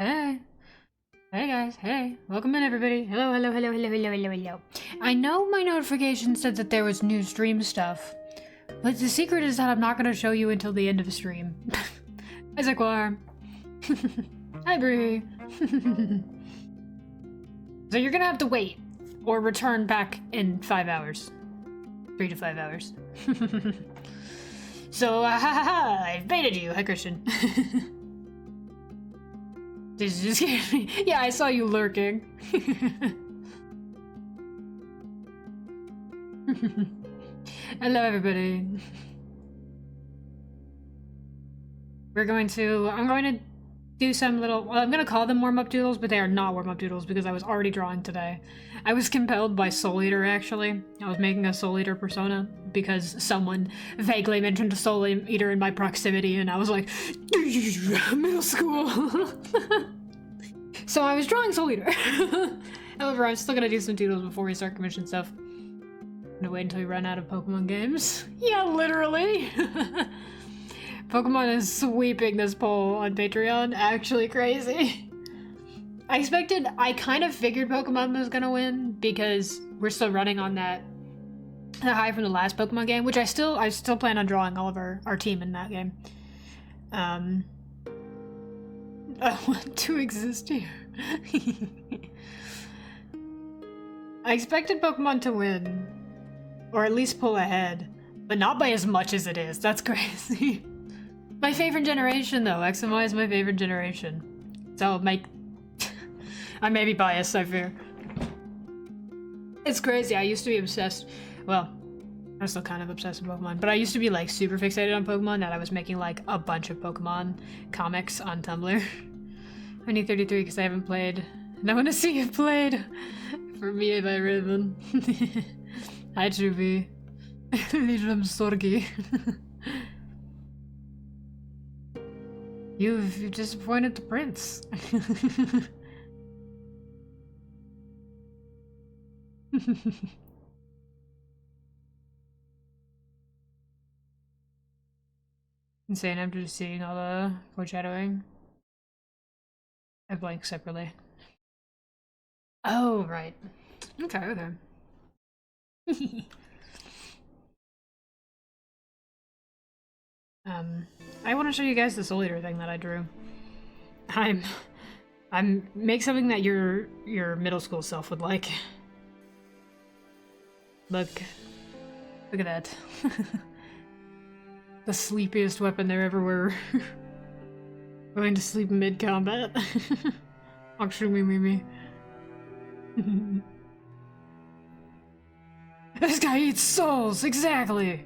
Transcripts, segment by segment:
Hey. Hey guys, hey. Welcome in everybody. Hello, hello, hello, hello, hello, hello, hello. I know my notification said that there was new stream stuff, but the secret is that I'm not gonna show you until the end of the stream. Isaac War. Hi Bree. So you're gonna have to wait, or return back in 5 hours. 3 to 5 hours. So, I've baited you. Hi Christian. Did you just get me? Yeah, I saw you lurking. Hello, everybody. I'm going to do some little, well, I'm going to call them warm-up doodles, but they are not warm-up doodles because I was already drawing today. I was compelled by Soul Eater, actually. I was making a Soul Eater persona because someone vaguely mentioned a Soul Eater in my proximity, and I was like, middle school. So I was drawing Soul Eater. However, I'm still gonna do some doodles before we start commission stuff. I'm gonna wait until we run out of Pokemon games. Yeah, literally. Pokemon is sweeping this poll on Patreon. Actually crazy. I kind of figured Pokemon was gonna win because we're still running on that high from the last Pokemon game, which I still plan on drawing all of our team in that game. I want to exist here. I expected Pokemon to win, or at least pull ahead, but not by as much as it is. That's crazy. My favorite generation, though. X and Y is my favorite generation. So, I may be biased, I fear. It's crazy. I used to be obsessed. Well, I'm still kind of obsessed with Pokemon, but I used to be like super fixated on Pokemon that I was making like a bunch of Pokemon comics on Tumblr. I need 33 because I haven't played. And I want to see you played. For me by Ribbon. Hi Truby. Liram Sorgi. You've disappointed the prince. Insane after seeing all the foreshadowing. I blank separately. Oh, right. Okay, okay. I want to show you guys the Soul Eater thing that I drew. I'm make something that your middle school self would like. Look at that. The sleepiest weapon there ever were. Going to sleep mid-combat. Actually, me. This guy eats souls, exactly!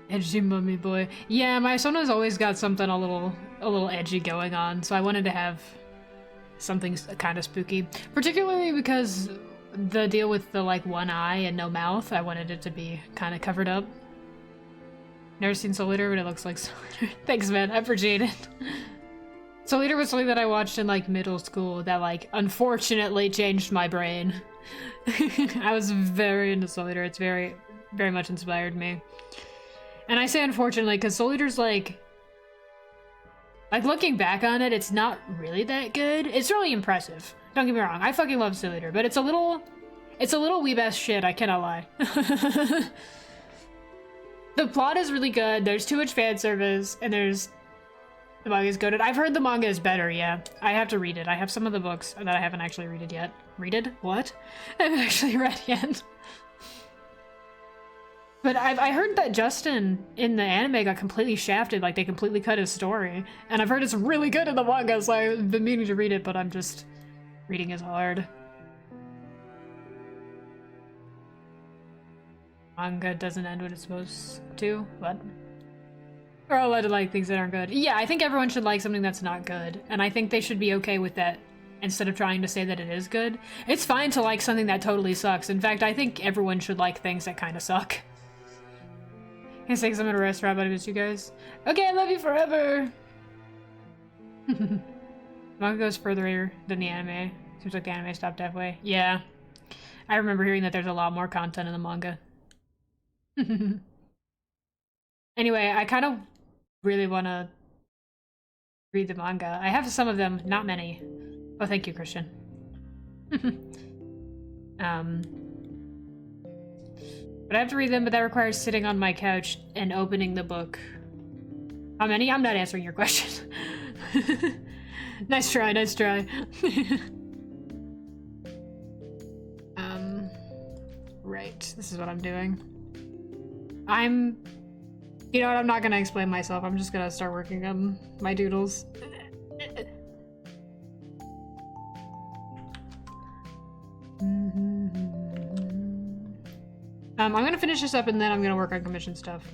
Edgy mummy boy. Yeah, my Sona's always got something a little edgy going on, so I wanted to have something kind of spooky. Particularly because the deal with the like one eye and no mouth, I wanted it to be kind of covered up. Never seen Soul Eater, but it looks like Soul Eater. Thanks, man. I appreciate it. Soul Eater was something that I watched in like middle school that like unfortunately changed my brain. I was very into Soul Eater. It's very, very much inspired me. And I say unfortunately because Soul Eater's like looking back on it, it's not really that good. It's really impressive. Don't get me wrong. I fucking love Soul Eater, but it's a little weeb ass shit. I cannot lie. The plot is really good, there's too much fan service, and the manga's goated. I've heard the manga is better, yeah. I have to read it. I have some of the books that I haven't actually read it yet. Read? What? I haven't actually read yet. But I heard that Justin in the anime got completely shafted, like they completely cut his story. And I've heard it's really good in the manga, so I've been meaning to read it, but I'm just... reading is hard. Manga doesn't end when it's supposed to. What? We're all allowed to like things that aren't good. Yeah, I think everyone should like something that's not good. And I think they should be okay with that instead of trying to say that it is good. It's fine to like something that totally sucks. In fact, I think everyone should like things that kind of suck. Can I say I'm at a restaurant, but I miss you guys? Okay, I love you forever! Manga goes further than the anime. Seems like the anime stopped halfway. Yeah. I remember hearing that there's a lot more content in the manga. Anyway, I kind of really want to read the manga. I have some of them, not many. Oh, thank you, Christian. But I have to read them, but that requires sitting on my couch and opening the book. How many? I'm not answering your question. Nice try, nice try. Right, this is what I'm doing. You know what, I'm not gonna explain myself, I'm just gonna start working on my doodles. I'm gonna finish this up and then I'm gonna work on commission stuff.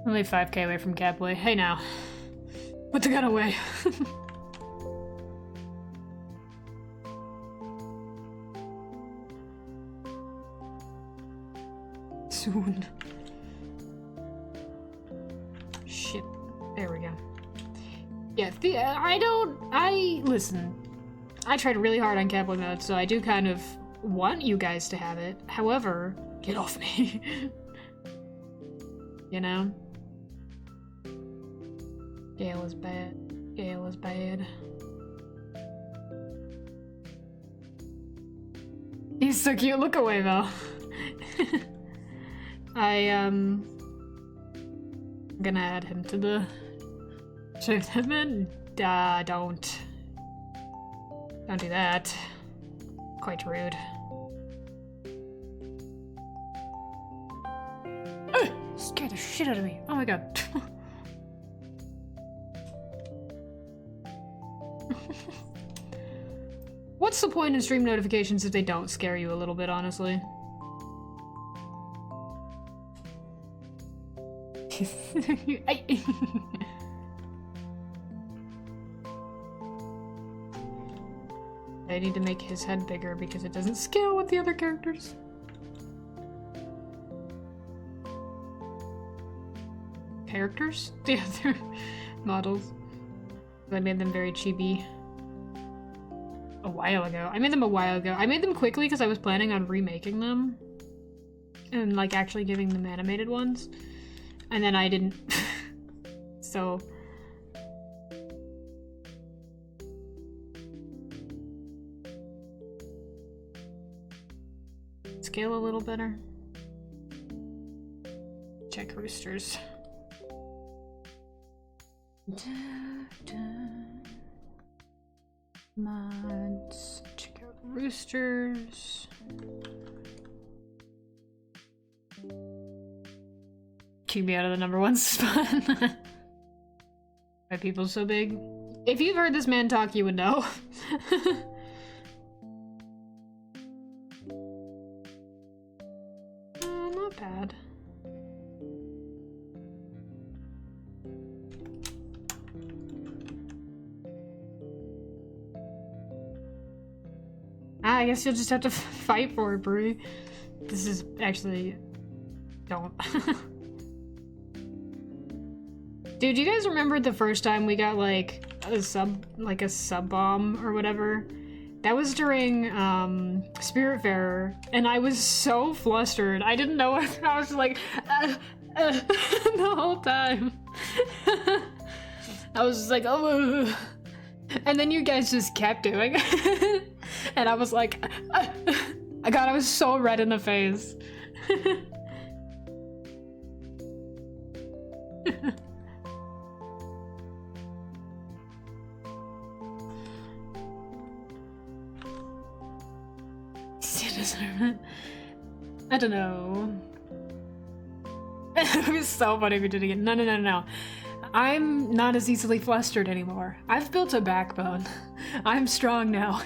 Only 5k away from Catboy. Hey now. Put the gun away. Soon. Shit. There we go. Yeah, listen. I tried really hard on Catboy mode, so I do kind of want you guys to have it. However, get off me. You know? Gale is bad. Gale is bad. He's so cute. Look away, Val. I'm gonna add him to the shift him in. Don't do that. Quite rude. Scared the shit out of me. Oh my god. What's the point in stream notifications if they don't scare you a little bit, honestly? I need to make his head bigger because it doesn't scale with the other characters. Characters? The other models. I made them very chibi. A while ago. I made them a while ago. I made them quickly because I was planning on remaking them. And like actually giving them animated ones. And then I didn't. So. Scale a little better. Check roosters. Mods. Check out roosters. Kick me out of the #1 spot. Why people so big? If you've heard this man talk, you would know. Not bad. I guess you'll just have to fight for it, Brie. This is actually... Don't. Dude, you guys remember the first time we got like a sub bomb or whatever? That was during Spiritfarer, and I was so flustered. I didn't know what I was like the whole time. I was just like, oh, and then you guys just kept doing it. And I was like, God, I was so red in the face. I don't know. It was so funny if we did it again. No. I'm not as easily flustered anymore. I've built a backbone. I'm strong now.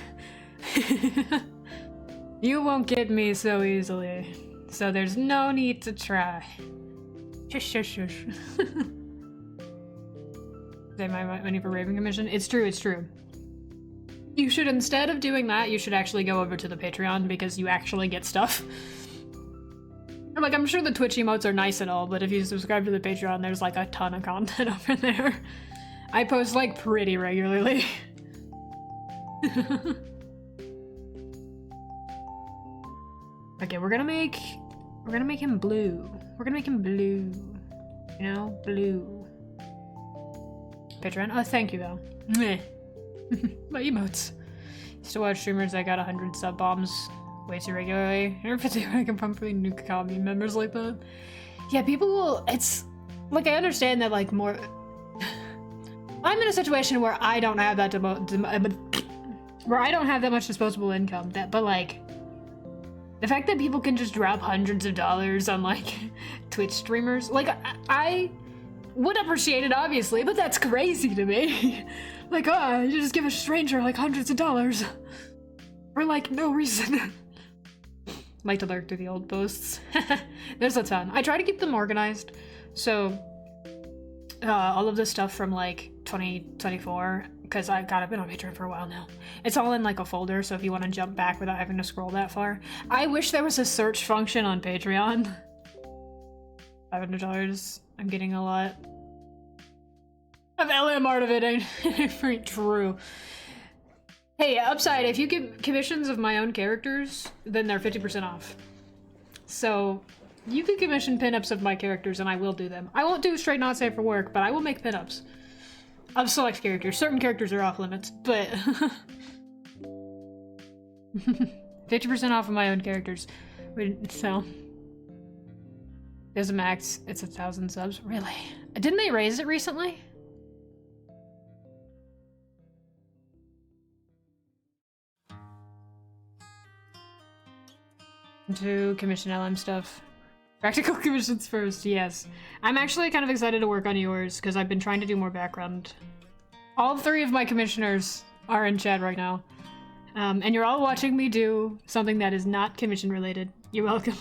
You won't get me so easily. So there's no need to try. Shush. Save my money for Raven Commission? It's true. You should, instead of doing that, you should actually go over to the Patreon because you actually get stuff. Like, I'm sure the Twitch emotes are nice and all, but if you subscribe to the Patreon, there's like a ton of content over there. I post like pretty regularly. Okay, we're gonna make him blue. We're gonna make him blue. You know, blue. Patreon. Oh, thank you though. Meh. My emotes. Used to watch streamers that got 100 sub bombs way too regularly. I never think I can probably nuke community members like that. Yeah, people will. It's like, I understand that, like, more. I'm in a situation where I don't have that where I don't have that much disposable income. But like, the fact that people can just drop hundreds of dollars on like Twitch streamers, like I would appreciate it obviously, but that's crazy to me. Like, oh, you just give a stranger like hundreds of dollars for like no reason. Like to lurk through the old posts. There's a ton. I try to keep them organized. So all of this stuff from like 2024, because I've been on Patreon for a while now. It's all in like a folder, so if you want to jump back without having to scroll that far. I wish there was a search function on Patreon. $500. I'm getting a lot of LM art of it, ain't true. Hey, upside, if you give commissions of my own characters, then they're 50% off. So you can commission pinups of my characters and I will do them. I won't do straight not safe for work, but I will make pinups of select characters. Certain characters are off limits, but 50% off of my own characters. So there's a max. It's 1,000 subs. Really? Didn't they raise it recently? To commission LM stuff. Practical commissions first, yes. I'm actually kind of excited to work on yours because I've been trying to do more background. All 3 of my commissioners are in chat right now. And you're all watching me do something that is not commission related. You're welcome.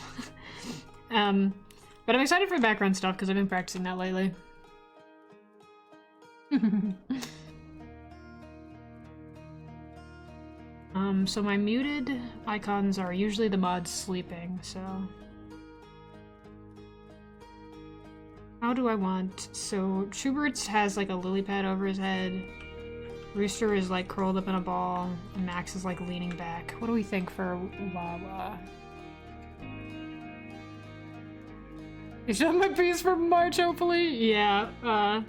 But I'm excited for background stuff because I've been practicing that lately. So my muted icons are usually the mods sleeping, so... How do I want... So, Schubert's has like a lily pad over his head. Rooster is like curled up in a ball, and Max is like leaning back. What do we think for Wawa? Is that my piece for March, hopefully? Yeah,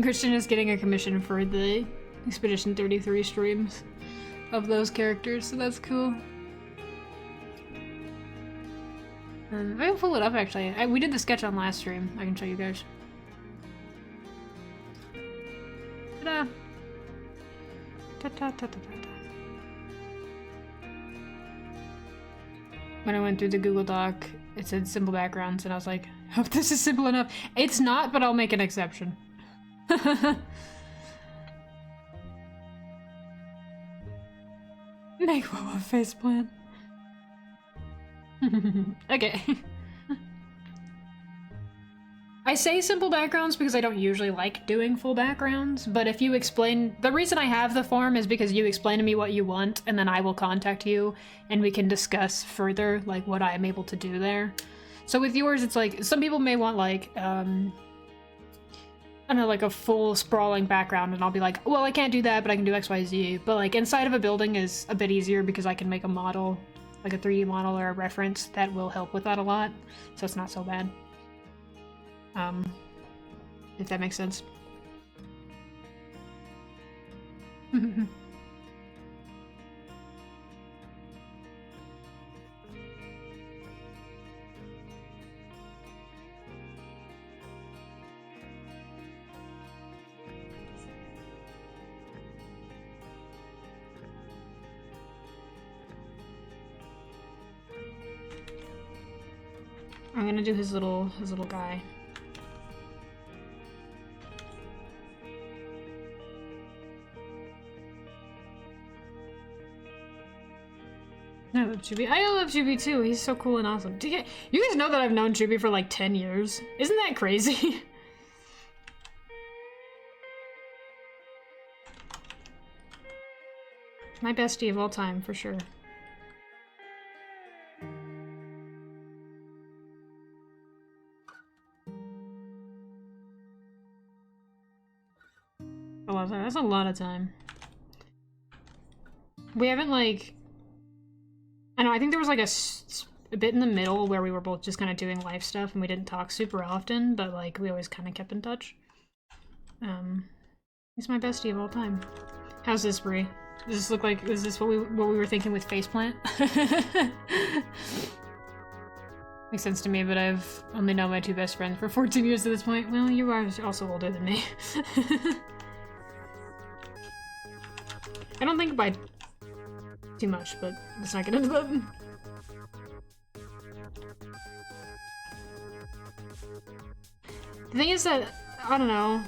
Christian is getting a commission for the Expedition 33 streams of those characters, so that's cool. I can pull it up actually. We did the sketch on last stream. I can show you guys. Ta-da! Ta-ta-ta-ta-ta-ta. When I went through the Google Doc, it said simple backgrounds, and I was like, hope this is simple enough. It's not, but I'll make an exception. Make what face plan. Okay. I say simple backgrounds because I don't usually like doing full backgrounds, but if you explain... The reason I have the form is because you explain to me what you want, and then I will contact you, and we can discuss further, like, what I am able to do there. So with yours, it's like, some people may want, like, I don't know, like a full sprawling background, and I'll be like, well, I can't do that, but I can do X, Y, Z. But like inside of a building is a bit easier because I can make a model, like a 3D model or a reference that will help with that a lot. So it's not so bad. If that makes sense. I'm gonna do his little guy. I love Chubi. I love Chubi too. He's so cool and awesome. You guys know that I've known Chubi for like 10 years? Isn't that crazy? My bestie of all time, for sure. I love that. That's a lot of time. We haven't, like... I know, I think there was like a bit in the middle where we were both just kind of doing life stuff and we didn't talk super often, but like we always kind of kept in touch. He's my bestie of all time. How's this, Brie? Does this look like, is this what we were thinking with faceplant? Makes sense to me, but I've only known my two best friends for 14 years at this point. Well, you are also older than me. I don't think by too much, but let's not get into that. The thing is that, I don't know,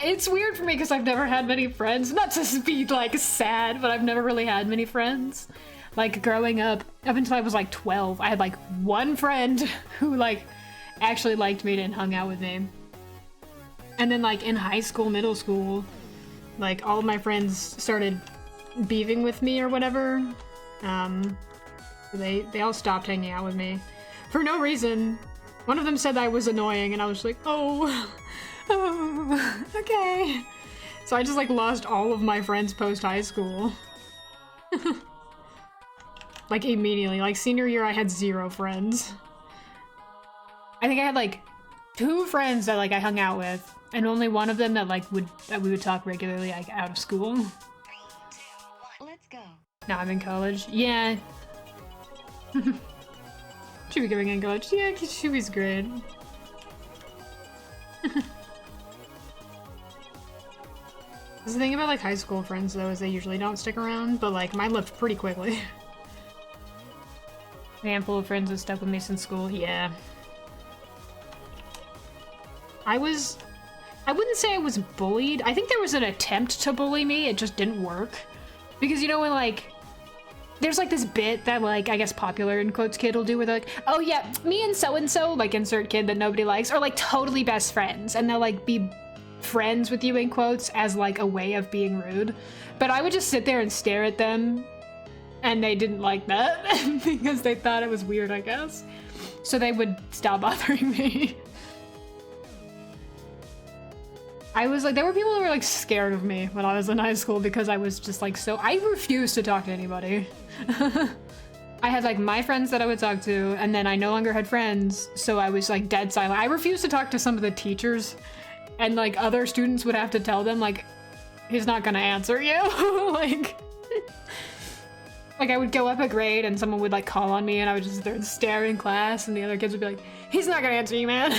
it's weird for me because I've never had many friends. Not to be like sad, but I've never really had many friends. Like growing up until I was like 12, I had like one friend who like actually liked me and hung out with me. And then like in high school, middle school, like all of my friends started beefing with me or whatever. They all stopped hanging out with me for no reason. One of them said I was annoying and I was like, oh, okay. So I just like lost all of my friends post high school. Like immediately, like senior year I had 0 friends. I think I had like 2 friends that like I hung out with and only one of them that like we would talk regularly like out of school. 3, 2, 1, let's go. Now I'm in college. Yeah. Chewy going in college. Yeah, Chewy's great. The thing about like high school friends though is they usually don't stick around, but like mine left pretty quickly. A handful of friends that stuck with me since school, yeah. I wouldn't say I was bullied. I think there was an attempt to bully me, it just didn't work. Because you know when like, there's like this bit that like, I guess popular in quotes kid will do where they're like, oh yeah, me and so-and-so, like insert kid that nobody likes, are like totally best friends. And they'll like be friends with you in quotes as like a way of being rude. But I would just sit there and stare at them and they didn't like that because they thought it was weird, I guess. So they would stop bothering me. I was like, there were people who were like scared of me when I was in high school because I was just like I refused to talk to anybody. I had like my friends that I would talk to and then I no longer had friends, so I was like dead silent. I refused to talk to some of the teachers and like other students would have to tell them like, he's not gonna answer you. Like I would go up a grade and someone would like call on me and I would just sit there and stare in class and the other kids would be like, he's not gonna answer you, man.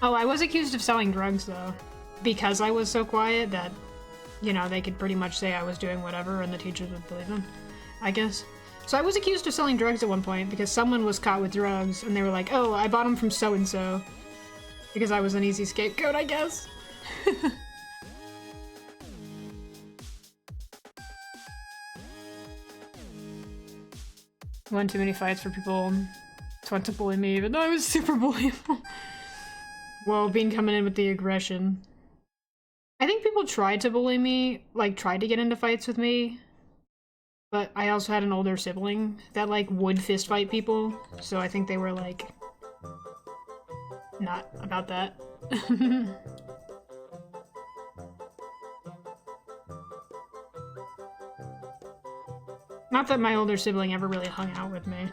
Oh, I was accused of selling drugs though, because I was so quiet that, you know, they could pretty much say I was doing whatever and the teachers would believe them, I guess. So I was accused of selling drugs at one point because someone was caught with drugs and they were like, oh, I bought them from so-and-so. Because I was an easy scapegoat, I guess. Won too many fights for people to want to bully me, even though I was super bullyable. Well, Bean coming in with the aggression. I think people tried to bully me, like tried to get into fights with me. But I also had an older sibling that like would fist fight people, so I think they were like not about that. Not that my older sibling ever really hung out with me.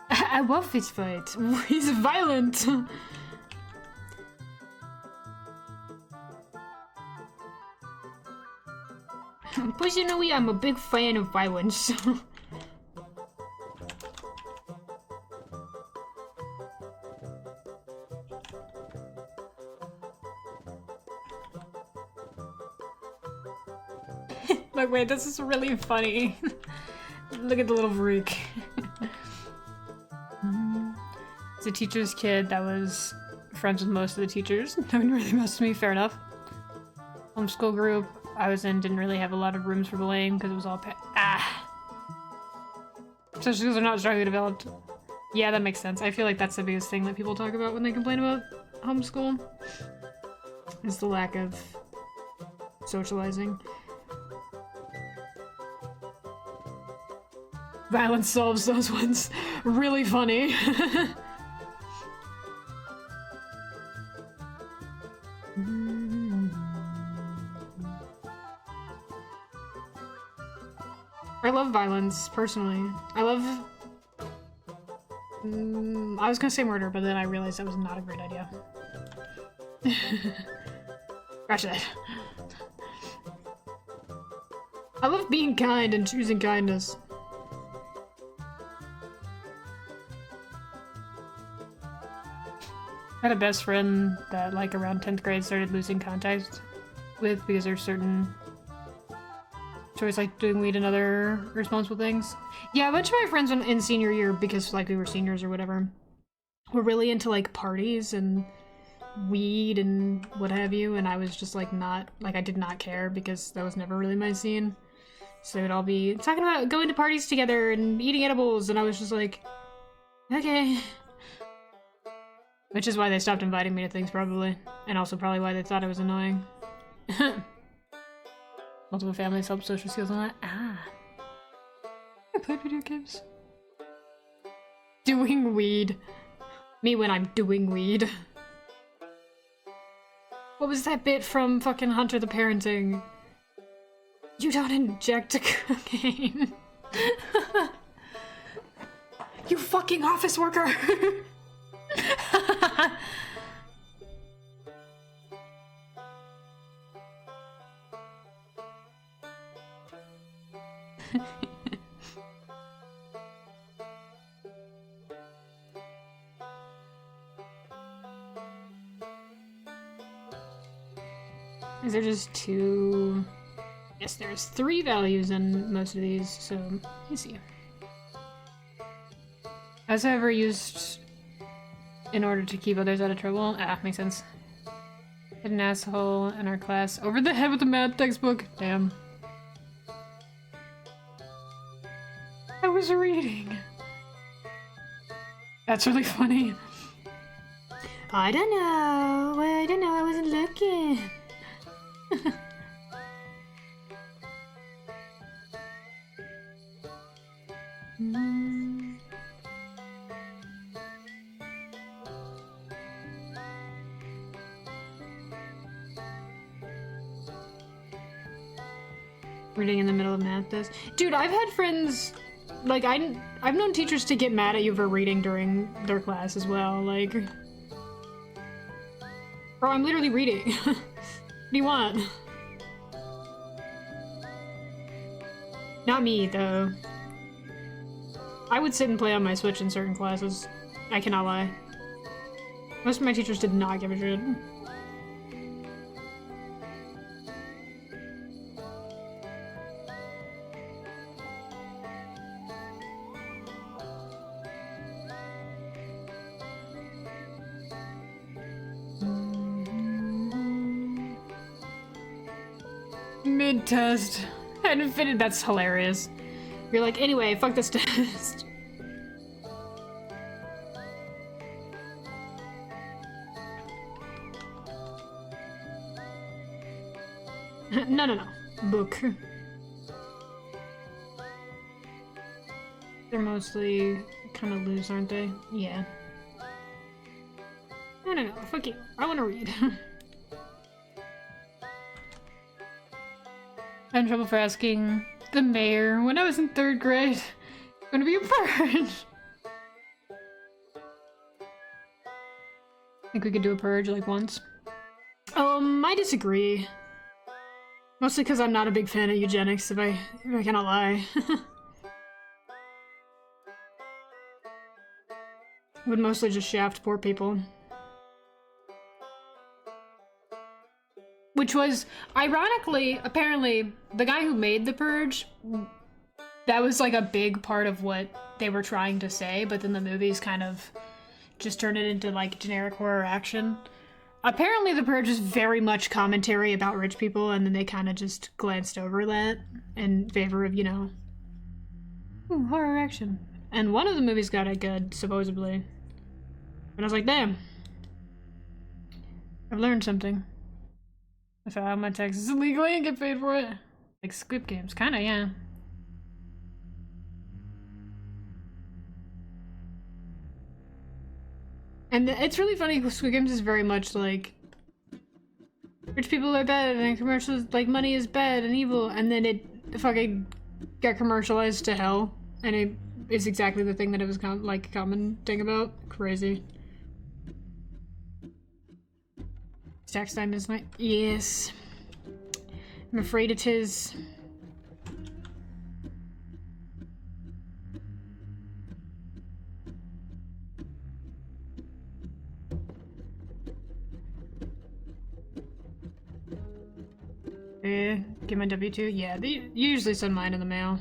I love fist fights. He's violent. Personally, I'm a big fan of violence. Like, wait, this is really funny. Look at the little freak. It's a teacher's kid that was friends with most of the teachers. No one really messed with me, fair enough. Homeschool group I was in didn't really have a lot of rooms for bullying because it was all especially because they're not strongly developed. Yeah, that makes sense. I feel like that's the biggest thing that people talk about when they complain about homeschool. Is the lack of socializing. Violence solves those ones. Really funny. I love violence, personally. I love... I was gonna say murder, but then I realized that was not a great idea. Scratch that. I love being kind and choosing kindness. I had a best friend that, like, around 10th grade started losing contact with because there's certain choice, like doing weed and other responsible things. Yeah, a bunch of my friends in senior year, because like we were seniors or whatever, were really into like parties and weed and what have you, and I was just like not, like I did not care because that was never really my scene. So they'd all be talking about going to parties together and eating edibles, and I was just like, okay. Which is why they stopped inviting me to things, probably. And also probably why they thought I was annoying. Multiple families help social skills and that. Ah. I play video games. Doing weed. Me when I'm doing weed. What was that bit from fucking Hunter the Parenting? You don't inject cocaine. You fucking office worker! Is there just two? Yes, there's 3 values in most of these, so let me see. Has I ever used in order to keep others out of trouble? Ah, makes sense. Hit an asshole in our class over the head with a math textbook. Damn. I was reading. That's really funny. I don't know. I wasn't looking. Reading in the middle of math test. Dude, I've had friends, like, I've known teachers to get mad at you for reading during their class as well, like... Bro, I'm literally reading. What do you want? Not me, though. I would sit and play on my Switch in certain classes. I cannot lie. Most of my teachers did not give a shit. Mid-test. Hadn't fitted. That's hilarious. You're like, anyway, fuck this test. No. Book. They're mostly kind of loose, aren't they? Yeah. No. Fuck you. I want to read. I had in trouble for asking the mayor when I was in 3rd grade. Gonna be a purge. Think we could do a purge like once? I disagree. Mostly because I'm not a big fan of eugenics, if I cannot lie. Would mostly just shaft poor people. Which was, ironically, apparently, the guy who made the purge, that was like a big part of what they were trying to say, but then the movies kind of just turned it into like generic horror action. Apparently the purge is very much commentary about rich people, and then they kind of just glanced over that in favor of, you know, horror action. and one of the movies got it good, supposedly. And I was like, damn. I've learned something. I file my taxes illegally and get paid for it. Like Squid Games, kinda, yeah. And it's really funny, Squid Games is very much like rich people are bad and commercials, like money is bad and evil, and then it fucking got commercialized to hell, and it is exactly the thing that it was commenting about. Crazy. Tax time is my— yes. I'm afraid it is. Get my W-2? Yeah, they usually send mine in the mail.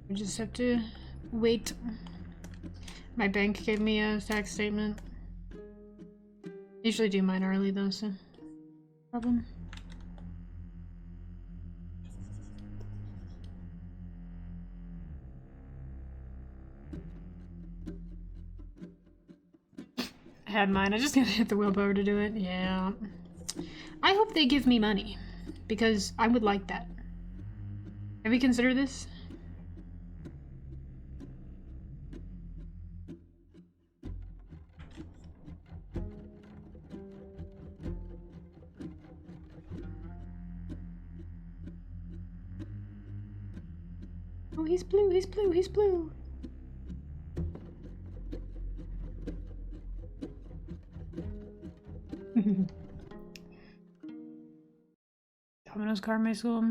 I just have to wait. My bank gave me a tax statement. Usually do mine early though, so no problem. I had mine, I just gotta hit the willpower to do it. Yeah. I hope they give me money, because I would like that. Have you considered this? Oh, he's blue, he's blue, he's blue. Domino's car in my school.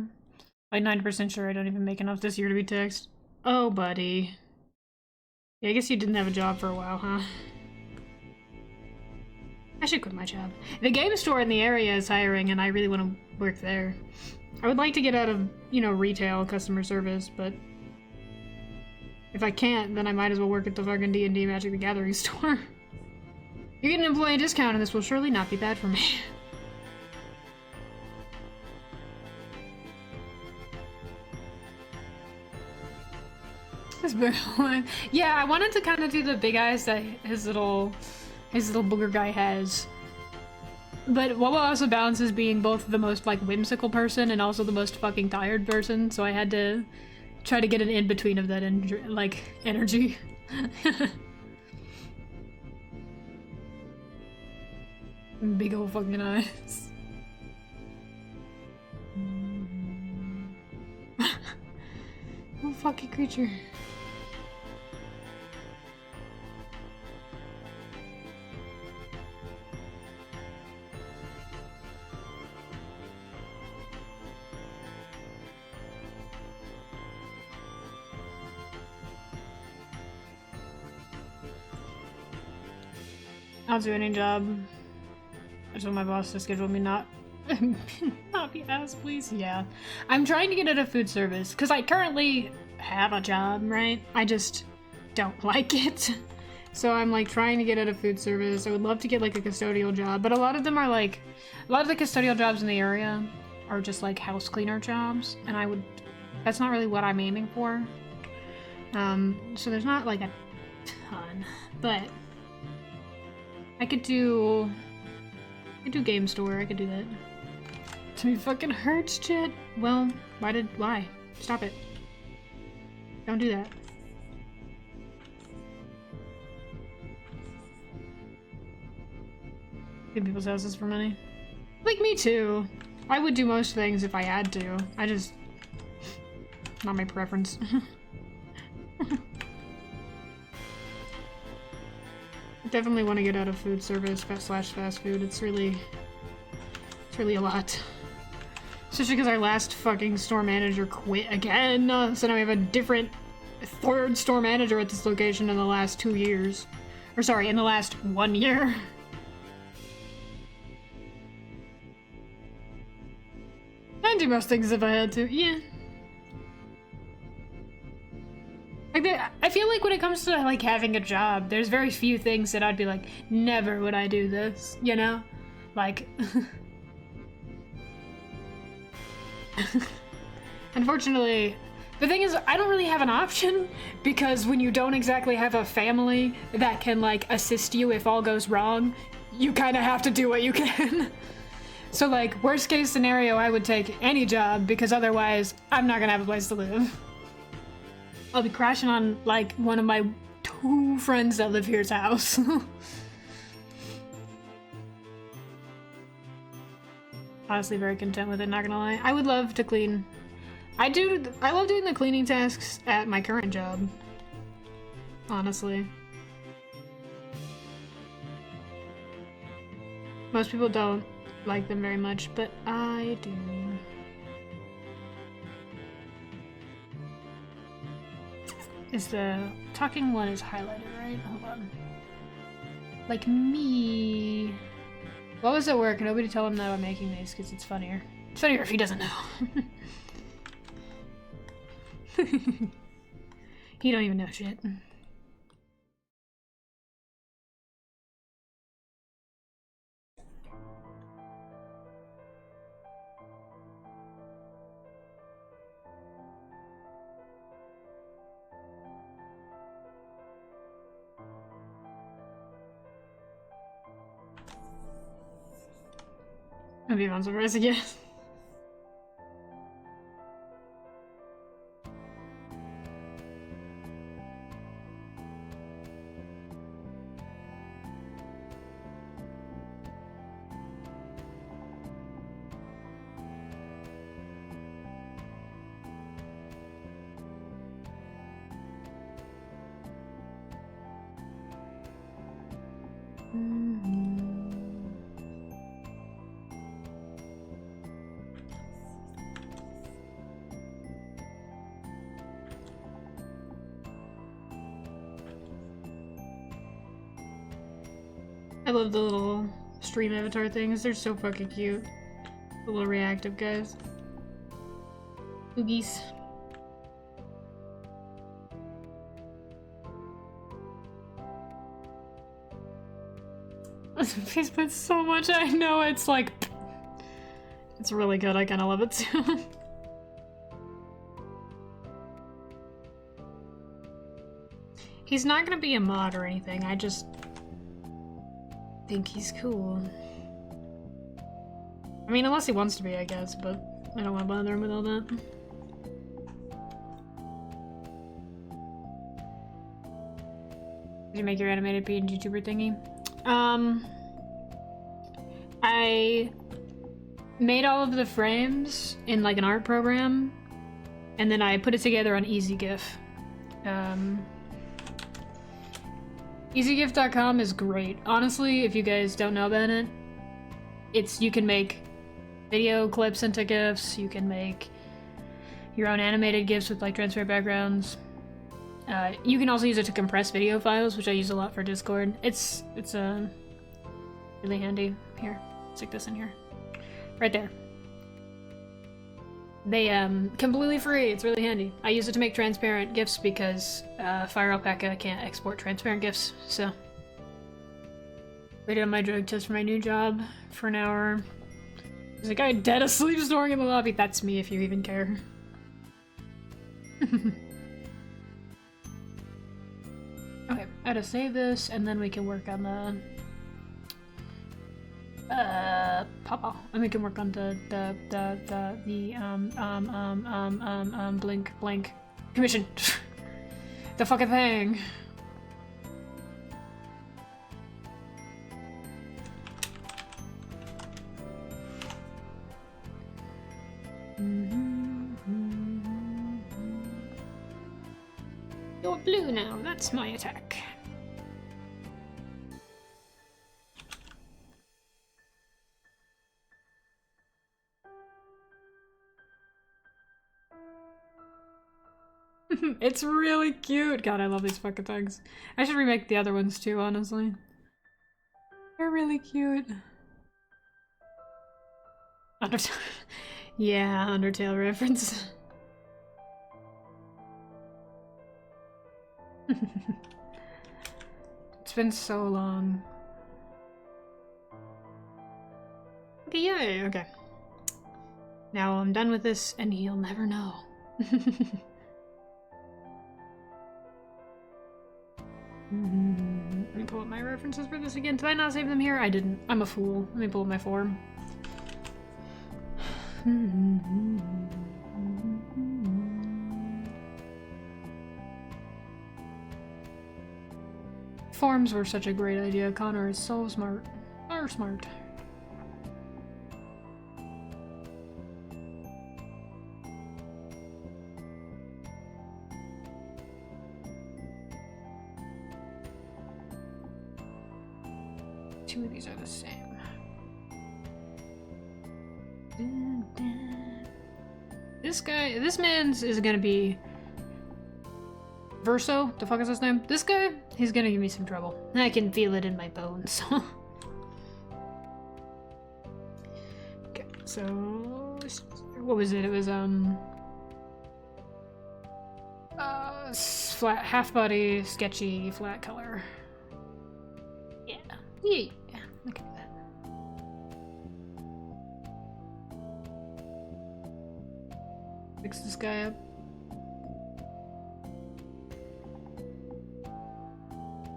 Like 90% sure I don't even make enough this year to be taxed. Oh, buddy. Yeah, I guess you didn't have a job for a while, huh? I should quit my job. The game store in the area is hiring and I really want to work there. I would like to get out of, you know, retail customer service, but if I can't, then I might as well work at the fucking D&D Magic the Gathering store. You get an employee discount and this will surely not be bad for me. This big one. Yeah, I wanted to kind of do the big eyes that his little booger guy has. But what also balances being both the most like whimsical person and also the most fucking tired person, so I had to try to get an in-between of that energy. Big old fucking eyes. Oh, fucking creature. I'll do any job. I told my boss to schedule me not be asked, please. Yeah. I'm trying to get out of food service, because I currently have a job, right? I just don't like it. So I'm like trying to get out of food service. I would love to get like a custodial job, but a lot of them are like, a lot of the custodial jobs in the area are just like house cleaner jobs, and that's not really what I'm aiming for. So there's not like a ton, but I could do game store, I could do that. To me fucking hurts, Chit. Well, why? Stop it. Don't do that. Get people's houses for money. Like me too. I would do most things if I had to. Not my preference. Definitely want to get out of food service / fast food. It's really a lot. Especially because our last fucking store manager quit again. So now we have a different third store manager at this location in the last 2 years. Or sorry, in the last 1 year. I'd do most things if I had to, yeah. Like, I feel like when it comes to, like, having a job, there's very few things that I'd be like, never would I do this, you know? Like... Unfortunately, the thing is, I don't really have an option because when you don't exactly have a family that can like assist you if all goes wrong, you kind of have to do what you can. So like, worst case scenario, I would take any job because otherwise I'm not gonna have a place to live. I'll be crashing on like one of my 2 friends that live here's house. Honestly, very content with it, not gonna lie. I would love to clean. I love doing the cleaning tasks at my current job. Honestly. Most people don't like them very much, but I do. Is the talking one is highlighted, right? Hold on. Like me. What was at work? Nobody tell him that I'm making these because it's funnier. It's funnier if he doesn't know. He don't even know shit. I'll be on surprise again. I love the little stream avatar things. They're so fucking cute. The little reactive guys. Oogies. He's put so much. I know it's like, it's really good. I kind of love it too. He's not gonna be a mod or anything. I just think he's cool. I mean, unless he wants to be, I guess, but I don't want to bother him with all that. Did you make your animated PNG YouTuber thingy? I made all of the frames in like an art program, and then I put it together on EasyGIF. EasyGIF.com is great. Honestly, if you guys don't know about it, you can make video clips into GIFs, you can make your own animated GIFs with like transparent backgrounds. You can also use it to compress video files, which I use a lot for Discord. It's really handy. Here, stick this in here. Right there. They, completely free, it's really handy. I use it to make transparent GIFs because, Fire Alpaca can't export transparent GIFs, so. Waited on my drug test for my new job for an hour. There's a guy dead asleep snoring in the lobby. That's me, if you even care. Okay, I gotta save this, and then we can work on the Papa. And we can work on the blank commission. The fucking thing. You're blue now, that's my attack. It's really cute. God, I love these fucking things. I should remake the other ones too, honestly. They're really cute. Undertale. Yeah, Undertale reference. It's been so long. Okay, yay, okay. Now I'm done with this, and he'll never know. Let me pull up my references for this again. Did I not save them here? I didn't. I'm a fool. Let me pull up my form. Forms were such a great idea. Connor is so smart. Or smart. Two of these are the same. This man's is gonna be Verso. The fuck is his name? This guy, he's gonna give me some trouble. I can feel it in my bones. Okay, so what was it? It was flat, half body, sketchy, flat color. Yeah. Yeah, look at that. Fix this guy up.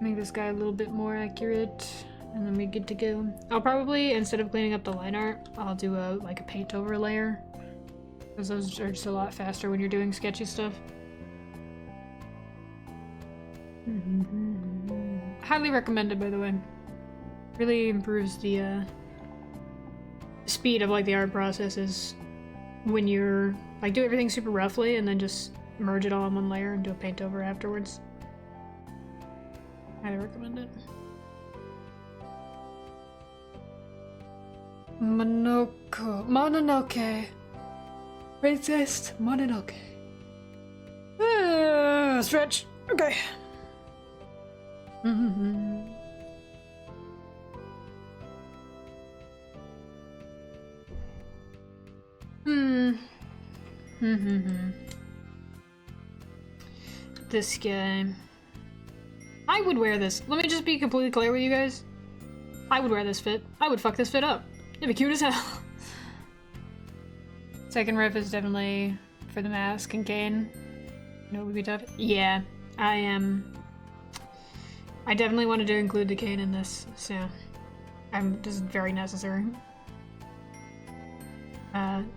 Make this guy a little bit more accurate, and then we're good to go. I'll probably, instead of cleaning up the line art, I'll do like a paint over layer, because those are just a lot faster when you're doing sketchy stuff. Highly recommended, by the way. Really improves the speed of like the art processes when you're like do everything super roughly and then just merge it all in one layer and do a paint over afterwards. Highly recommend it. Mononoke. Princess Mononoke. Stretch. Okay. This guy. I would wear this. Let me just be completely clear with you guys. I would wear this fit. I would fuck this fit up. It'd be cute as hell. Second riff is definitely for the mask and cane. You know what would be tough? Yeah, I am. I definitely wanted to include the cane in this, so this is very necessary.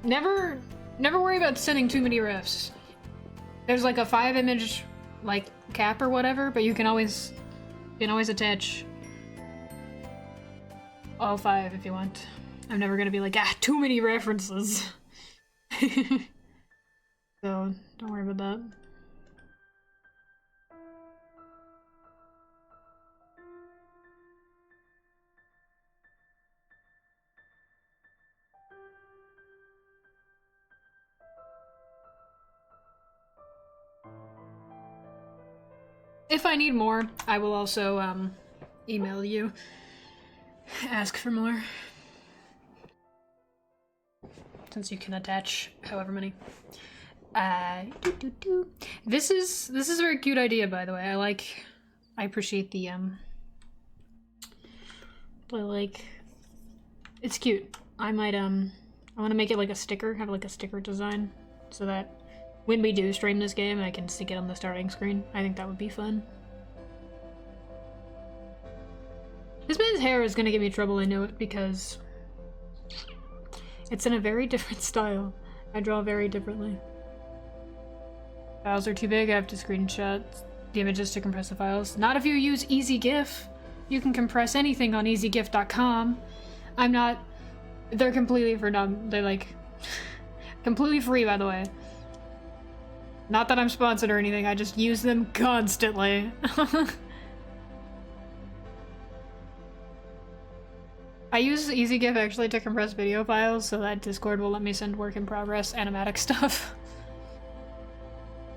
Never worry about sending too many riffs. There's like a 5-image like cap or whatever, but you can always attach all 5 if you want. I'm never gonna be like, too many references. So don't worry about that. If I need more, I will also email you, ask for more, since you can attach however many. This is a very cute idea, by the way. I appreciate the it's cute. I might I want to make it like a sticker, have like a sticker design, so that when we do stream this game, I can stick it on the starting screen. I think that would be fun. This man's hair is gonna give me trouble, I know it, because it's in a very different style. I draw very differently. Files are too big, I have to screenshot the images to compress the files. Not if you use EasyGIF. You can compress anything on easygif.com. They're completely they're like, completely free, by the way. Not that I'm sponsored or anything, I just use them constantly. I use EasyGIF actually to compress video files so that Discord will let me send work in progress animatic stuff.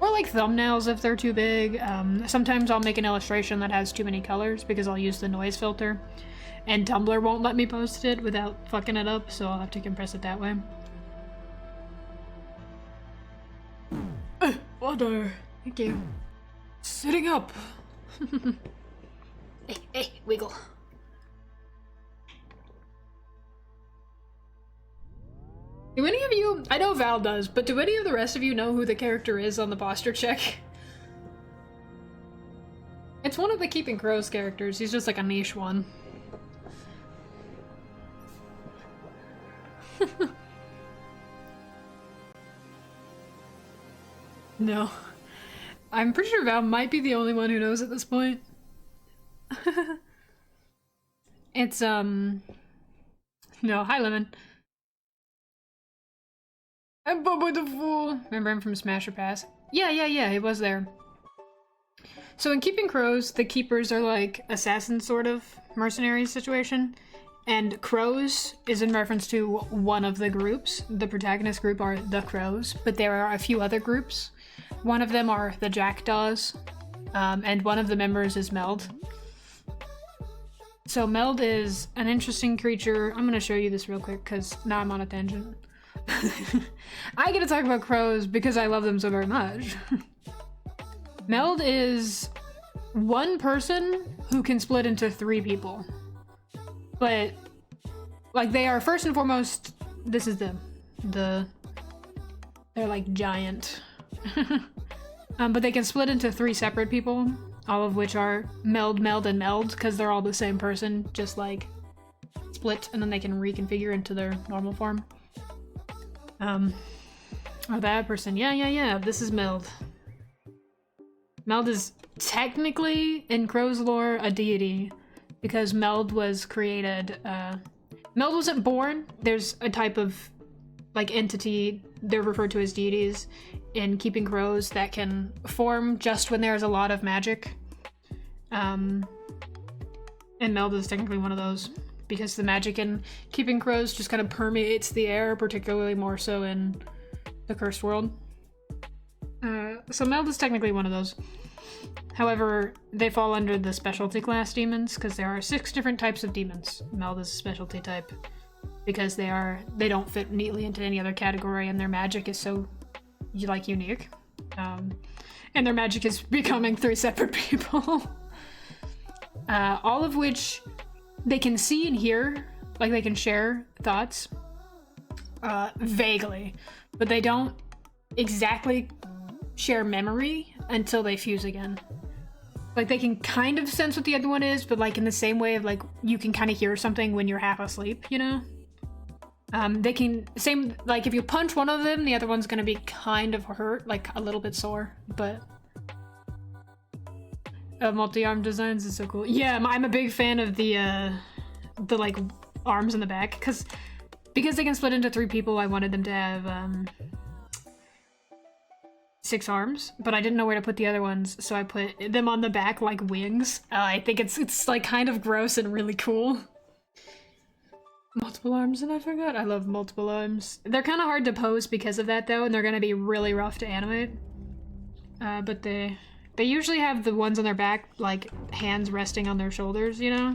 Or like thumbnails if they're too big. Sometimes I'll make an illustration that has too many colors because I'll use the noise filter. And Tumblr won't let me post it without fucking it up, so I'll have to compress it that way. Water. Thank you. Sitting up. Hey, wiggle. Do any of you, I know Val does, but do any of the rest of you know who the character is on the posture check? It's one of the Keeping Crows characters. He's just like a niche one. No. I'm pretty sure Val might be the only one who knows at this point. It's, no, hi Lemon. I'm Bubba the Fool. Remember him from Smash or Pass? Yeah, he was there. So in Keeping Crows, the Keepers are like assassin sort of mercenary situation. And Crows is in reference to one of the groups. The protagonist group are the Crows, but there are a few other groups. One of them are the Jackdaws, and one of the members is Meld. So Meld is an interesting creature. I'm gonna show you this real quick because now I'm on a tangent. I get to talk about crows because I love them so very much. Meld is one person who can split into 3 people. But, like, they are first and foremost, this is them. They're like giant. But they can split into 3 separate people, all of which are Meld, Meld, and Meld, because they're all the same person, just like split, and then they can reconfigure into their normal form. Oh, that person. Yeah, this is Meld. Meld is technically, in Crow's lore, a deity, because Meld was created, Meld wasn't born. There's a type of, like, entity, they're referred to as deities, in Keeping Crows that can form just when there's a lot of magic. And Meld is technically one of those, because the magic in Keeping Crows just kind of permeates the air, particularly more so in the Cursed World. So Meld is technically one of those. However, they fall under the specialty class demons, because there are 6 different types of demons. Meld is a specialty type, because they don't fit neatly into any other category, and their magic is so, like, unique. And their magic is becoming 3 separate people. All of which they can see and hear, like they can share thoughts, vaguely, but they don't exactly share memory until they fuse again. Like, they can kind of sense what the other one is, but like in the same way of like you can kind of hear something when you're half asleep, you know? They can, same, like if you punch one of them, the other one's gonna be kind of hurt, like a little bit sore, but multi-arm designs is so cool. Yeah, I'm a big fan of the like arms in the back, because they can split into 3 people. I wanted them to have 6 arms, but I didn't know where to put the other ones, so I put them on the back like wings. I think it's like kind of gross and really cool. Multiple arms, and I forgot. I love multiple arms. They're kind of hard to pose because of that though, and they're gonna be really rough to animate. But they usually have the ones on their back, like hands resting on their shoulders, you know?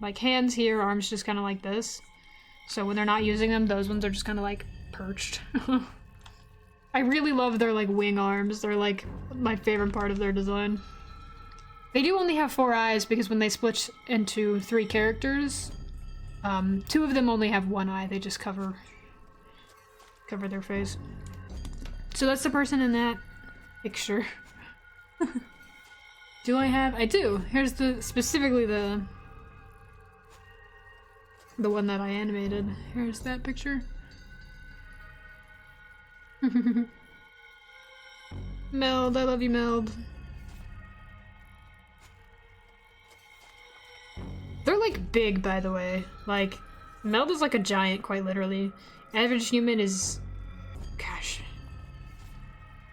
Like hands here, arms just kind of like this. So when they're not using them, those ones are just kind of like perched. I really love their like wing arms. They're like my favorite part of their design. They do only have 4 eyes because when they split into 3 characters, 2 of them only have 1 eye. They just cover their face. So that's the person in that picture. Do I have? I do. Here's specifically the one that I animated. Here's that picture. Meld, I love you, Meld. They're like big, by the way. Like, Meld is like a giant, quite literally. Average human is, gosh,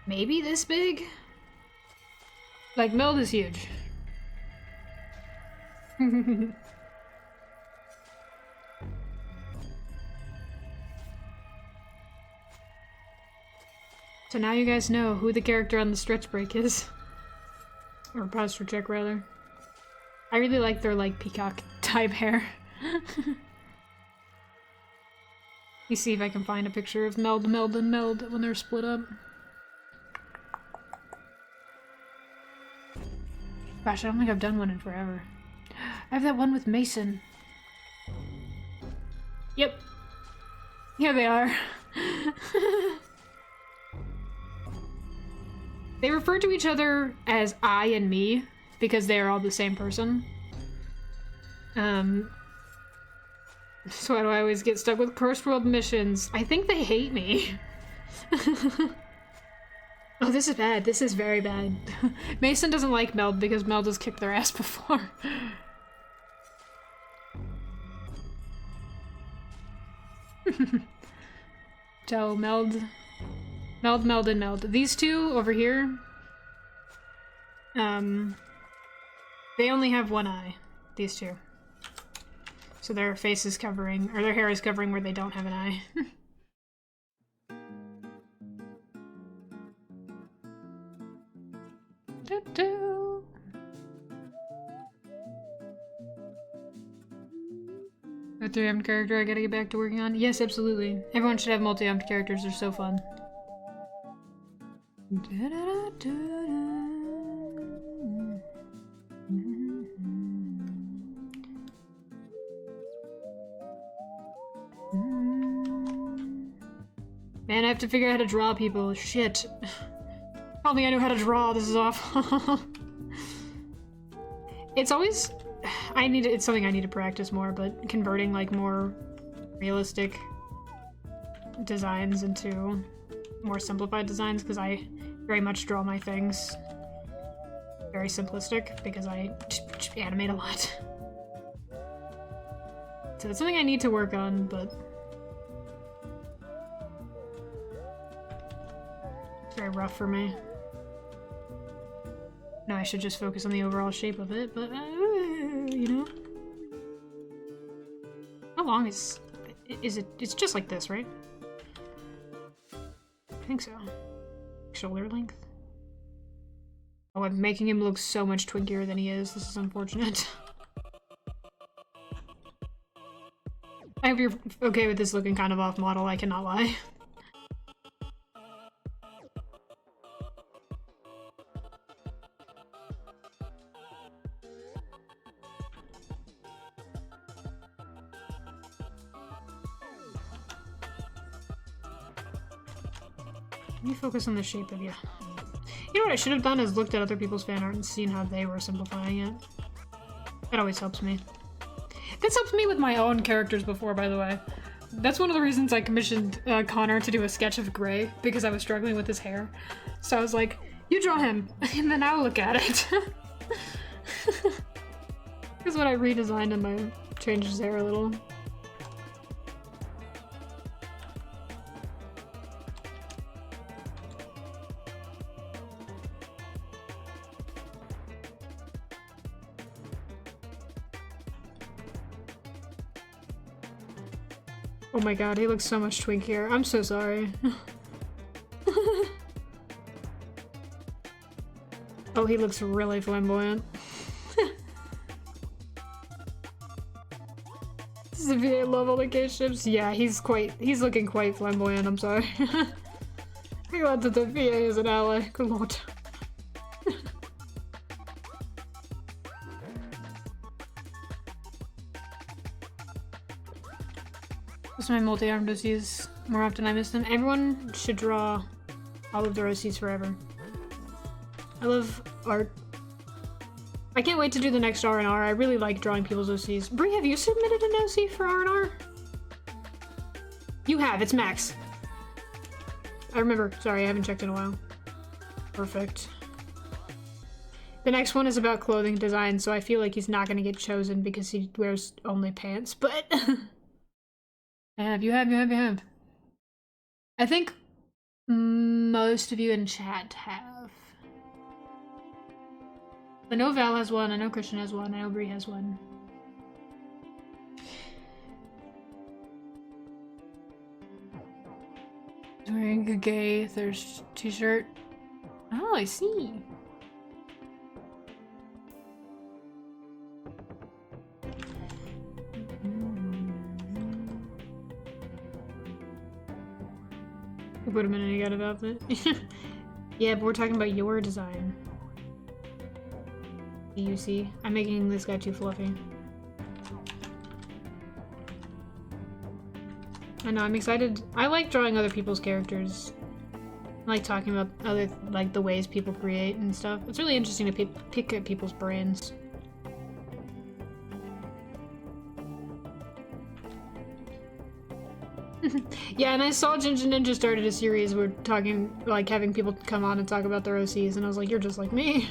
maybe this big? Like, Meld is huge. So now you guys know who the character on the stretch break is. Or posture check, rather. I really like their, like, peacock type hair. Let me see if I can find a picture of Meld, Meld, and Meld when they're split up. Gosh, I don't think I've done one in forever. I have that one with Mason. Yep. Here they are. They refer to each other as I and me because they are all the same person. So why do I always get stuck with Cursed World missions? I think they hate me. Oh, this is bad. This is very bad. Mason doesn't like Meld because Meld has kicked their ass before. So, Meld, and Meld. These two over here, they only have one eye, these two. So their face is covering, or their hair is covering where they don't have an eye. A 3-armed character I gotta get back to working on? Yes, absolutely. Everyone should have multi-armed characters, they're so fun. Man, I have to figure out how to draw people. Shit. Tell me I know how to draw, this is awful. It's always... it's something I need to practice more, but converting like more realistic designs into more simplified designs, because I very much draw my things very simplistic because I animate a lot. So it's something I need to work on, but it's very rough for me. No, I should just focus on the overall shape of it, but you know. How long is it? It's just like this, right? I think so. Shoulder length. Oh, I'm making him look so much twinkier than he is. This is unfortunate. I hope you're okay with this looking kind of off model, I cannot lie. Let me focus on the shape of you. You know what I should have done is looked at other people's fan art and seen how they were simplifying it. That always helps me. That's helped me with my own characters before, by the way. That's one of the reasons I commissioned Connor to do a sketch of Gray, because I was struggling with his hair. So I was like, you draw him, and then I'll look at it. Because when I redesigned him, I changed his hair a little. Oh my god, he looks so much twinkier. I'm so sorry. Oh, he looks really flamboyant. This is a VA love all the gay ships. Yeah, he's looking quite flamboyant, I'm sorry. I'm glad that the VA is an ally. Good lord. My multi-armed OCs more often. I miss them. Everyone should draw all of their OCs forever. I love art. I can't wait to do the next R&R. I really like drawing people's OCs. Brie, have you submitted an OC for R&R? You have. It's Max. I remember. Sorry, I haven't checked in a while. Perfect. The next one is about clothing design, so I feel like he's not going to get chosen because he wears only pants, but... You have. I think most of you in chat have. I know Val has one, I know Christian has one, I know Brie has one. He's wearing a gay thirst t-shirt. Oh, I see. Put him in any kind of outfit. Yeah, but we're talking about your design. You see? I'm making this guy too fluffy. I know, I'm excited. I like drawing other people's characters. I like talking about other, like, the ways people create and stuff. It's really interesting to pick at people's brains. Yeah, and I saw Ginger Ninja started a series where talking, like, having people come on and talk about their OCs, and I was like, you're just like me.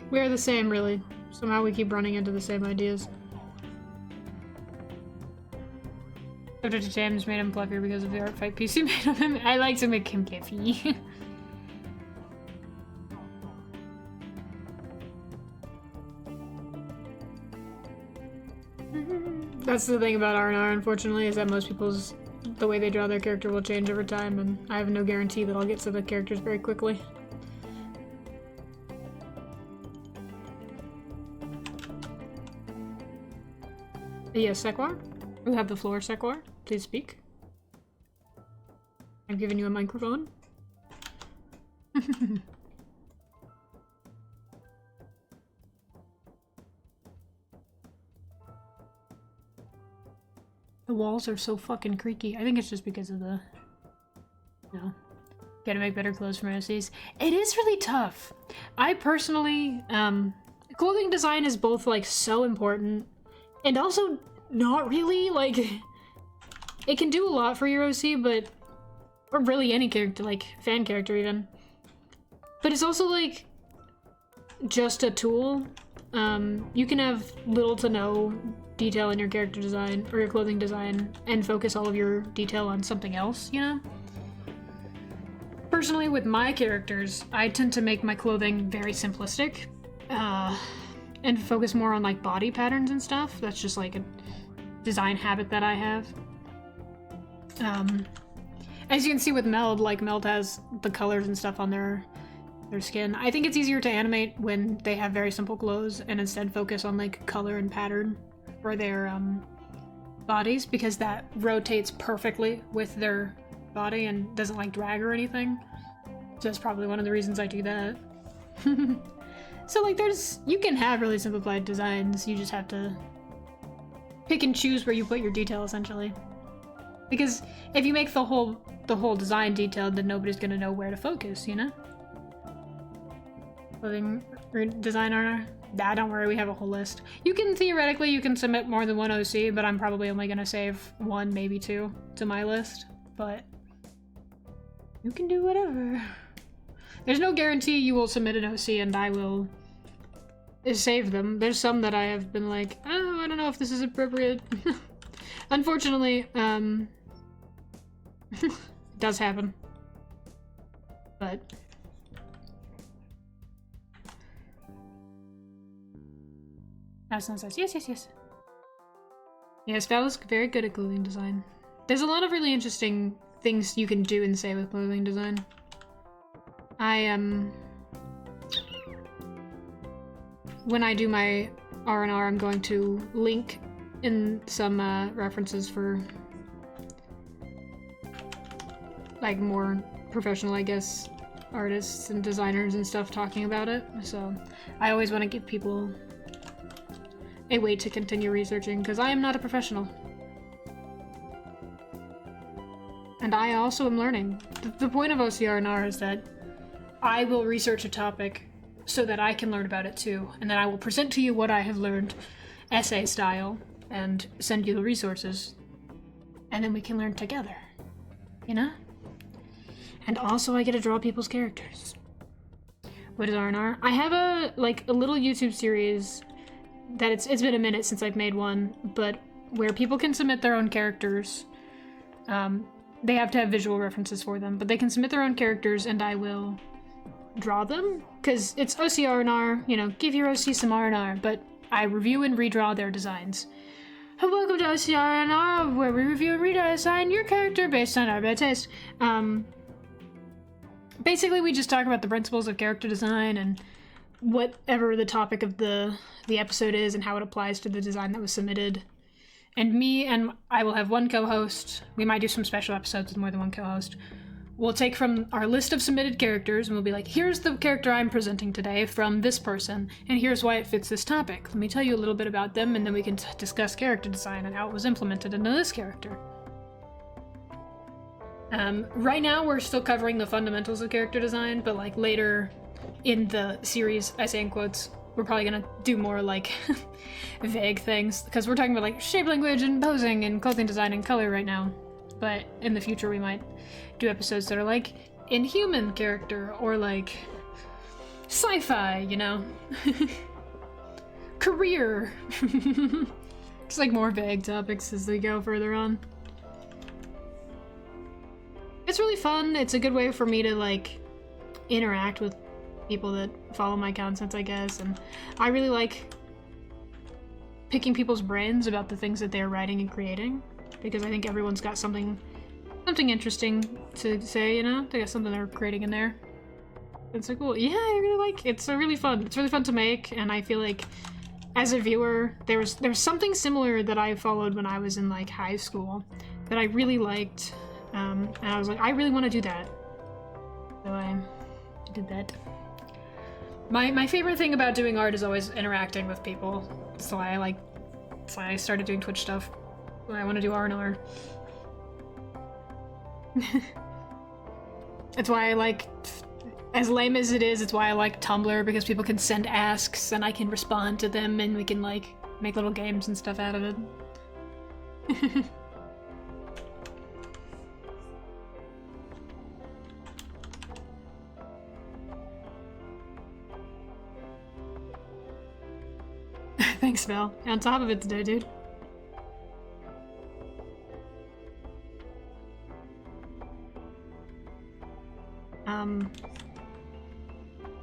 We are the same, really. Somehow we keep running into the same ideas. Dr. James made him fluffier because of the art fight piece he made of him. I like to make him fluffy. That's the thing about R&R, unfortunately, is that most people's, the way they draw their character will change over time, and I have no guarantee that I'll get to the characters very quickly. Yes, Sequoia? You have the floor, Sequoia. Please speak. I've given you a microphone. The walls are so fucking creaky. I think it's just because of the... You know, gotta make better clothes for my OCs. It is really tough. I personally, clothing design is both, like, so important, and also not really, like... It can do a lot for your OC, but... Or really any character, like, fan character even. But it's also, like, just a tool. You can have little to no detail in your character design or your clothing design and focus all of your detail on something else, you know? Personally, with my characters, I tend to make my clothing very simplistic and focus more on, like, body patterns and stuff. That's just, like, a design habit that I have. As you can see with Meld, like, Meld has the colors and stuff on their skin. I think it's easier to animate when they have very simple clothes and instead focus on, like, color and pattern for their bodies, because that rotates perfectly with their body and doesn't, like, drag or anything. So that's probably one of the reasons I do that. So, like, you can have really simplified designs, you just have to pick and choose where you put your detail, essentially. Because if you make the whole design detailed, then nobody's gonna know where to focus, you know? Clothing design art. Nah, don't worry, we have a whole list. You can submit more than one OC, but I'm probably only gonna save one, maybe two, to my list. But you can do whatever. There's no guarantee you will submit an OC and I will save them. There's some that I have been like, oh, I don't know if this is appropriate. Unfortunately, it does happen. But that's not nice. Yes. Yes, Val is very good at clothing design. There's a lot of really interesting things you can do and say with clothing design. When I do my R&R, I'm going to link in some references for, like, more professional, I guess, artists and designers and stuff talking about it. So I always want to give people a way to continue researching, because I am not a professional. And I also am learning. The point of OCR&R is that I will research a topic so that I can learn about it too, and then I will present to you what I have learned, essay style, and send you the resources, and then we can learn together, you know? And also I get to draw people's characters. What is R&R? I have a little YouTube series that it's been a minute since I've made one, but where people can submit their own characters. They have to have visual references for them, but they can submit their own characters and I will draw them, because it's OCR&R, you know, give your OC some R&R, but I review and redraw their designs. Welcome to OCR&R, where we review and redesign your character based on our bad taste. Basically, we just talk about the principles of character design and whatever the topic of the episode is and how it applies to the design that was submitted. And me and I will have one co-host. We might do some special episodes with more than one co-host. We'll take from our list of submitted characters and we'll be like, here's the character I'm presenting today from this person, and here's why it fits this topic. Let me tell you a little bit about them, and then we can discuss character design and how it was implemented into this character. Right now we're still covering the fundamentals of character design, but like later in the series, I say in quotes, we're probably gonna do more like vague things, because we're talking about like shape language and posing and clothing design and color right now. But in the future we might do episodes that are like inhuman character or like sci-fi, you know? Career. Just like more vague topics as we go further on. It's really fun. It's a good way for me to like interact with people that follow my content, I guess, and I really like picking people's brains about the things that they're writing and creating, because I think everyone's got something interesting to say, you know? They got something they're creating in there. It's so cool. Yeah, I really like it. It's really fun. It's really fun to make, and I feel like as a viewer, there was something similar that I followed when I was in like high school that I really liked, and I was like, I really want to do that. So I did that. My favorite thing about doing art is always interacting with people. That's why I started doing Twitch stuff. I want to do R&R. It's why I like, as lame as it is, it's why I like Tumblr, because people can send asks and I can respond to them and we can like make little games and stuff out of it. Thanks, Val. You're on top of it today, dude.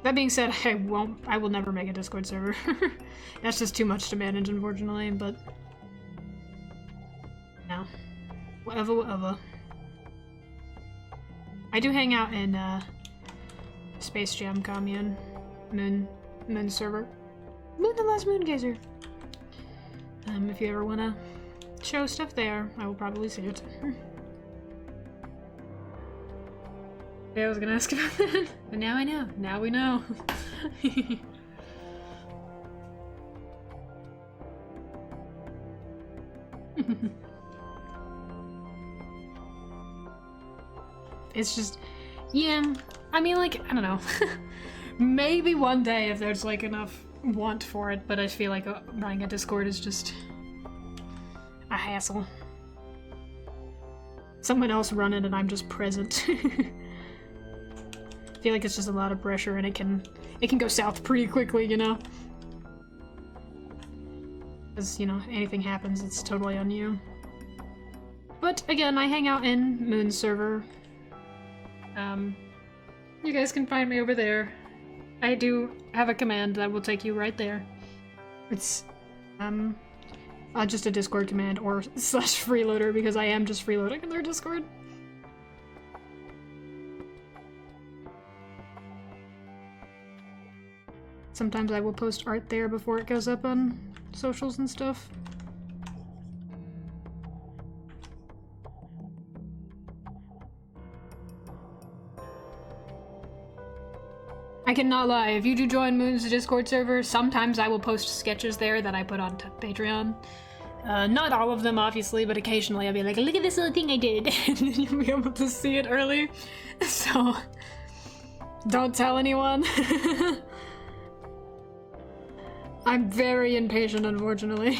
That being said, I will never make a Discord server. That's just too much to manage, unfortunately, but no. Whatever. I do hang out in Space Jam Commune, Moon server. Moon the Last Moongazer. If you ever wanna show stuff there, I will probably see it. Yeah, I was gonna ask about that, but now I know. Now we know. It's just, yeah, I mean, like, I don't know. Maybe one day if there's like enough want for it, but I feel like running a Discord is just a hassle. Someone else run it and I'm just present. I feel like it's just a lot of pressure and it can go south pretty quickly, you know? Because, you know, anything happens, it's totally on you. But again, I hang out in Moon's server. You guys can find me over there. I do have a command that will take you right there. It's just a Discord command or / freeloader, because I am just freeloading in their Discord. Sometimes I will post art there before it goes up on socials and stuff. I cannot lie, if you do join Moon's Discord server, sometimes I will post sketches there that I put on Patreon. Not all of them, obviously, but occasionally I'll be like, look at this little thing I did, and then you'll be able to see it early. So, don't tell anyone. I'm very impatient, unfortunately.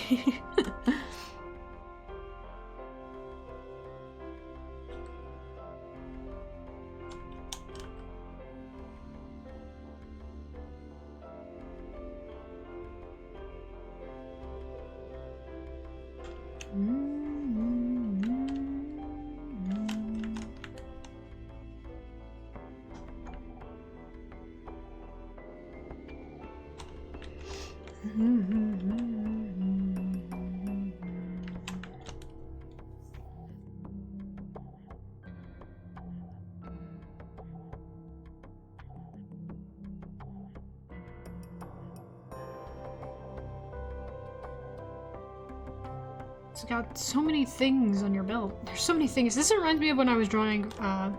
It's got so many things on your belt. There's so many things. This reminds me of when I was drawing, I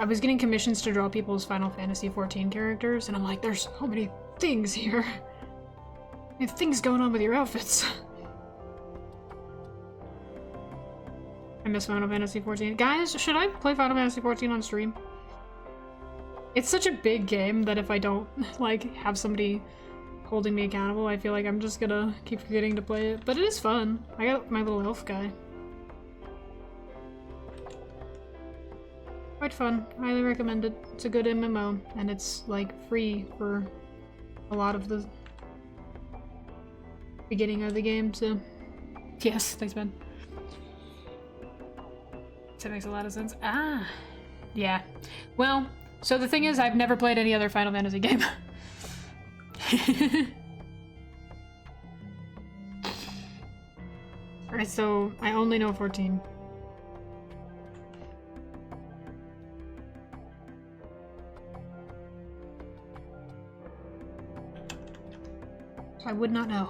was getting commissions to draw people's Final Fantasy XIV characters, and I'm like, there's so many things here. You have things going on with your outfits. I miss Final Fantasy 14. Guys, should I play Final Fantasy 14 on stream? It's such a big game that if I don't, like, have somebody holding me accountable, I feel like I'm just gonna keep forgetting to play it. But it is fun. I got my little elf guy. Quite fun. Highly recommend it. It's a good MMO, and it's, like, free for a lot of the beginning of the game, so... Yes, thanks, man. That makes a lot of sense. Ah! Yeah. Well, so the thing is, I've never played any other Final Fantasy game. Alright, so I only know 14. So I would not know.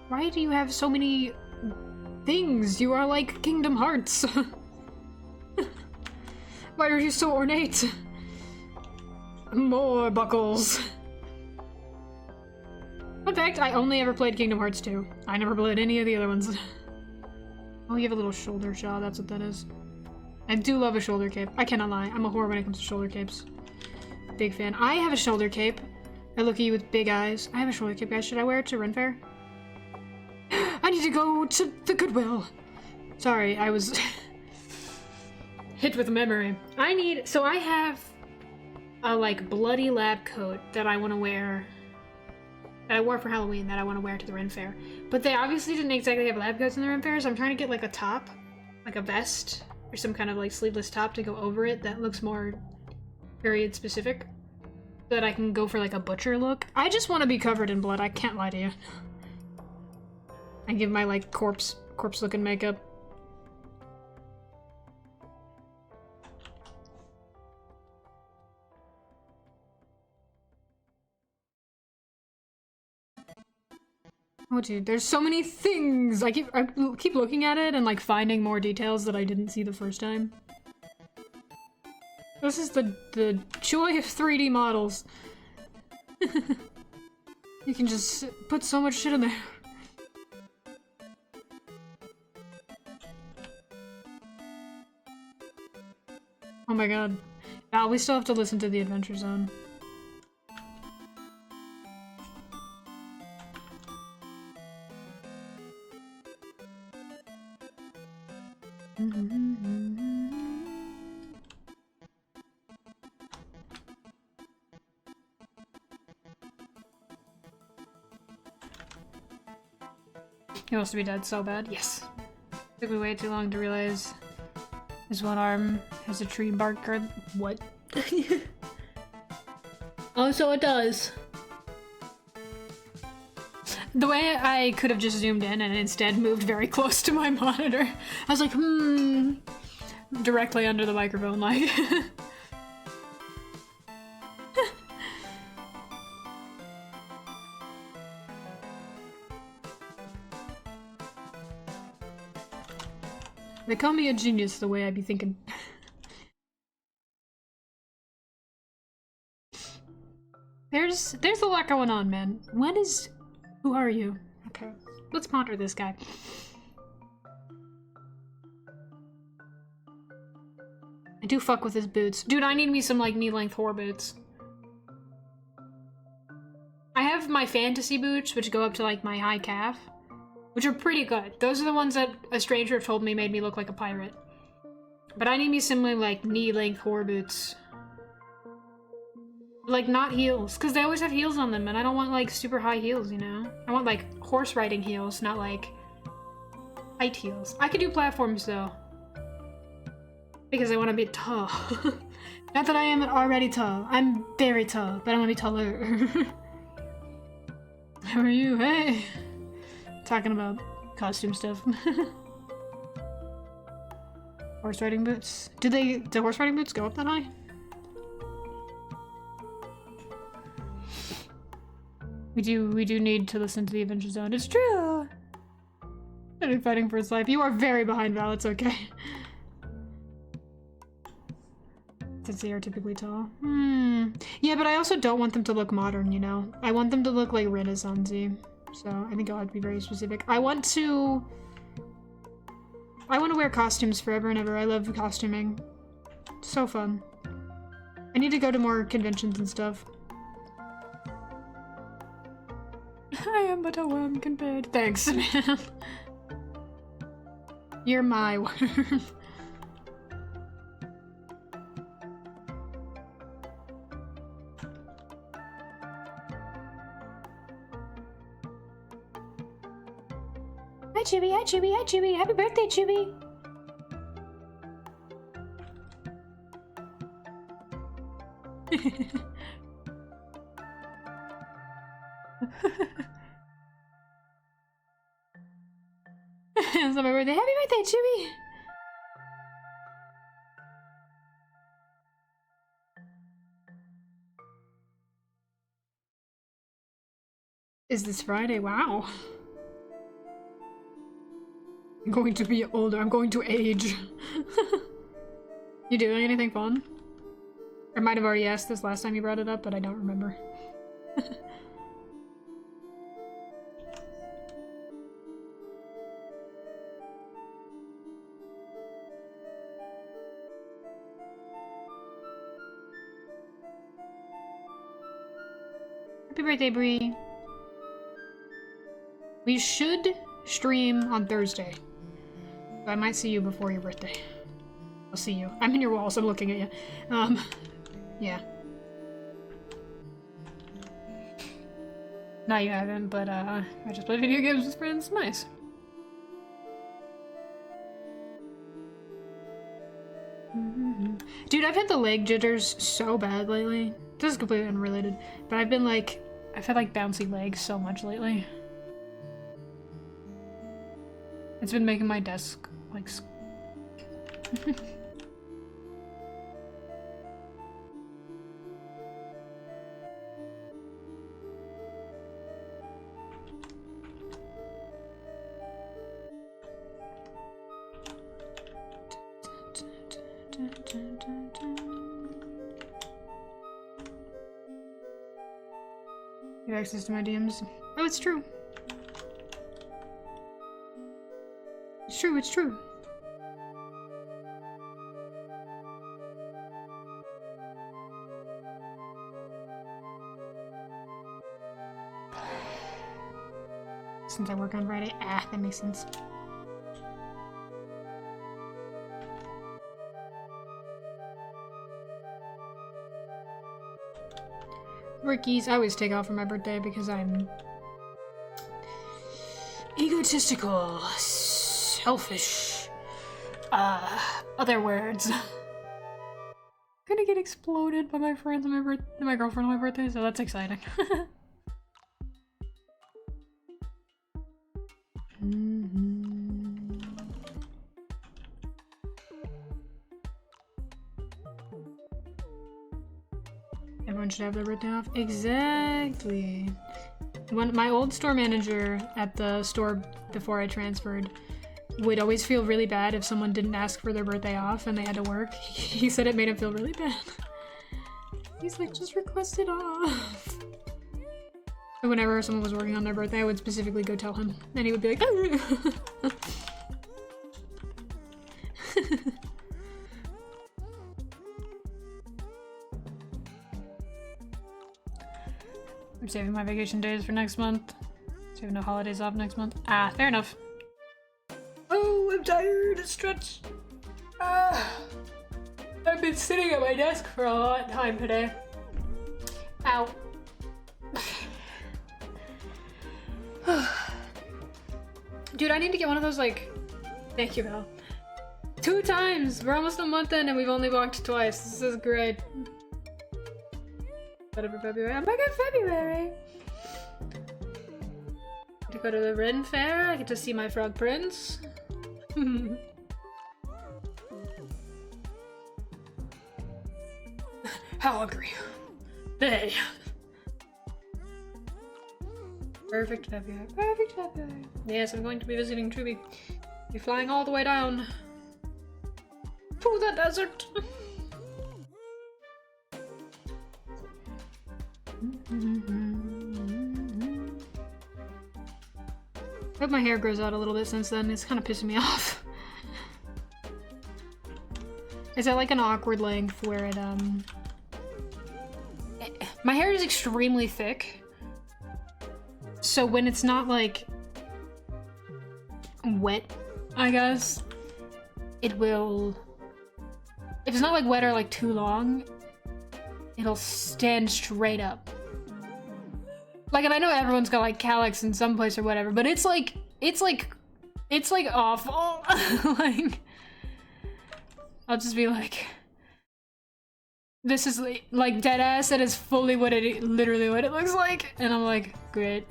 Why do you have so many things? You are like Kingdom Hearts. Why are you so ornate? More buckles. Fun fact, I only ever played Kingdom Hearts 2. I never played any of the other ones. Oh, you have a little shoulder shot, that's what that is. I do love a shoulder cape. I cannot lie, I'm a whore when it comes to shoulder capes. Big fan. I have a shoulder cape. I look at you with big eyes. I have a shoulder cape, guys. Should I wear it to Ren Fair? I need to go to the Goodwill. Sorry, I was hit with memory. So I have a, like, bloody lab coat that I want to wear, that I wore for Halloween, that I want to wear to the Ren Fair. But they obviously didn't exactly have lab coats in the Ren Fair, so I'm trying to get, like, a top, like a vest, or some kind of, like, sleeveless top to go over it that looks more period specific, so that I can go for, like, a butcher look. I just want to be covered in blood, I can't lie to you. I give my, like, corpse looking makeup. Oh dude, there's so many things! I keep looking at it and, like, finding more details that I didn't see the first time. This is the joy of 3D models. You can just put so much shit in there. Oh my god. Val, we still have to listen to the Adventure Zone. He wants to be dead so bad. Yes. Took me way too long to realize his one arm has a tree bark guard. What? Oh, so it does. The way I could have just zoomed in and instead moved very close to my monitor. I was like, directly under the microphone, like. They call me a genius the way I be thinking. There's a lot going on, man. Who are you? Okay, let's ponder this guy. I do fuck with his boots. Dude, I need me some, like, knee-length whore boots. I have my fantasy boots, which go up to, like, my high calf, which are pretty good. Those are the ones that a stranger told me made me look like a pirate. But I need me some, like, knee-length whore boots. Like, not heels, because they always have heels on them, and I don't want, like, super high heels, you know? I want, like, horse riding heels, not, like, height heels. I could do platforms, though. Because I want to be tall. Not that I am already tall. I'm very tall, but I want to be taller. How are you? Hey! Talking about costume stuff. Horse riding boots. Do horse riding boots go up that high? We do need to listen to the Adventure Zone. It's true! I've been fighting for his life. You are very behind, Val. It's okay. since they are typically tall. Yeah, but I also don't want them to look modern, you know? I want them to look like Renaissance-y. So I think I'll have to be very specific. I want to wear costumes forever and ever. I love costuming. It's so fun. I need to go to more conventions and stuff. I am but a worm compared. Thanks, man. You're my worm. Hi, Chibi. Hi, Chibi. Hi, Chibi. Happy birthday, Chibi. It's my birthday. Happy birthday, Chibi! Is this Friday? Wow. I'm going to be older. I'm going to age. You doing anything fun? I might have already asked this last time you brought it up, but I don't remember. Happy birthday, Bree. We should stream on Thursday. So I might see you before your birthday. I'll see you. I'm in your walls, I'm looking at you. Yeah. No, you haven't, but I just play video games with friends. Nice. Dude, I've had the leg jitters so bad lately. This is completely unrelated, but I've had like bouncy legs so much lately. It's been making my desk like You have access to my DMs. Oh, it's true. It's true, it's true. Since I work on Friday. Ah, that makes sense. Ricky's, I always take off for my birthday because I'm egotistical, selfish, other words. Gonna get exploded by my friends on my girlfriend on my birthday, so that's exciting. Everyone should have their birthday off. Exactly. When my old store manager at the store before I transferred would always feel really bad if someone didn't ask for their birthday off and they had to work. He said it made him feel really bad. He's like, just request it off. So whenever someone was working on their birthday, I would specifically go tell him. And he would be like, oh. I'm saving my vacation days for next month. So I have no holidays off next month. Ah, fair enough. Oh, I'm tired. It's stretch. I've been sitting at my desk for a long time today. Ow. Dude, I need to get one of those, like... Thank you, Val. 2 times! We're almost a month in and we've only walked twice. This is great. Whatever, February. Oh my god, February! To go to the Ren Fair, I get to see my frog prince. How hungry. Hey. Perfect February. Perfect February. Yes, I'm going to be visiting Truby. Be flying all the way down to the desert. I hope my hair grows out a little bit since then. It's kind of pissing me off. It's at like an awkward length where it my hair is extremely thick. So when it's not like wet, I guess, it will, if it's not like wet or like too long, it'll stand straight up. Like, and I know everyone's got like calyx in some place or whatever, but it's like awful. Like, I'll just be like, this is like dead ass, that is fully what it, literally what it looks like. And I'm like, great.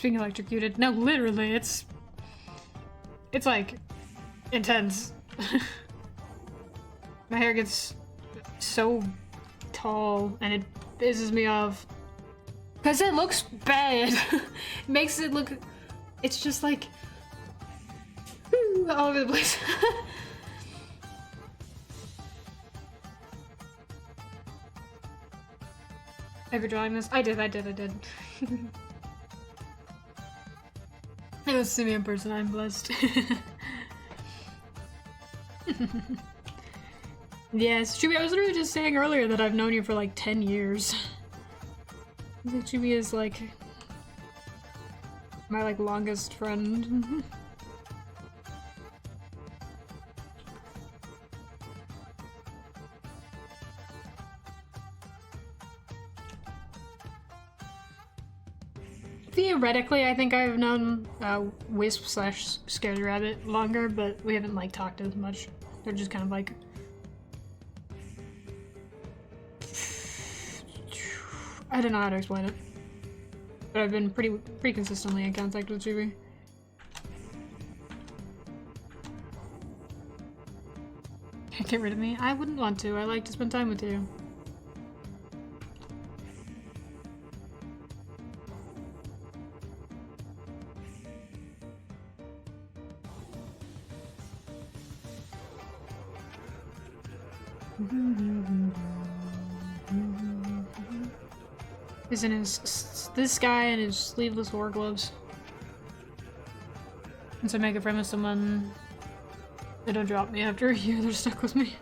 Being electrocuted. No, literally, it's like intense. My hair gets so tall and it pisses me off because it looks bad. It makes it look, it's just like all over the place. Ever drawing this? I did. It was see me in person, I'm blessed. Yes, Chibi, I was literally just saying earlier that I've known you for like 10 years. I think Chibi is like my like longest friend. Theoretically, I think I've known Wisp slash Scared Rabbit longer, but we haven't like talked as much. They're just kind of like, I don't know how to explain it, but I've been pretty consistently in contact with Chibi. Get rid of me? I wouldn't want to. I like to spend time with you. Is in this guy in his sleeveless war gloves. And so make a friend with someone, they don't drop me after a year, they're stuck with me.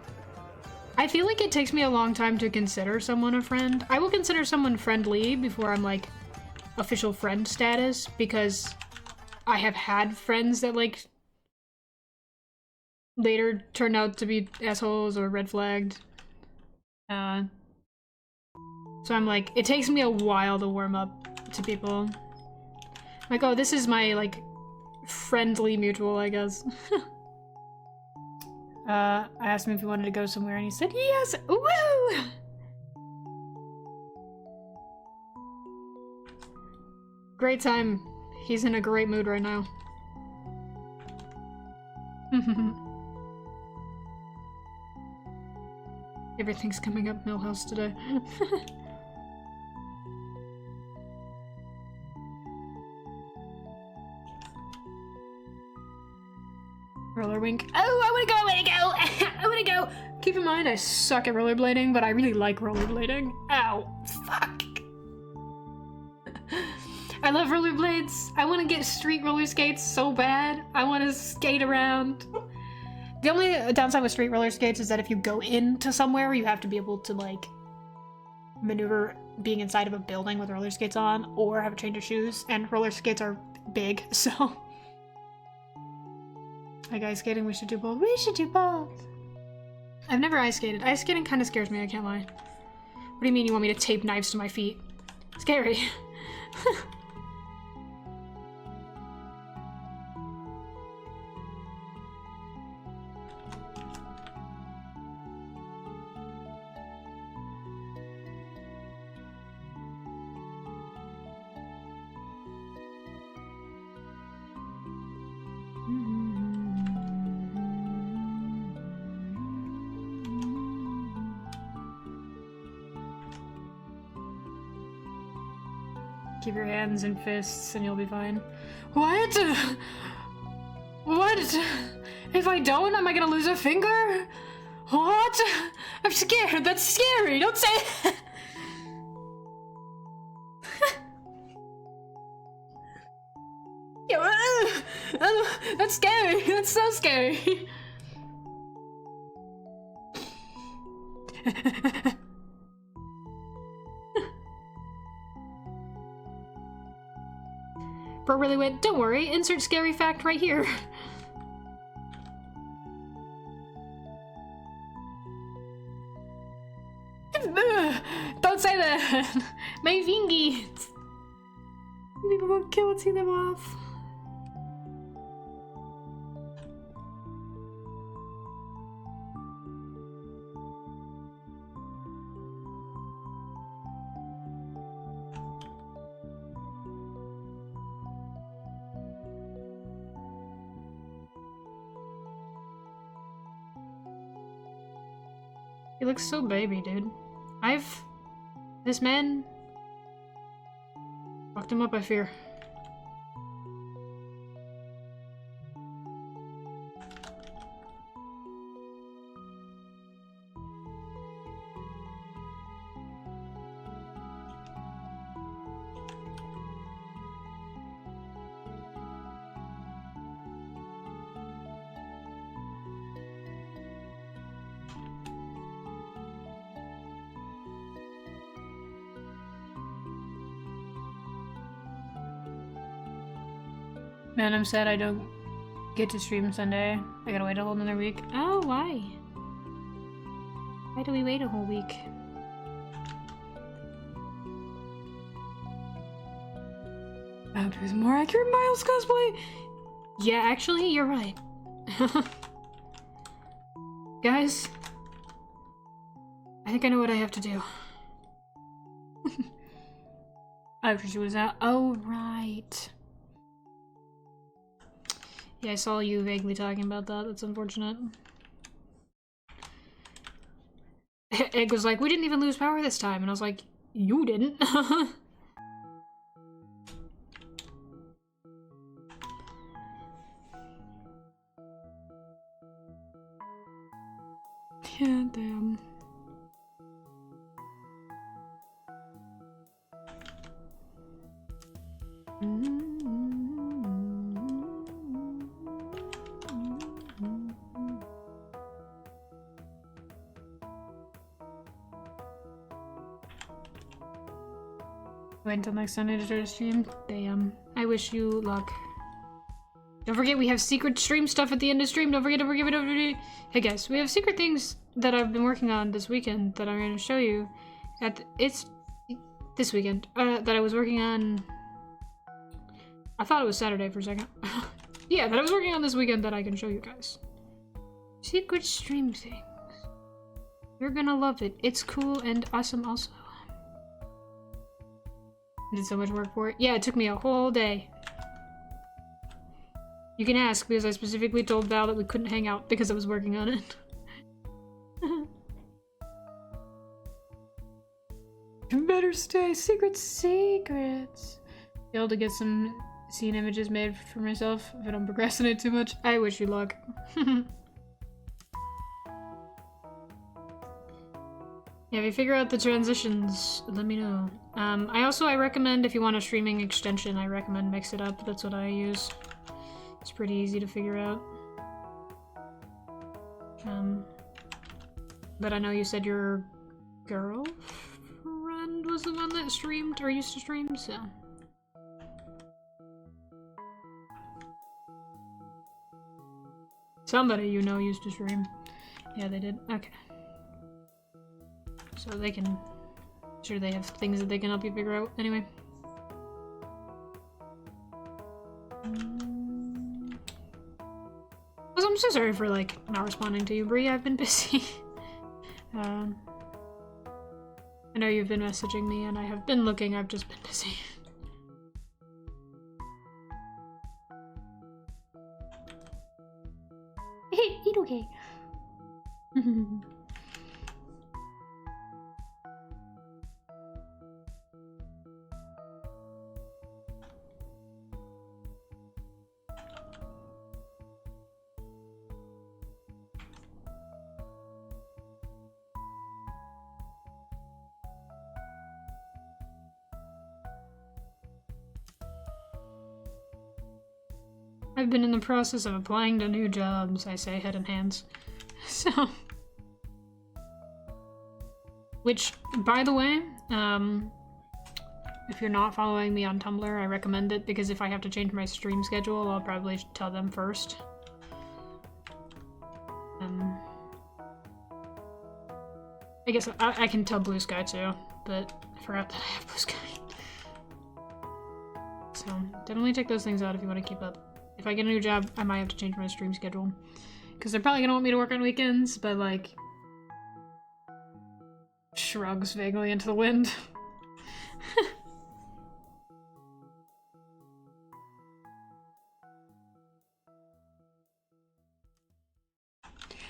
I feel like it takes me a long time to consider someone a friend. I will consider someone friendly before I'm like official friend status, because I have had friends that like later turned out to be assholes or red flagged. So I'm like, it takes me a while to warm up to people. Like, oh, this is my like friendly mutual, I guess. I asked him if he wanted to go somewhere and he said yes. Woo! Great time. He's in a great mood right now. Everything's coming up Millhouse today. Roller wink. Oh, I wanna go! Keep in mind, I suck at rollerblading, but I really like rollerblading. Ow. Fuck. I love rollerblades. I wanna get street roller skates so bad. I wanna skate around. The only downside with street roller skates is that if you go into somewhere, you have to be able to like maneuver being inside of a building with roller skates on, or have a change of shoes, and roller skates are big, so. Like ice skating, we should do both. We should do both. I've never ice skated. Ice skating kind of scares me, I can't lie. What do you mean you want me to tape knives to my feet? Scary. Keep your hands in fists and you'll be fine. What? What? If I don't, am I gonna lose a finger? What? I'm scared. That's scary. Don't say that. That's scary. That's so scary. Bro really went, don't worry, insert scary fact right here. Don't say that! My fingies! People will kill and see them off. He looks so baby, dude. This man... fucked him up, I fear. Man, I'm sad I don't get to stream Sunday. I gotta wait a whole another week. Oh, why? Why do we wait a whole week? I'll do some more accurate Miles cosplay! Yeah, actually, you're right. Guys, I think I know what I have to do. After she was out. Oh, right. Yeah, I saw you vaguely talking about that. That's unfortunate. Egg was like, we didn't even lose power this time. And I was like, you didn't. Yeah, damn. Wait until next Sunday to start a stream. Damn. I wish you luck. Don't forget we have secret stream stuff at the end of stream. Don't forget. Hey guys, we have secret things that I've been working on this weekend that I'm going to show you. It's this weekend that I was working on. I thought it was Saturday for a second. Yeah, that I was working on this weekend that I can show you guys. Secret stream things. You're gonna love it. It's cool and awesome also. I did so much work for it. Yeah, it took me a whole day. You can ask because I specifically told Val that we couldn't hang out because I was working on it. Better stay. Secrets. Be able to get some scene images made for myself if I don't procrastinate too much. I wish you luck. Yeah, if you figure out the transitions, let me know. I recommend if you want a streaming extension, I recommend Mix It Up. That's what I use. It's pretty easy to figure out. But I know you said your girlfriend was the one that streamed or used to stream, so. Somebody you know used to stream. Yeah, they did. Okay. So they can... sure they have things that they can help you figure out. Anyway. Also, I'm so sorry for, like, not responding to you, Bree. I've been busy. I know you've been messaging me, and I have been looking. I've just been busy. It's okay. I've been in the process of applying to new jobs, I say, head and hands. So... Which, by the way, if you're not following me on Tumblr, I recommend it, because if I have to change my stream schedule, I'll probably tell them first. I guess I can tell Blue Sky too, but I forgot that I have Blue Sky. So, definitely check those things out if you want to keep up. If I get a new job, I might have to change my stream schedule. Because they're probably gonna want me to work on weekends, but like... Shrugs vaguely into the wind.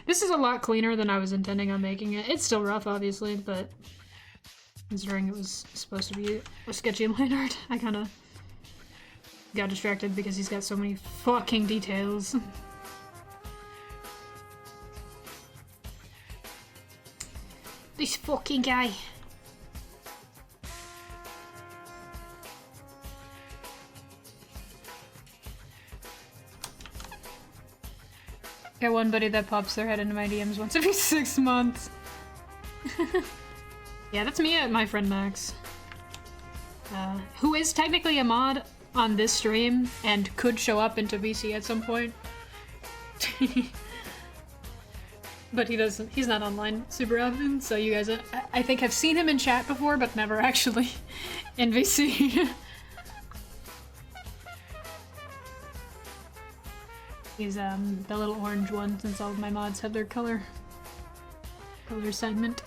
This is a lot cleaner than I was intending on making it. It's still rough, obviously, but considering it was supposed to be a sketchy line art, I kind of got distracted because he's got so many fucking details. This fucking guy. Got one buddy that pops their head into my DMs once every 6 months. Yeah, that's me at my friend Max. Who is technically a mod on this stream and could show up into VC at some point. But he doesn't, he's not online super often, so you guys, I think have seen him in chat before, but never actually in VC. He's the little orange one, since all of my mods have their color assignment.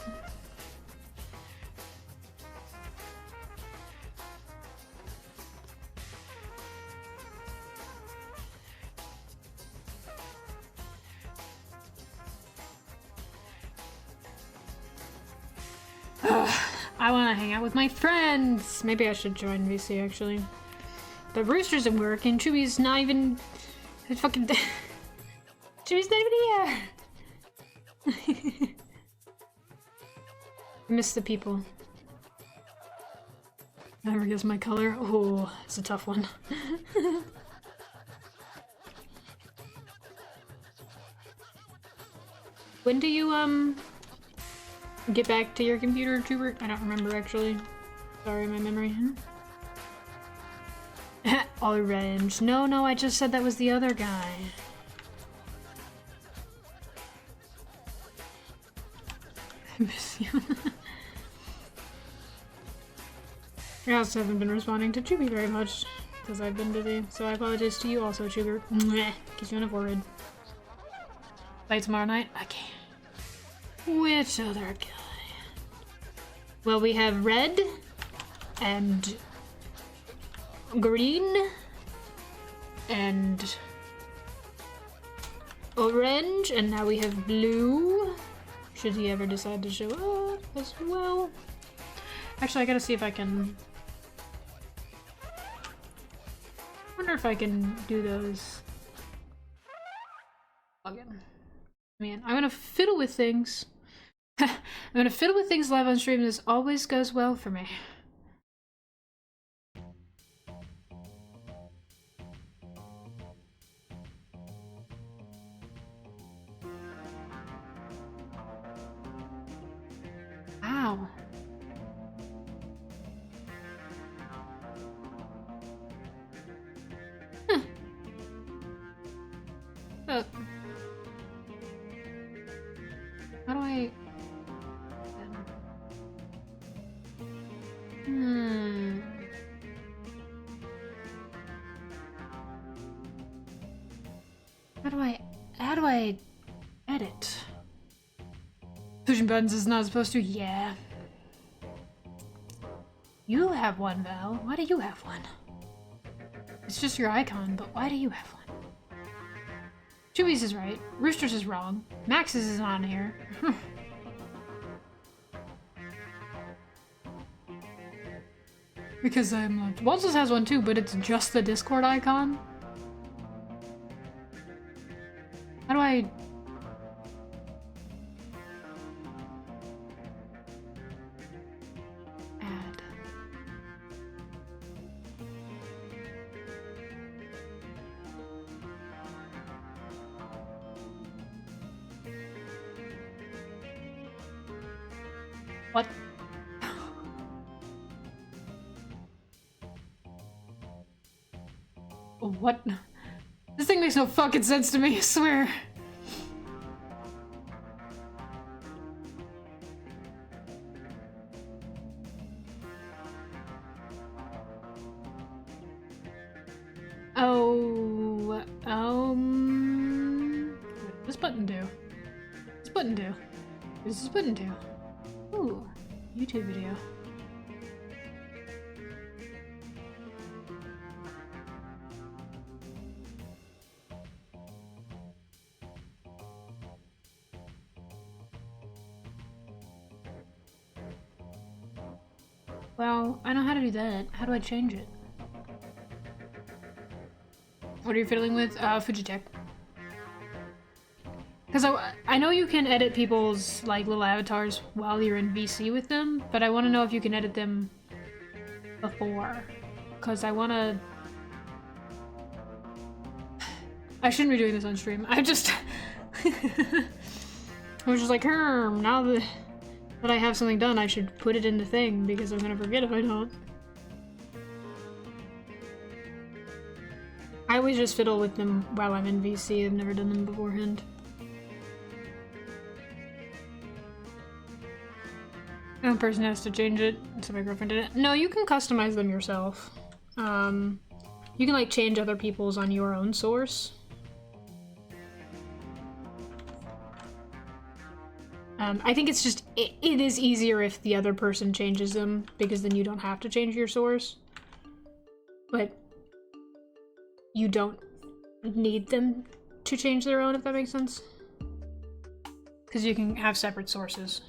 I want to hang out with my friends. Maybe I should join VC actually. The Rooster's at work and Chewy's not even fucking. Chewy's not even here. I miss the people. Never guess my color. Oh, it's a tough one. When do you get back to your computer, Trooper? I don't remember actually. Sorry, my memory. Orange. No, I just said that was the other guy. I miss you. I also haven't been responding to Chewy very much because I've been busy, so I apologize to you also, Chewy. Kiss you on the forehead. Bye tomorrow night? Okay. Which other guy? Well, we have red and green and orange, and now we have blue. Should he ever decide to show up as well. Actually, I gotta see if I can... I wonder if I can do those. Again. Man, I'm gonna fiddle with things. I'm gonna fiddle with things live on stream. This always goes well for me. Wow. Huh. How do I... How do I edit? Pushing buttons is not supposed to, yeah. You have one, Val. Why do you have one? It's just your icon, but why do you have one? Chewy's is right. Rooster's is wrong. Max's is on here. Because I'm like... Waltz's has one too, but it's just the Discord icon. How do I... add? What? What? This thing makes no fucking sense to me, I swear. Oh, what does this button do? This button do? What does this button do? Ooh, YouTube video. Well, I know how to do that. How do I change it? What are you fiddling with? Fujitech. Because I know you can edit people's, like, little avatars while you're in VC with them, but I want to know if you can edit them before. Because I want to... I shouldn't be doing this on stream. I just... I was just like, now that I have something done, I should put it in the thing, because I'm gonna forget if I don't. I always just fiddle with them while I'm in VC. I've never done them beforehand. One person has to change it, so my girlfriend did it. No, you can customize them yourself. You can like change other people's on your own source. I think it's just, it is easier if the other person changes them, because then you don't have to change your source. But you don't need them to change their own, if that makes sense. Because you can have separate sources.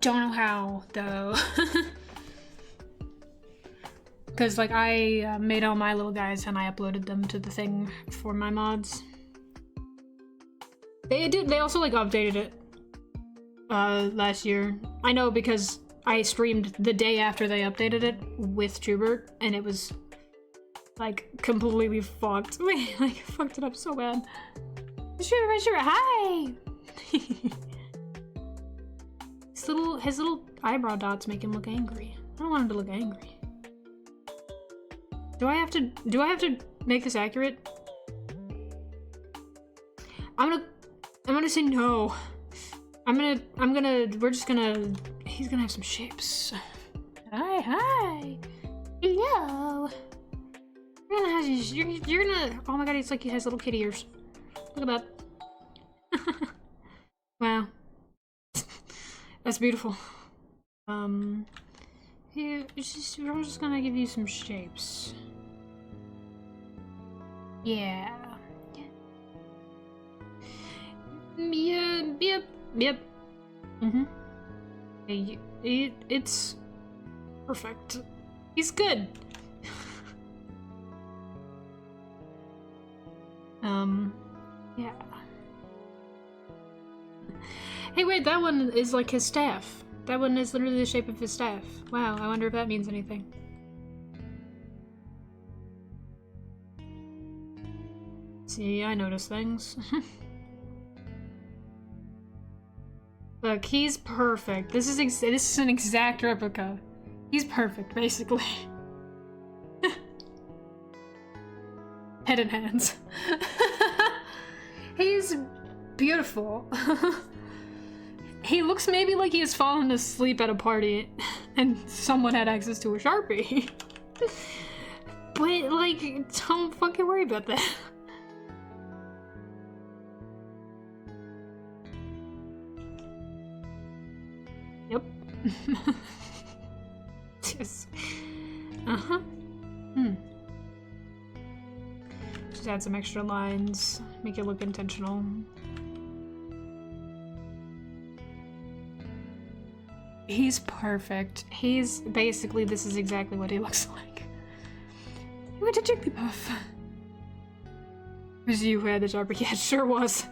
Don't know how, though. Because, like, I made all my little guys and I uploaded them to the thing for my mods. They also, like, updated it last year. I know because I streamed the day after they updated it with Jubert, and it was, like, completely fucked. Like, fucked it up so bad. Sure, hi! His little eyebrow dots make him look angry. I don't want him to look angry. Do I have to make this accurate? I'm gonna say no. He's gonna have some shapes. Hi. Hello. You're gonna, oh my god, it's like he has little kitty ears. Look at that. Wow. That's beautiful. Here, we're just gonna give you some shapes. Yeah. Yep. It's perfect. He's good. Yeah. Hey, wait, that one is like his staff. That one is literally the shape of his staff. Wow, I wonder if that means anything. See, I notice things. Look, he's perfect. This is an exact replica. He's perfect, basically. Head and hands. He's beautiful. He looks maybe like he has fallen asleep at a party and someone had access to a Sharpie. But, like, don't fucking worry about that. Yep. Yes. Uh-huh. Just add some extra lines, make it look intentional. He's perfect. He's basically, this is exactly what he looks like. He went to Jigglypuff. It was you who had the Sharpie. Yeah, it sure was.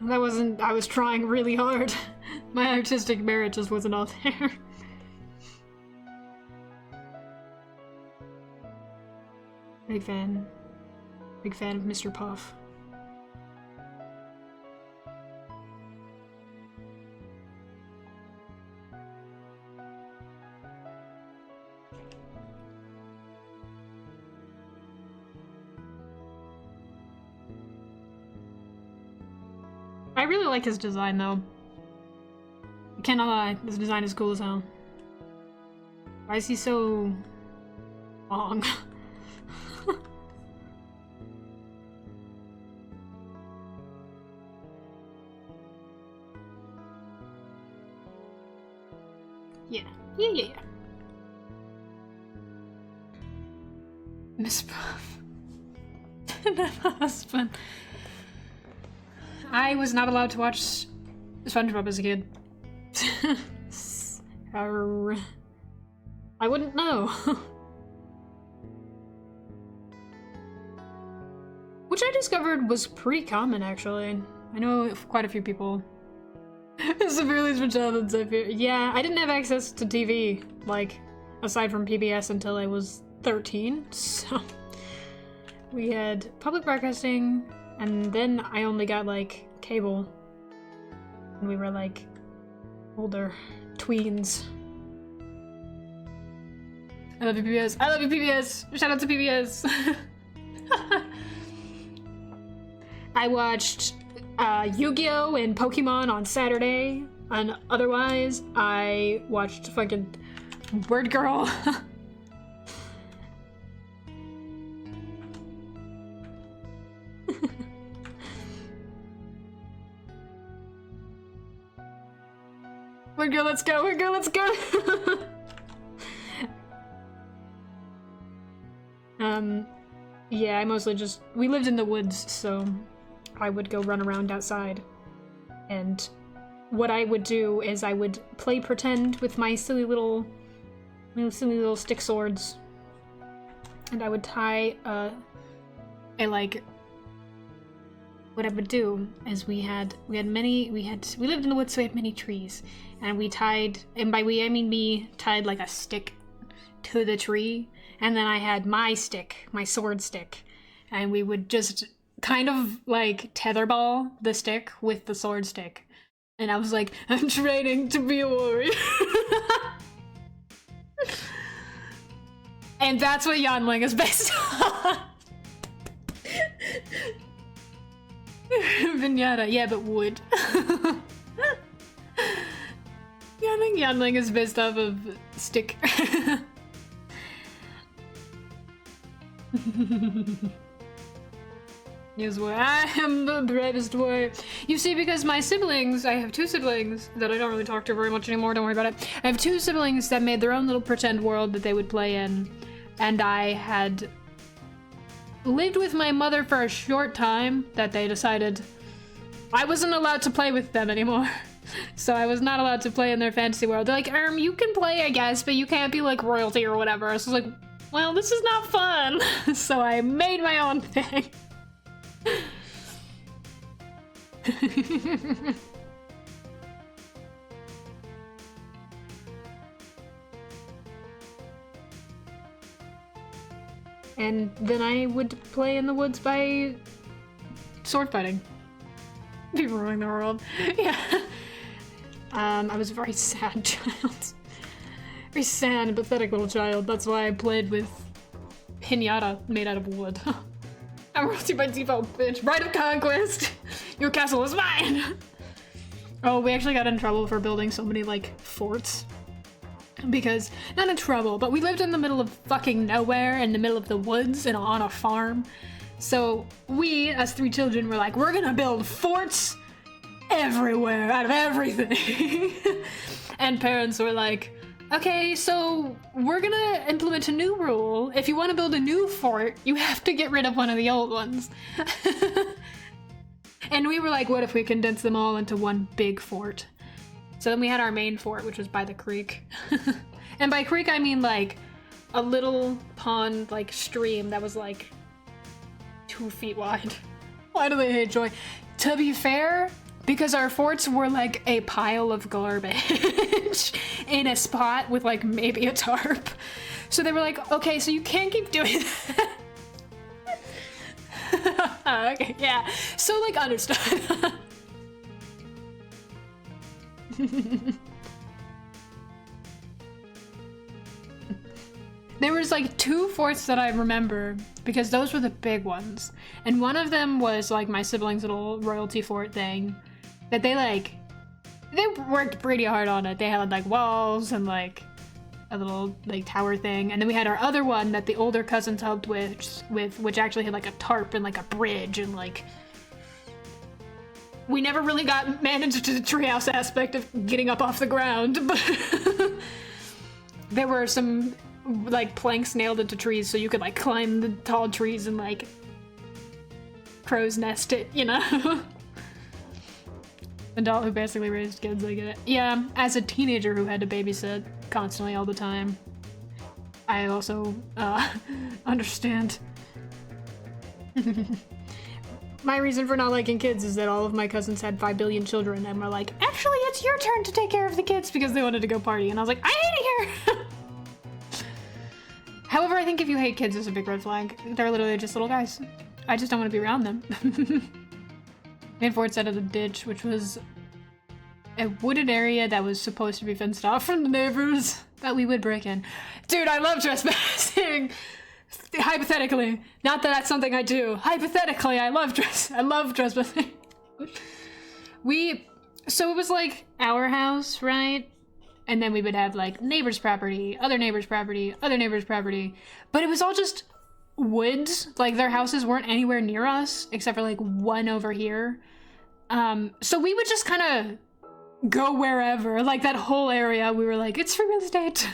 That wasn't, I was trying really hard. My artistic merit just wasn't all there. Big fan. Big fan of Mr. Puff. really like his design though. I cannot lie, this design is cool as hell. Why is he so long? Yeah. Miss Puff. Husband. I was not allowed to watch SpongeBob as a kid. I wouldn't know. Which I discovered was pretty common, actually. I know quite a few people. Severely for childhood, I fear. Yeah, I didn't have access to TV, like, aside from PBS until I was 13, so... We had public broadcasting, and then I only got, like, cable. And we were, like, older tweens. I love you, PBS. I love you, PBS! Shout out to PBS! I watched Yu-Gi-Oh! And Pokemon on Saturday, and otherwise, I watched fucking Word Girl. Word Girl, let's go! Word Girl, let's go! Yeah, I mostly just... We lived in the woods, so I would go run around outside. And what I would do is I would play pretend with my silly little stick swords. And I would tie what I would do is we lived in the woods, so we had many trees. And we tied, and by we I mean me, tied like a stick to the tree. And then I had my stick, my sword stick. And we would just kind of like tetherball the stick with the sword stick. And I was like, I'm training to be a warrior. And that's what Yanling is based on. Vignata, yeah, but wood. Yanling is based off of stick. Yes, boy, I am the bravest boy. You see, because my siblings, I have two siblings that I don't really talk to very much anymore, don't worry about it. I have two siblings that made their own little pretend world that they would play in, and I had lived with my mother for a short time that they decided I wasn't allowed to play with them anymore. So I was not allowed to play in their fantasy world. They're like, you can play, I guess, but you can't be like royalty or whatever. So I was like, well, this is not fun. So I made my own thing. And then I would play in the woods by sword fighting. Be ruining the world. Yeah. I was a very sad child. Very sad and pathetic little child. That's why I played with pinata made out of wood. I'm royalty by default, bitch. Right of conquest! Your castle is mine! Oh, we actually got in trouble for building so many, like, forts. Because, not in trouble, but we lived in the middle of fucking nowhere, in the middle of the woods, and on a farm. So, we, as three children, were like, we're gonna build forts everywhere, out of everything. And parents were like, okay, so we're gonna implement a new rule. If you want to build a new fort, you have to get rid of one of the old ones. And we were like, what if we condense them all into one big fort? So then we had our main fort, which was by the creek. And by creek, I mean like a little pond, like stream that was like 2 feet wide. Why do they hate Joy? To be fair, because our forts were like a pile of garbage in a spot with like maybe a tarp. So they were like, okay, so you can't keep doing that. Okay, yeah. So like understood. There was like 2 forts that I remember because those were the big ones. And one of them was like my siblings' little royalty fort thing. that they worked pretty hard on it. They had like walls and like a little like tower thing, and then we had our other one that the older cousins helped with which actually had like a tarp and like a bridge, and like we never really managed to the treehouse aspect of getting up off the ground, but there were some like planks nailed into trees so you could like climb the tall trees and like crow's nest it, you know. Adult who basically raised kids, I get it. Yeah, as a teenager who had to babysit constantly all the time, I also understand. My reason for not liking kids is that all of my cousins had 5 billion children and were like, actually, it's your turn to take care of the kids because they wanted to go party. And I was like, I hate it here! However, I think if you hate kids, it's a big red flag. They're literally just little guys. I just don't want to be around them. Made forward side of the ditch, which was a wooded area that was supposed to be fenced off from the neighbors that we would break in. Dude, I love trespassing! Hypothetically. Not that that's something I do. Hypothetically, I love trespassing. So it was like our house, right? And then we would have like neighbor's property, other neighbor's property, other neighbor's property. But it was all just woods. Like their houses weren't anywhere near us, except for like one over here. So we would just kind of go wherever. Like that whole area, we were like, it's for real estate.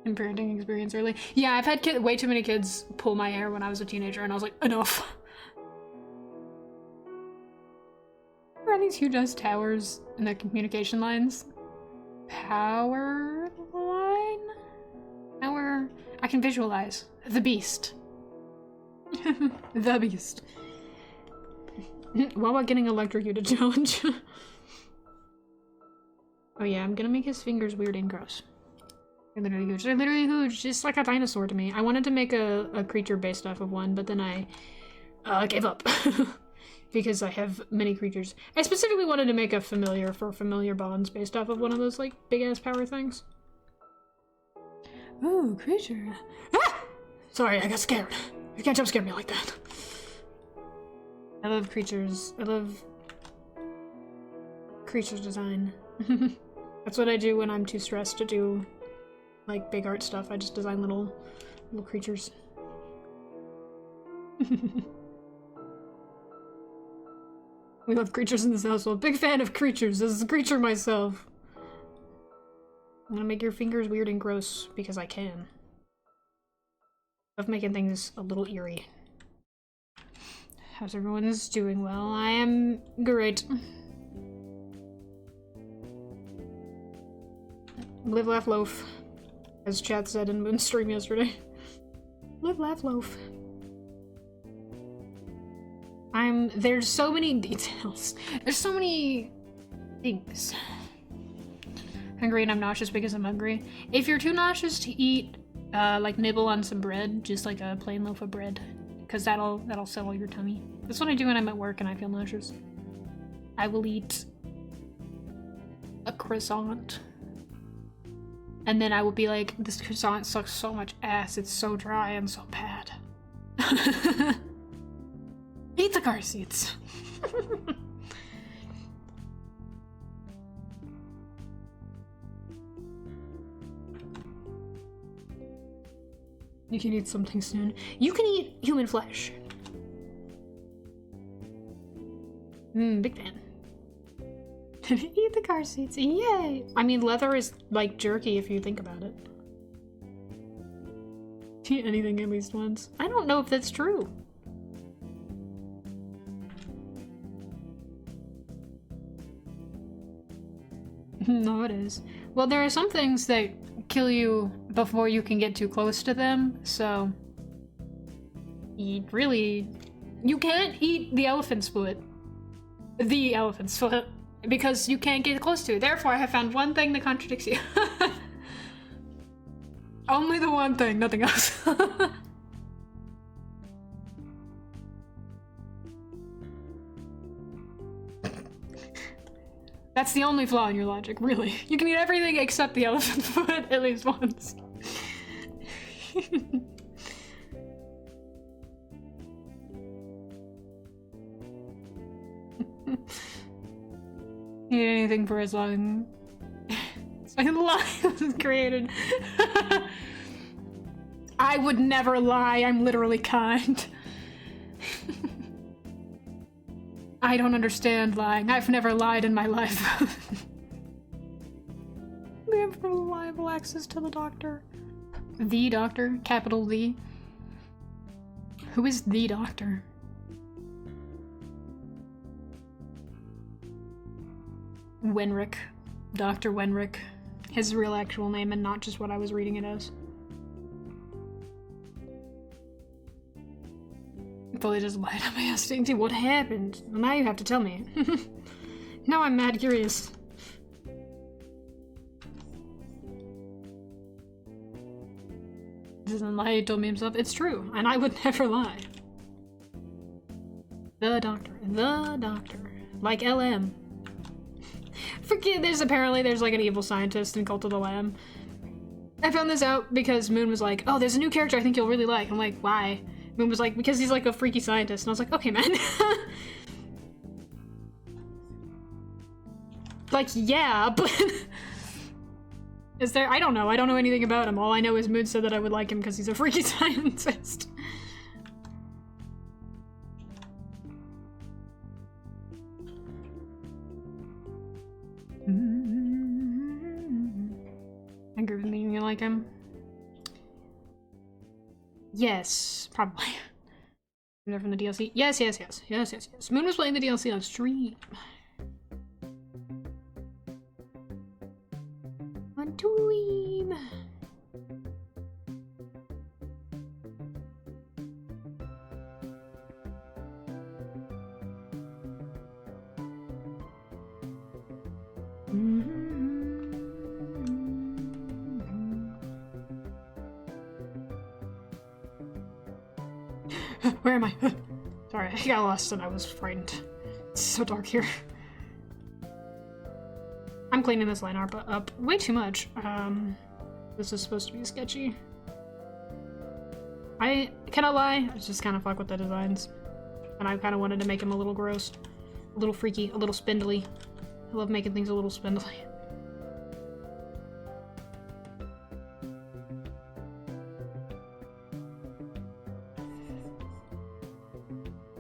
And parenting experience early. Yeah, I've had way too many kids pull my hair when I was a teenager, and I was like, enough. Around these huge ass towers and the communication lines. Power line? Power. I can visualize. The beast. The beast. What about getting electrocuted challenge? Oh yeah, I'm gonna make his fingers weird and gross. They're literally huge. They're literally huge. Just like a dinosaur to me. I wanted to make a creature based off of one, but then I gave up. Because I have many creatures. I specifically wanted to make a familiar for familiar bonds based off of one of those like big ass power things. Ooh, creature. Ah! Sorry, I got scared. You can't jump scare me like that. I love creatures. I love creature design. That's what I do when I'm too stressed to do like big art stuff. I just design little creatures. We love creatures in this household. Big fan of creatures. As a creature myself. I'm gonna make your fingers weird and gross because I can. Love making things a little eerie. How's everyone's doing? Well, I am great. Live, laugh, loaf. As chat said in Moonstream yesterday. Live, laugh, loaf. There's so many details. There's so many things. Hungry and I'm nauseous because I'm hungry. If you're too nauseous to eat, like nibble on some bread, just like a plain loaf of bread, because that'll settle your tummy. That's what I do when I'm at work and I feel nauseous. I will eat a croissant. And then I will be like, this croissant sucks so much ass, it's so dry and so bad. Eat the car seats. You can eat something soon. You can eat human flesh. Big fan. Eat the car seats. Yay! I mean, leather is like jerky if you think about it. Eat anything at least once. I don't know if that's true. No, it is. Well, there are some things that kill you before you can get too close to them, so you can't eat the elephant's foot. The elephant's foot. Because you can't get close to it. Therefore, I have found one thing that contradicts you. Only the one thing, nothing else. That's the only flaw in your logic, really. You can eat everything except the elephant foot at least once. anything for as long as my life was created. I would never lie. I'm literally kind. I don't understand lying. I've never lied in my life. We have reliable access to the doctor. The doctor? Capital V. Who is the doctor? Wenrick. Dr. Wenrick. His real actual name and not just what I was reading it as. Fully just lied on my ass. What happened? Well, now you have to tell me. Now I'm mad curious. This isn't a lie, he told me himself. It's true, and I would never lie. The doctor. The doctor. Like LM. Forget there's like an evil scientist in Cult of the Lamb. I found this out because Moon was like, oh, there's a new character I think you'll really like. I'm like, why? Moon was like, because he's like a freaky scientist. And I was like, okay, man. Like, yeah, but... Is there? I don't know. I don't know anything about him. All I know is Moon said that I would like him because he's a freaky scientist. Agree with me, you like him? Yes, probably. They're from the DLC. Yes. Moon was playing the DLC on stream. On stream. Where am I? Sorry, I got lost and I was frightened. It's so dark here. I'm cleaning this line art up way too much. This is supposed to be sketchy. I cannot lie, I just kind of fuck with the designs. And I kind of wanted to make him a little gross. A little freaky, a little spindly. I love making things a little spindly.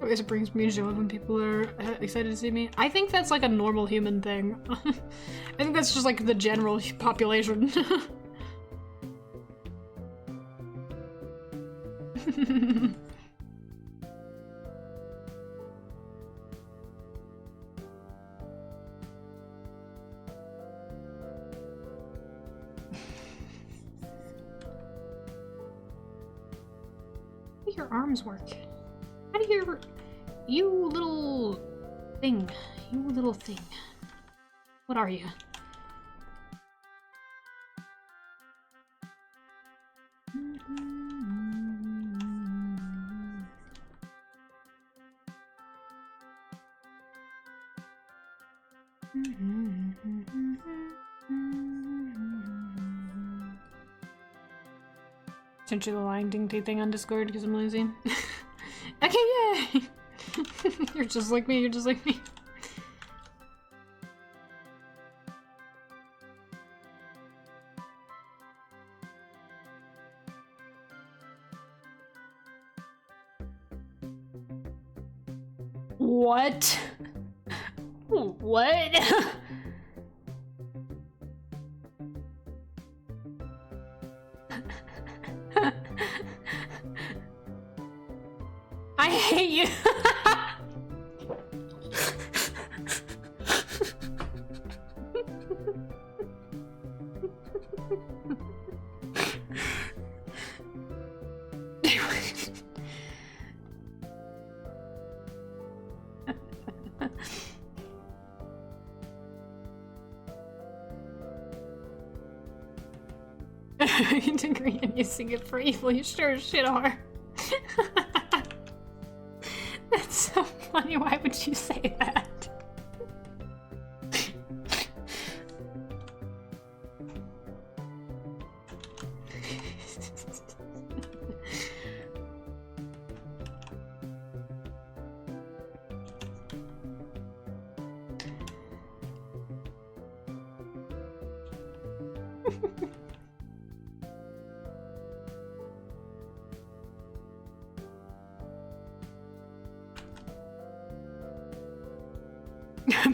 I guess it brings me joy when people are excited to see me. I think that's like a normal human thing. I think that's just like the general population. How do your arms work? How do your... You little thing. You little thing. What are you? Sent you the lying ding thing on Discord because I'm lazy. Okay, yay! You're just like me, you're just like me. What? What? I hate you. I can agree and you sing it for evil, you sure as shit are. That's so funny, why would you say that?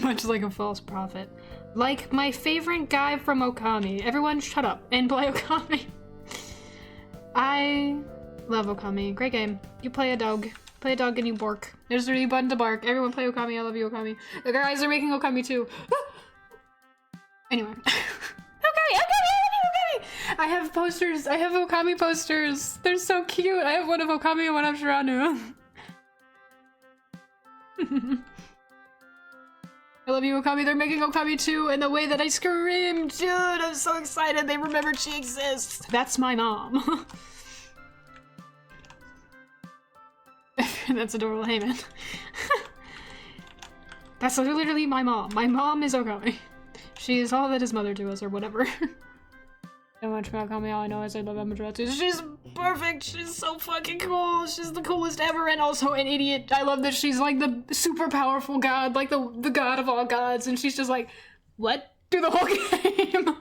Much like a false prophet. Like my favorite guy from Okami. Everyone shut up and play Okami. I love Okami. Great game. You play a dog. Play a dog and you bark. There's a button to bark. Everyone play Okami. I love you, Okami. The guys are making Okami too. Anyway. Okami! I have posters. I have Okami posters. They're so cute. I have one of Okami and one of Shiranu. I love you, Okami. They're making Okami 2, and the way that I screamed, dude, I'm so excited. They remembered she exists. That's my mom. That's adorable. Hey, man. That's literally my mom. My mom is Okami. She is all that is mother to us, or whatever. So much about Okami. All I know is I love Amaterasu. She's perfect. She's so fucking cool. She's the coolest ever, and also an idiot. I love that she's like the super powerful god, like the god of all gods, and she's just like, what? Through the whole game.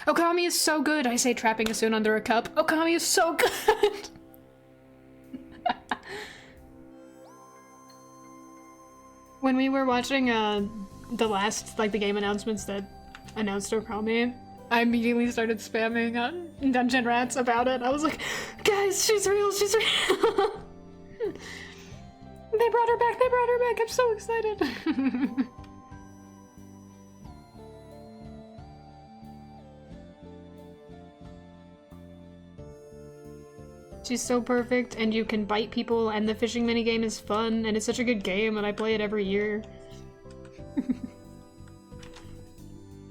Okami is so good. I say trapping a spoon under a cup. Okami is so good. When we were watching the last, like, the game announcements that announced Okami, I immediately started spamming on Dungeon Rats about it. I was like, guys, she's real, she's real. They brought her back, I'm so excited. She's so perfect, and you can bite people, and the fishing minigame is fun, and it's such a good game, and I play it every year. Keep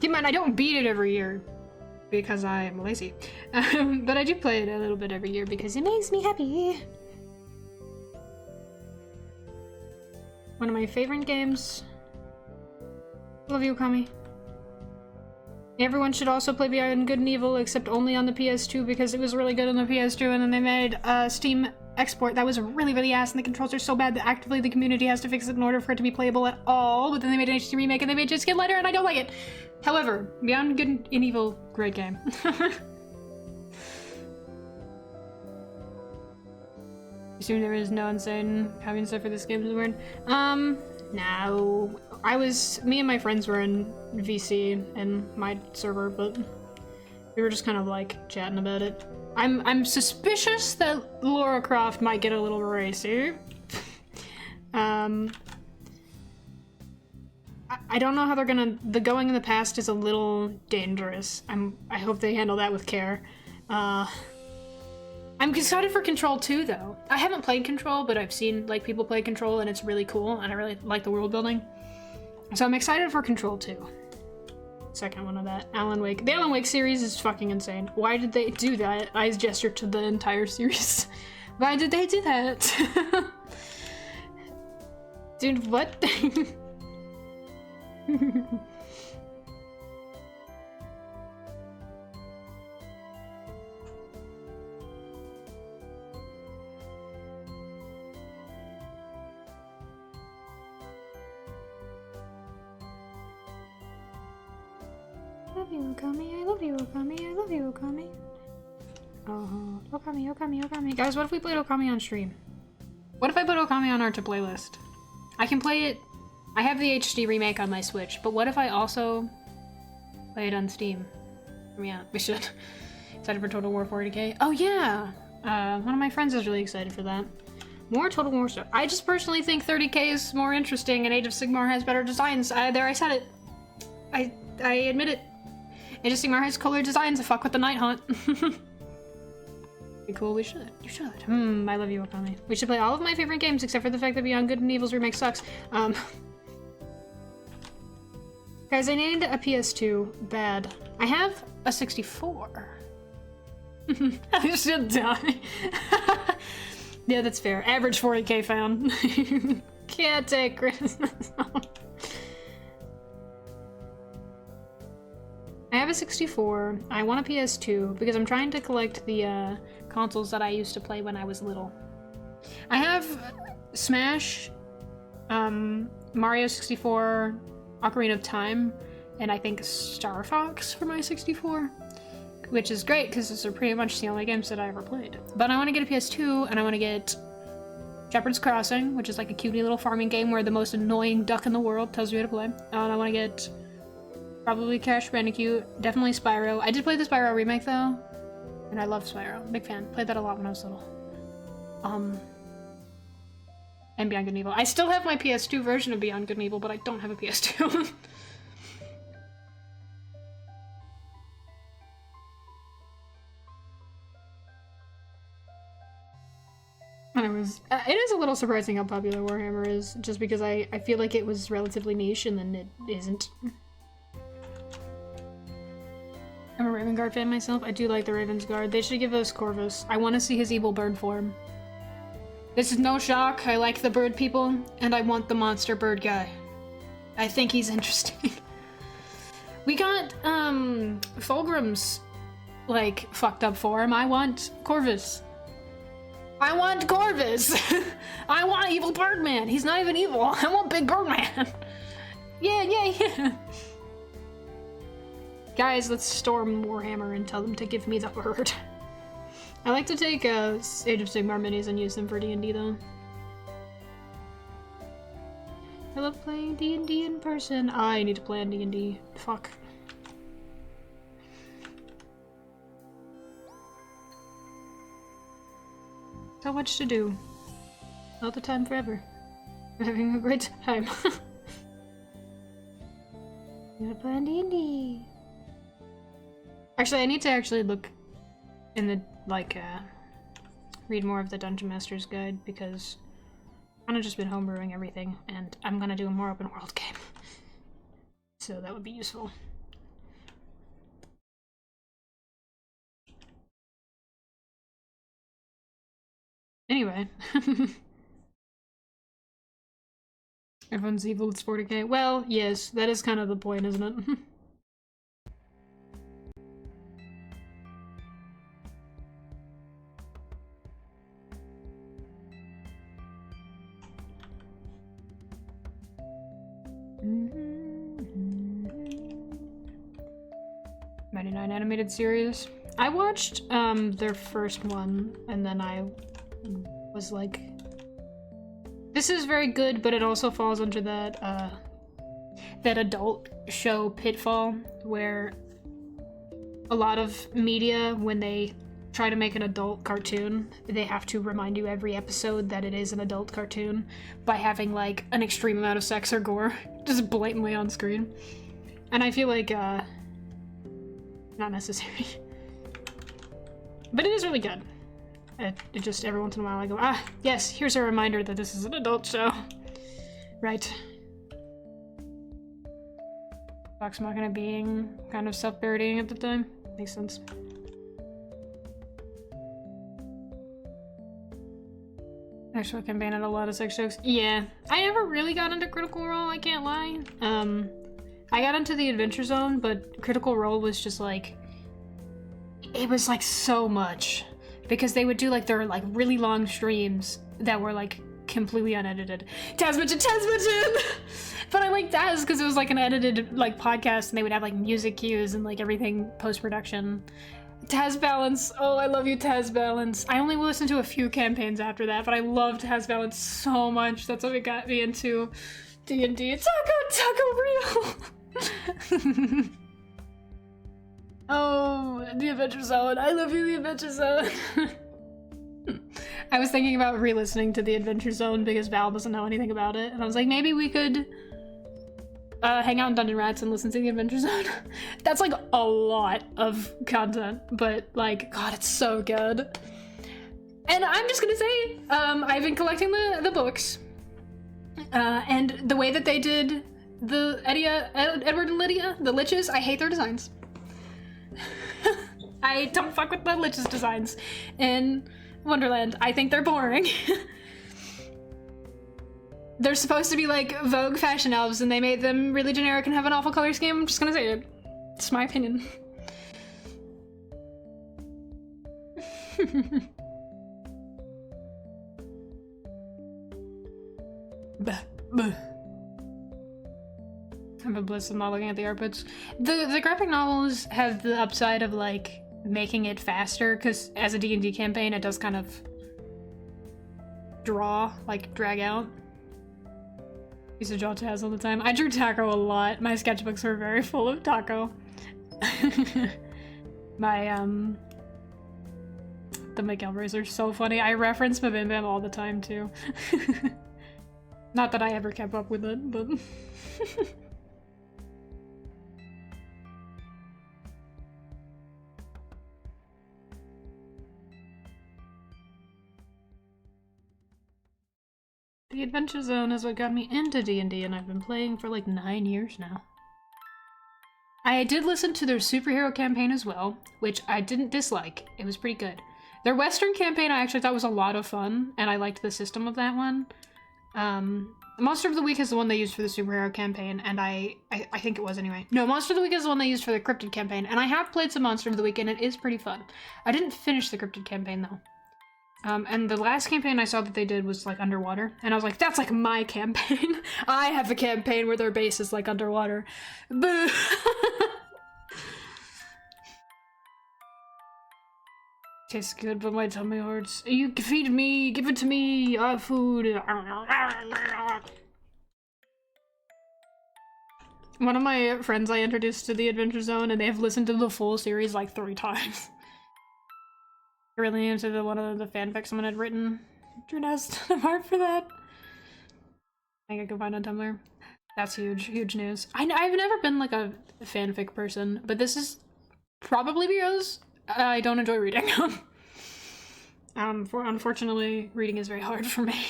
in mind, I don't beat it every year, because I am lazy. But I do play it a little bit every year, because it makes me happy. One of my favorite games. Love you, Okami. Everyone should also play Beyond Good and Evil, except only on the PS2 because it was really good on the PS2, and then they made a Steam export that was really, really ass, and the controls are so bad that actively the community has to fix it in order for it to be playable at all, but then they made an HD remake and they made it just get lighter, and I don't like it! However, Beyond Good and Evil, great game. Assume there is no insane having stuff for this game is weird. No. Me and my friends were in VC in my server, but we were just kind of like chatting about it. I'm suspicious that Lara Croft might get a little racy. I don't know how they're gonna. The going in the past is a little dangerous. I hope they handle that with care. I'm excited for Control 2 though. I haven't played Control, but I've seen like people play Control and it's really cool, and I really like the world building. So I'm excited for Control 2. Second one of that. Alan Wake. The Alan Wake series is fucking insane. Why did they do that? I gestured to the entire series. Why did they do that? Dude, what? I love you, Okami. I love you, Okami. I love you, Okami. Oh, Okami, Okami, Okami. Guys, what if we played Okami on stream? What if I put Okami on our to playlist? I can play it. I have the HD remake on my Switch, but what if I also play it on Steam? Yeah, we should. Excited for Total War 40k? Oh yeah! One of my friends is really excited for that. More Total War stuff. I just personally think 30k is more interesting and Age of Sigmar has better designs. There, I said it. I admit it. Age of Sigmar has cooler designs to fuck with the Night Hunt. Be cool, we should. You should. I love you, Okami. We should play all of my favorite games except for the fact that Beyond Good and Evil's remake sucks. Guys, I need a PS2 bad. I have a 64. I should die. Yeah, that's fair. Average 40k fan. Can't take Christmas. I have a 64. I want a PS2 because I'm trying to collect the consoles that I used to play when I was little. I have Smash, Mario 64, Ocarina of Time, and I think Star Fox for my 64. which is great because those are pretty much the only games that I ever played. But I want to get a PS2 and I want to get Shepherd's Crossing, which is like a cutie little farming game where the most annoying duck in the world tells you how to play. And I want to get probably Crash Bandicoot, definitely Spyro. I did play the Spyro remake though, and I love Spyro. Big fan. Played that a lot when I was little. And Beyond Good and Evil. I still have my PS2 version of Beyond Good and Evil, but I don't have a PS2. And it is a little surprising how popular Warhammer is, just because I feel like it was relatively niche and then it isn't. I'm a Raven Guard fan myself. I do like the Raven's Guard. They should give us Corvus. I want to see his evil bird form. This is no shock. I like the bird people, and I want the monster bird guy. I think he's interesting. We got, Fulgrim's, like, fucked up form. I want Corvus. I want Corvus! I want Evil Birdman! He's not even evil! I want Big Birdman! Yeah! Guys, let's storm Warhammer and tell them to give me the bird. I like to take Age of Sigmar minis and use them for D&D though. I love playing D&D in person. I need to play on D&D. Fuck. So much to do. All the time forever. I'm having a great time. Gonna play on D&D. Actually, I need to actually look in the, like, read more of the Dungeon Master's Guide, because I've kind of just been homebrewing everything, and I'm gonna do a more open world game. So that would be useful. Anyway. Everyone's evil, it's 40k. Well, yes, that is kind of the point, isn't it? '99 animated series. I watched their first one, and then I was like, this is very good, but it also falls under that that adult show pitfall where a lot of media, when they try to make an adult cartoon, they have to remind you every episode that it is an adult cartoon by having like an extreme amount of sex or gore just blatantly on screen. And I feel like not necessary. But it is really good. It just, every once in a while I go, ah, yes, here's a reminder that this is an adult show. Right. Vox Machina being kind of self-parodying at the time. Makes sense. Actual campaign had a lot of sex jokes. Yeah, I never really got into Critical Role, I can't lie. I got into the Adventure Zone, but Critical Role was just like, it was like so much. Because they would do like their like really long streams that were like completely unedited. Tasmachin! But I liked Taz because it was like an edited like podcast and they would have like music cues and like everything post-production. Taz Balance, oh I love you Taz Balance. I only listened to a few campaigns after that, but I loved Taz Balance so much. That's what got me into D&D. Taco Real! Oh, the Adventure Zone. I love you, the Adventure Zone. I was thinking about re-listening to the Adventure Zone because Val doesn't know anything about it. And I was like, maybe we could hang out in Dungeon Rats and listen to the Adventure Zone. That's like a lot of content, but like, God, it's so good. And I'm just gonna say, I've been collecting the books. And the way that they did the Edward and Lydia, the Liches, I hate their designs. I don't fuck with the Lich's designs in Wonderland. I think they're boring. They're supposed to be like Vogue fashion elves and they made them really generic and have an awful color scheme. I'm just gonna say it. It's my opinion. I'm oblivious of not looking at the art books. The graphic novels have the upside of like making it faster, because as a D&D campaign, it does kind of drag out. I used to draw Taz all the time. I drew Taco a lot. My sketchbooks were very full of Taco. The McElroys are so funny. I reference Mabim Bam all the time, too. Not that I ever kept up with it, but... The Adventure Zone is what got me into D&D, and I've been playing for like 9 years now. I did listen to their superhero campaign as well, which I didn't dislike. It was pretty good. Their Western campaign I actually thought was a lot of fun, and I liked the system of that one. Monster of the Week is the one they used for the superhero campaign, and I think it was anyway. No, Monster of the Week is the one they used for the Cryptid campaign, and I have played some Monster of the Week, and it is pretty fun. I didn't finish the Cryptid campaign, though. And the last campaign I saw that they did was, like, underwater. And I was like, that's, like, my campaign. I have a campaign where their base is, like, underwater. Boo! Tastes good, but my tummy hurts. You feed me, give it to me, food. One of my friends I introduced to the Adventure Zone, and they have listened to the full series, like, 3 times. Really into one of the fanfics someone had written. Drew Nest, I'm hard for that. I think I can find on Tumblr. That's huge, huge news. I've never been like a fanfic person, but this is probably because I don't enjoy reading. Unfortunately, reading is very hard for me.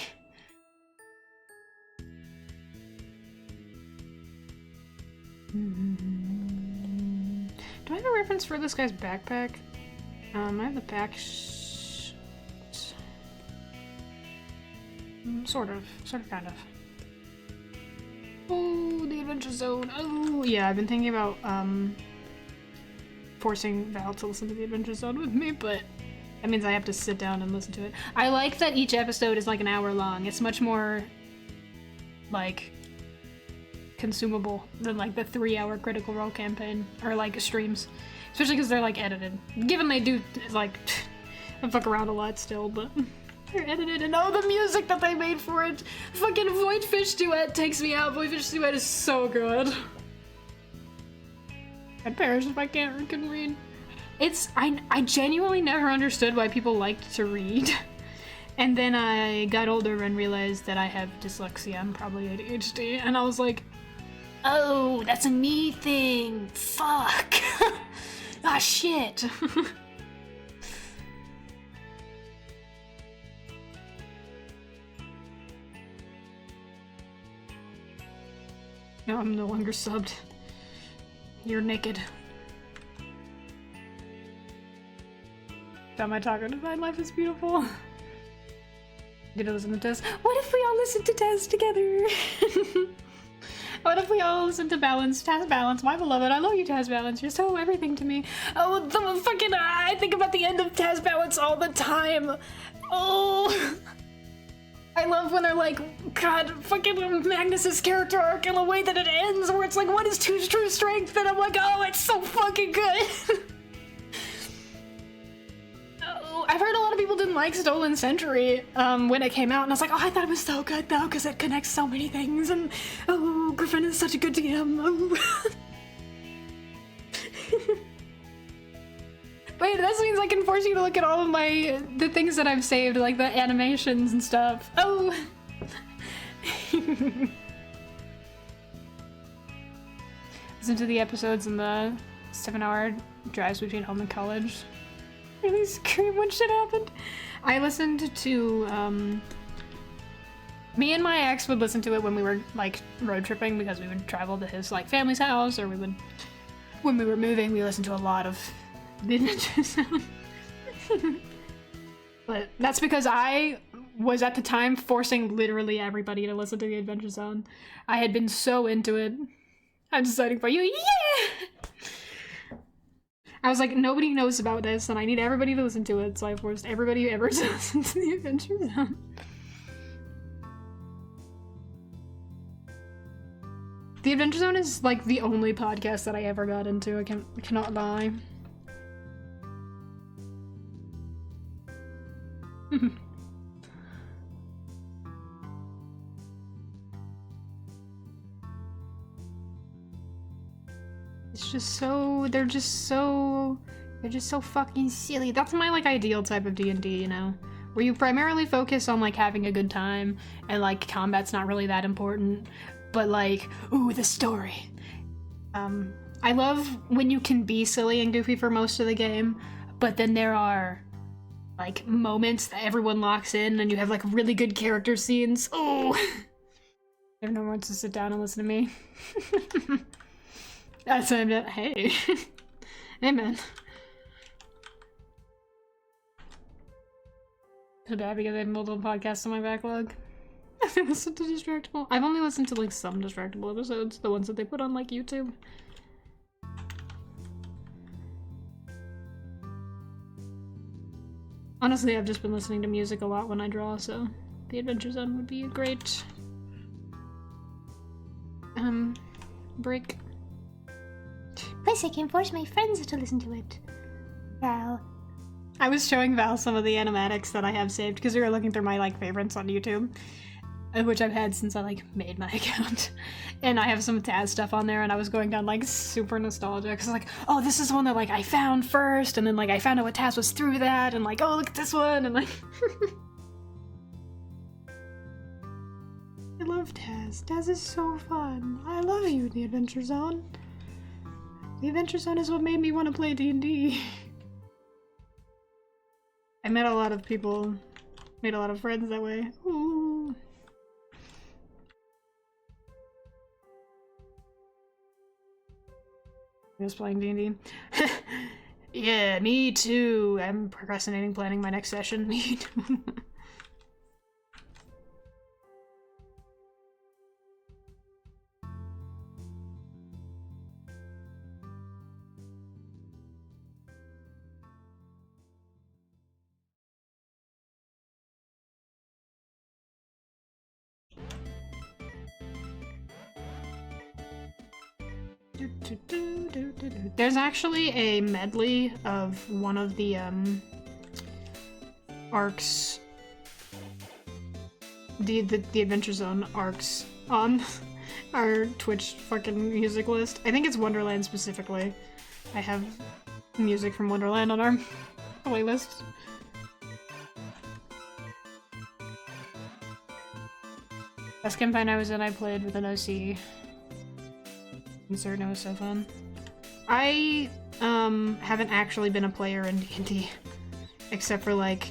Do I have a reference for this guy's backpack? I have the back sort of, kind of. Oh, the Adventure Zone. Oh, yeah, I've been thinking about, forcing Val to listen to the Adventure Zone with me, but that means I have to sit down and listen to it. I like that each episode is like an hour long. It's much more, like, consumable than, like, the 3-hour Critical Role campaign, or, like, streams. Especially because they're, like, edited. Given they do, like, I fuck around a lot still, but they're edited. And oh, the music that they made for it! Fucking Voidfish Duet takes me out. Voidfish Duet is so good. I'd perish if I couldn't read. I genuinely never understood why people liked to read. And then I got older and realized that I have dyslexia and probably ADHD. And I was like, oh, that's a me thing. Fuck. Ah, shit! No, I'm no longer subbed. You're naked. Am I talking about life is beautiful? You gonna listen to Tess? What if we all listen to Tess together? What if we all listen to Taz Balance, my beloved? I love you, Taz Balance. You're so everything to me. Oh, the fucking, I think about the end of Taz Balance all the time. Oh, I love when they're like, God, fucking Magnus's character arc in the way that it ends, where it's like, what is Two's true strength? And I'm like, oh, it's so fucking good. I've heard a lot of people didn't like Stolen Century when it came out, and I was like, oh, I thought it was so good though, because it connects so many things, and oh, Griffin is such a good DM. Oh. Wait, that means I can force you to look at all of the things that I've saved, like the animations and stuff. Oh! Listen to the episodes in the 7-hour drives between home and college. Really scream when shit happened. I listened to, me and my ex would listen to it when we were, like, road tripping, because we would travel to his, like, family's house, or when we were moving, we listened to a lot of the Adventure Zone. But that's because I was, at the time, forcing literally everybody to listen to the Adventure Zone. I had been so into it. I'm deciding for you. Yeah! I was like, nobody knows about this, and I need everybody to listen to it, so I forced everybody ever to listen to the Adventure Zone. The Adventure Zone is, like, the only podcast that I ever got into. I cannot lie. It's just so, they're just so fucking silly. That's my like ideal type of D&D, you know? Where you primarily focus on like having a good time and like combat's not really that important, but like, ooh, the story. I love when you can be silly and goofy for most of the game, but then there are like moments that everyone locks in and you have like really good character scenes. Oh, everyone wants to sit down and listen to me. That's what I'm doing. Hey. Hey, man. Too bad because I have multiple podcasts on my backlog. I listened to Distractable. I've only listened to like some Distractable episodes, the ones that they put on like YouTube. Honestly, I've just been listening to music a lot when I draw, so The Adventure Zone would be a great break. Plus, I can force my friends to listen to it. Val. I was showing Val some of the animatics that I have saved because we were looking through my like favorites on YouTube, which I've had since I like made my account, and I have some Taz stuff on there, and I was going down like super nostalgia because like, oh, this is one that like I found first, and then like I found out what Taz was through that, and like, oh, look at this one, and like. I love Taz. Taz is so fun. I love you, The Adventure Zone. The Adventure Zone is what made me want to play D&D. I met a lot of people, made a lot of friends that way. Ooh. I was playing D&D. Yeah, me too. I'm procrastinating planning my next session. Me too. There's actually a medley of one of the arcs, the Adventure Zone arcs on our Twitch fucking music list. I think it's Wonderland specifically. I have music from Wonderland on our playlist. Last campaign I was in, I played with an OC. Insert, it was so fun. I haven't actually been a player in D&D, except for like,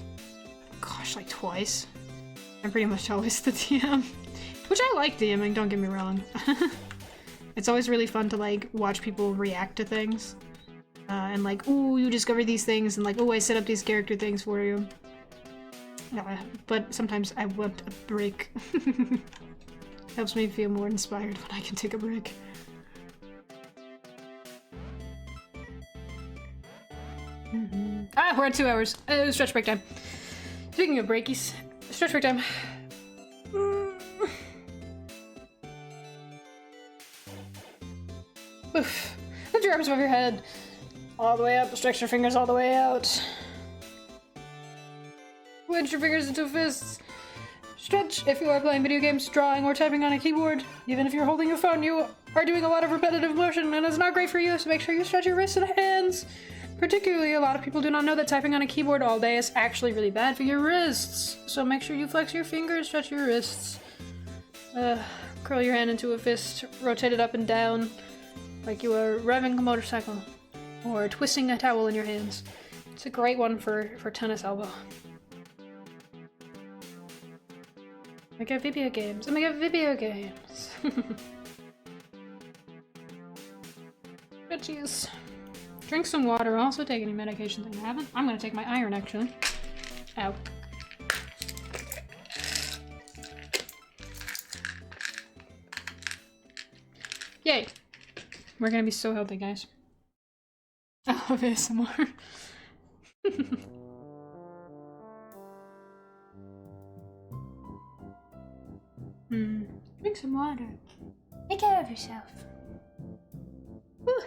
gosh, like twice. I'm pretty much always the DM, which I like DMing, don't get me wrong. It's always really fun to like watch people react to things, and like, ooh, you discover these things, and like, ooh, I set up these character things for you. But sometimes I want a break. Helps me feel more inspired when I can take a break. Ah, we're at 2 hours. Stretch break time. Speaking of breakies, stretch break time. Oof. Lift your arms above your head. All the way up. Stretch your fingers all the way out. Wedge your fingers into fists. Stretch if you are playing video games, drawing, or typing on a keyboard. Even if you're holding your phone, you are doing a lot of repetitive motion, and it's not great for you, so make sure you stretch your wrists and hands. Particularly, a lot of people do not know that typing on a keyboard all day is actually really bad for your wrists. So make sure you flex your fingers, stretch your wrists. Curl your hand into a fist, rotate it up and down like you are revving a motorcycle or twisting a towel in your hands. It's a great one for tennis elbow. I got video games. Oh my god, video games. Bitches. Drink some water. Also take any medication that you haven't. I'm gonna take my iron actually. Ow. Yay! We're gonna be so healthy, guys. I love ASMR. Drink some water. Take care of yourself. Whew.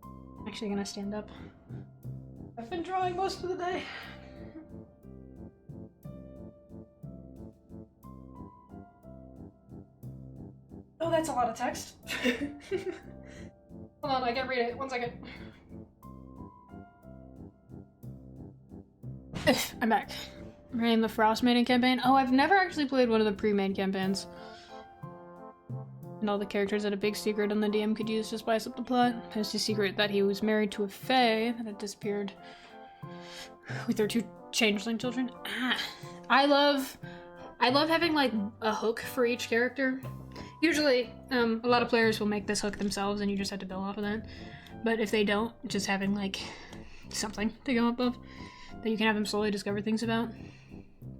I'm actually gonna stand up. I've been drawing most of the day. Oh, that's a lot of text. Hold on, I can't read it. 1 second. I'm back. Running the Frost Maiden campaign. Oh, I've never actually played one of the pre-made campaigns. And all the characters had a big secret and the DM could use to spice up the plot. There's the secret that he was married to a fae that had disappeared with their 2 changeling children. I love having like a hook for each character. Usually, a lot of players will make this hook themselves and you just have to build off of that. But if they don't, just having like something to go up of that you can have them slowly discover things about.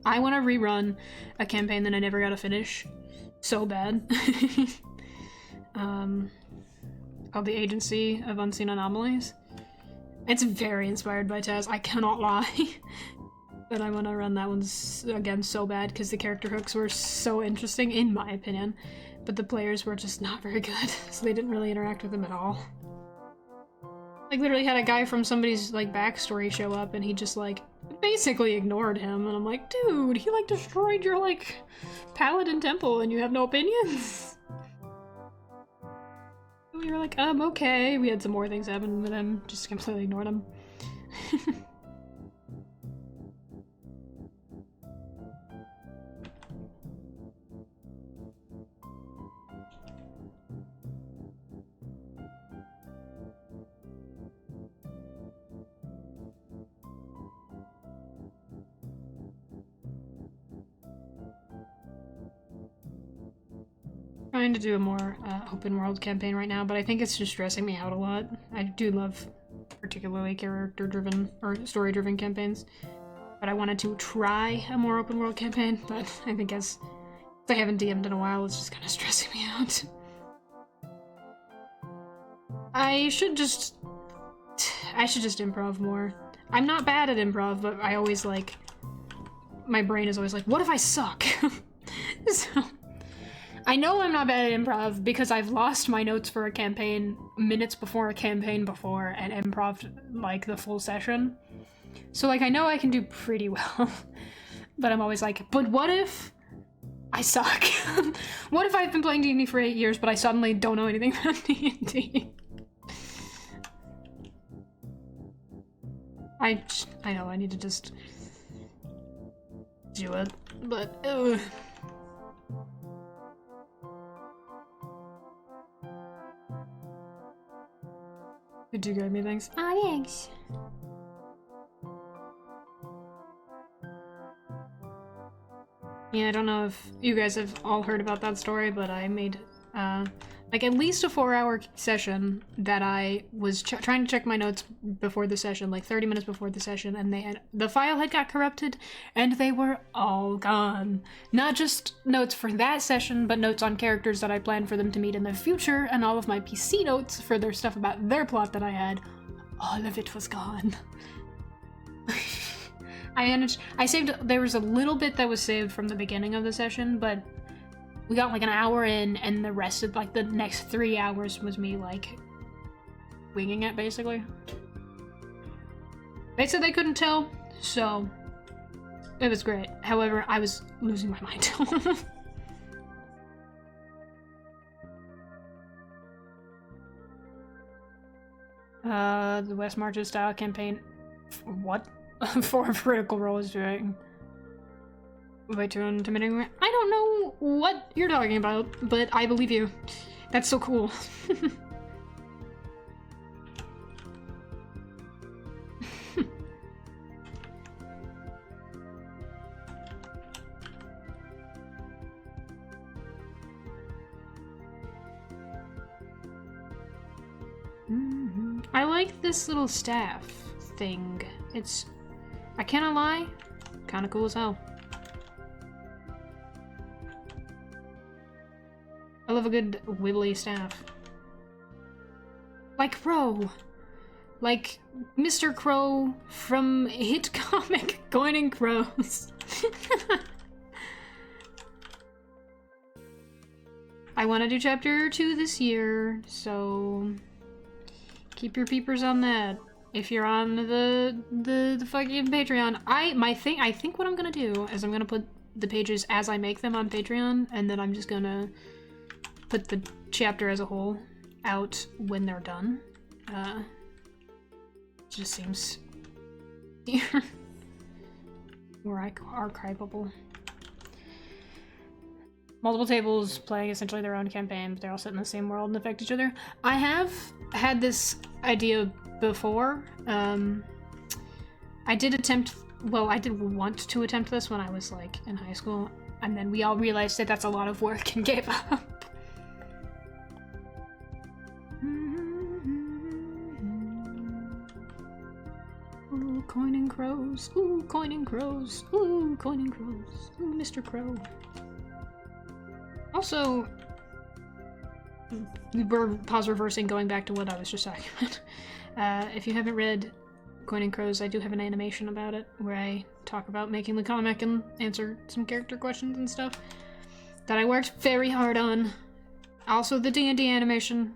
I want to rerun a campaign that I never got to finish so bad. Called The Agency of Unseen Anomalies. It's very inspired by Taz, I cannot lie. But I want to run that one again so bad because the character hooks were so interesting, in my opinion. But the players were just not very good, so they didn't really interact with them at all. Like, literally had a guy from somebody's, like, backstory show up and he just, like, basically ignored him. And I'm like, dude, he, like, destroyed your, like, paladin temple and you have no opinions? We were like, okay. We had some more things happen with him, just completely ignored him. Trying to do a more open world campaign right now, but I think it's just stressing me out a lot. I do love particularly character driven or story driven campaigns, but I wanted to try a more open world campaign, but I think as I haven't DM'd in a while, it's just kind of stressing me out. I should just improv more. I'm not bad at improv, but I always like, my brain is always like, what if I suck? So I know I'm not bad at improv because I've lost my notes for a campaign minutes before a campaign before and improv like the full session. So like I know I can do pretty well, but I'm always like, but what if I suck? What if I've been playing D&D for 8 years but I suddenly don't know anything about D&D? I know I need to just do it, but ugh. Did you give me things? Oh, thanks. Yeah, I don't know if you guys have all heard about that story, but I made, like at least a 4-hour session that I was trying to check my notes before the session, like 30 minutes before the session, and the file had got corrupted, and they were all gone. Not just notes for that session, but notes on characters that I planned for them to meet in the future, and all of my PC notes for their stuff about their plot that I had. All of it was gone. I saved, there was a little bit that was saved from the beginning of the session, but we got like an hour in and the rest of like the next 3 hours was me like winging it basically. They said they couldn't tell, so it was great. However, I was losing my mind. The West Marches style campaign. What? For a Critical Role is doing. Way too intimidating. I don't know what you're talking about, but I believe you. That's so cool. I like this little staff thing. I cannot lie, kinda cool as hell. I love a good wibbly staff. Like Crow. Like Mr. Crow from hit comic Going Crows. I want to do chapter 2 this year, so keep your peepers on that. If you're on the fucking Patreon, I think what I'm gonna do is I'm gonna put the pages as I make them on Patreon, and then I'm just gonna put the chapter as a whole out when they're done. Just seems more archivable. Multiple tables playing essentially their own campaign, but they're all set in the same world and affect each other. I have had this idea before. I did want to attempt this when I was like in high school, and then we all realized that that's a lot of work and gave up. Ooh, coin and crows. Ooh, coin and crows. Ooh, coin and crows. Ooh, Mr. Crow. Also, we're pause reversing, going back to what I was just talking about. If you haven't read Coin and Crows, I do have an animation about it where I talk about making the comic and answer some character questions and stuff that I worked very hard on. Also, the D&D animation.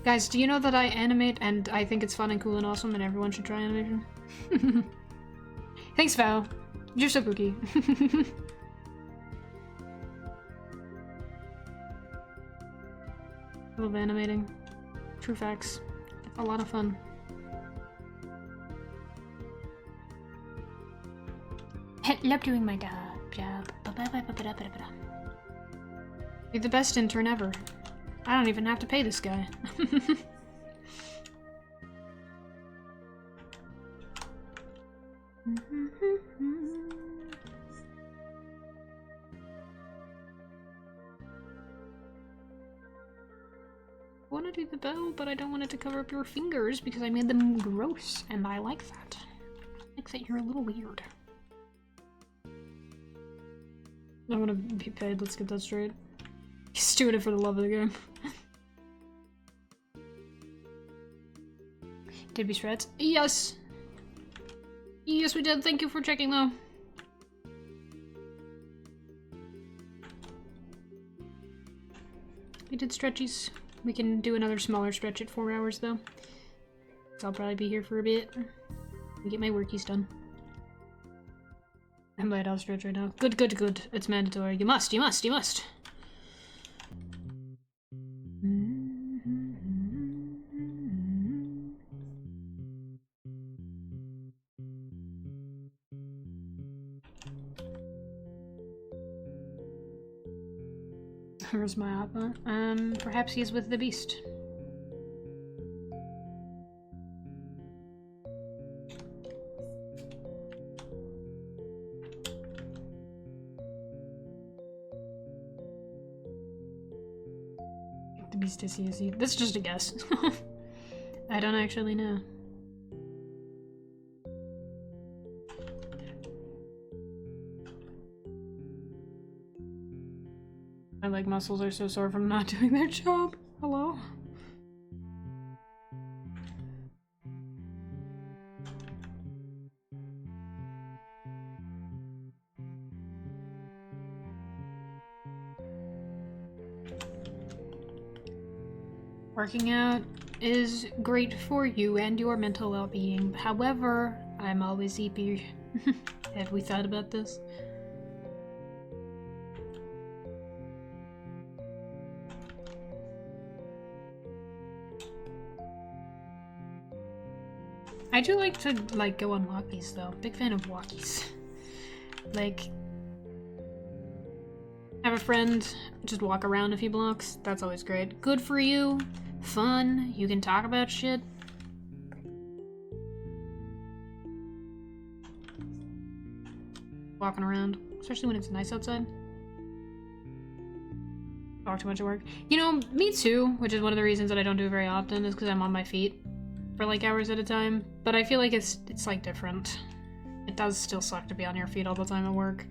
Guys, do you know that I animate and I think it's fun and cool and awesome and everyone should try animation? Thanks, Val. You're so pooky. I love animating. True facts. A lot of fun. Love doing my job. You're the best intern ever. I don't even have to pay this guy. I want to do the bell, but I don't want it to cover up your fingers because I made them gross, and I like that. I like that you're a little weird. I want to be paid, let's get that straight. He's doing it for the love of the game. Did we shreds? Yes! Yes, we did. Thank you for checking, though. We did stretchies. We can do another smaller stretch at 4 hours, though. So I'll probably be here for a bit. And get my workies done. I'm light out stretch right now. Good, good, good. It's mandatory. You must, you must, you must. Where's my Appa? Perhaps he's with the beast. The beast is he. That's just a guess. I don't actually know. My leg muscles are so sore from not doing their job. Hello? Working out is great for you and your mental well-being. However, I'm always EP. Have we thought about this? I do like to, go on walkies, though. Big fan of walkies. Have a friend, just walk around a few blocks. That's always great. Good for you. Fun. You can talk about shit. Walking around. Especially when it's nice outside. Talk too much at work. You know, me too, which is one of the reasons that I don't do it very often, is because I'm on my feet for hours at a time, but I feel like it's different. It does still suck to be on your feet all the time at work.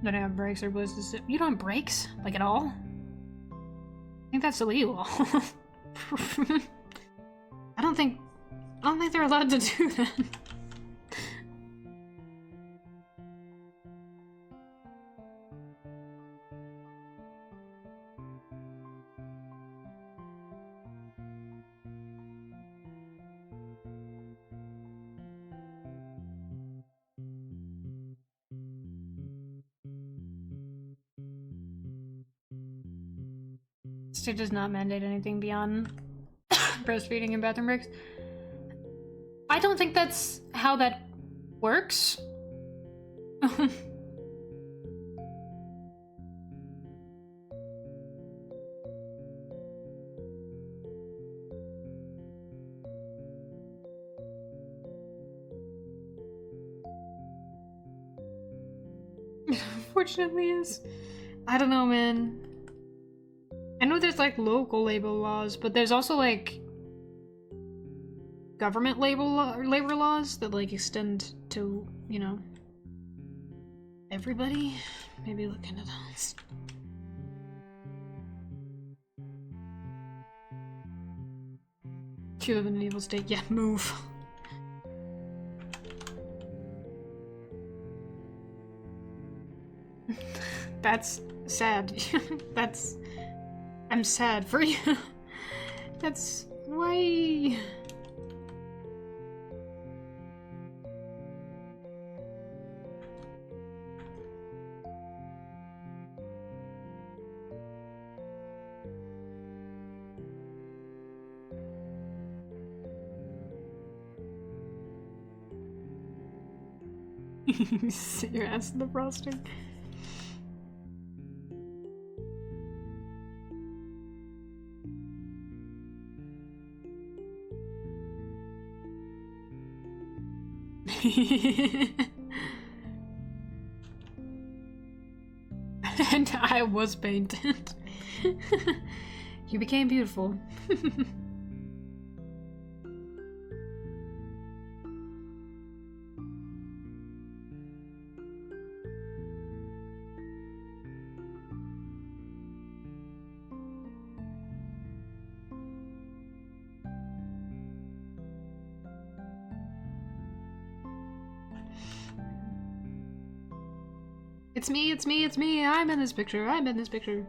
Don't have brakes or blizzards. You don't have brakes? Like at all? I think that's illegal. I don't think they're allowed to do that. State does not mandate anything beyond breastfeeding and bathroom breaks. I don't think that's how that works. Unfortunately is. I don't know, man. I know there's like local labor laws, but there's also like government labor laws that like extend to, you know, everybody. Maybe look into those. If you live in an evil state, yeah, move. That's sad. I'm sad for you. That's why. Sit your ass in the frosting. And I was painted. You became beautiful. It's me, it's me, it's me. I'm in this picture. I'm in this picture.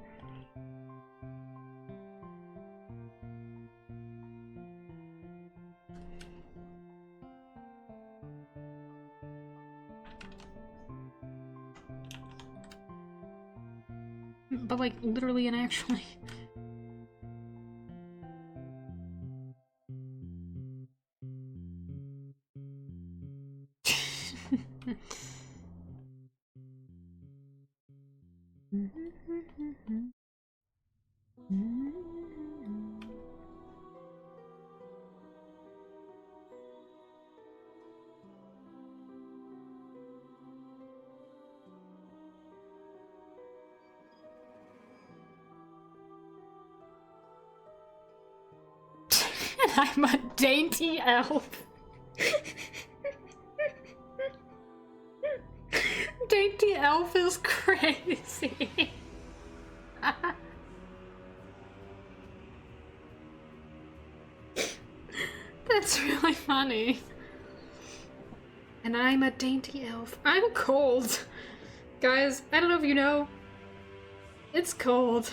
But like literally and actually. And I'm a dainty elf. Dainty elf is crazy. That's really funny. And I'm a dainty elf. I'm cold. Guys, I don't know if you know. It's cold.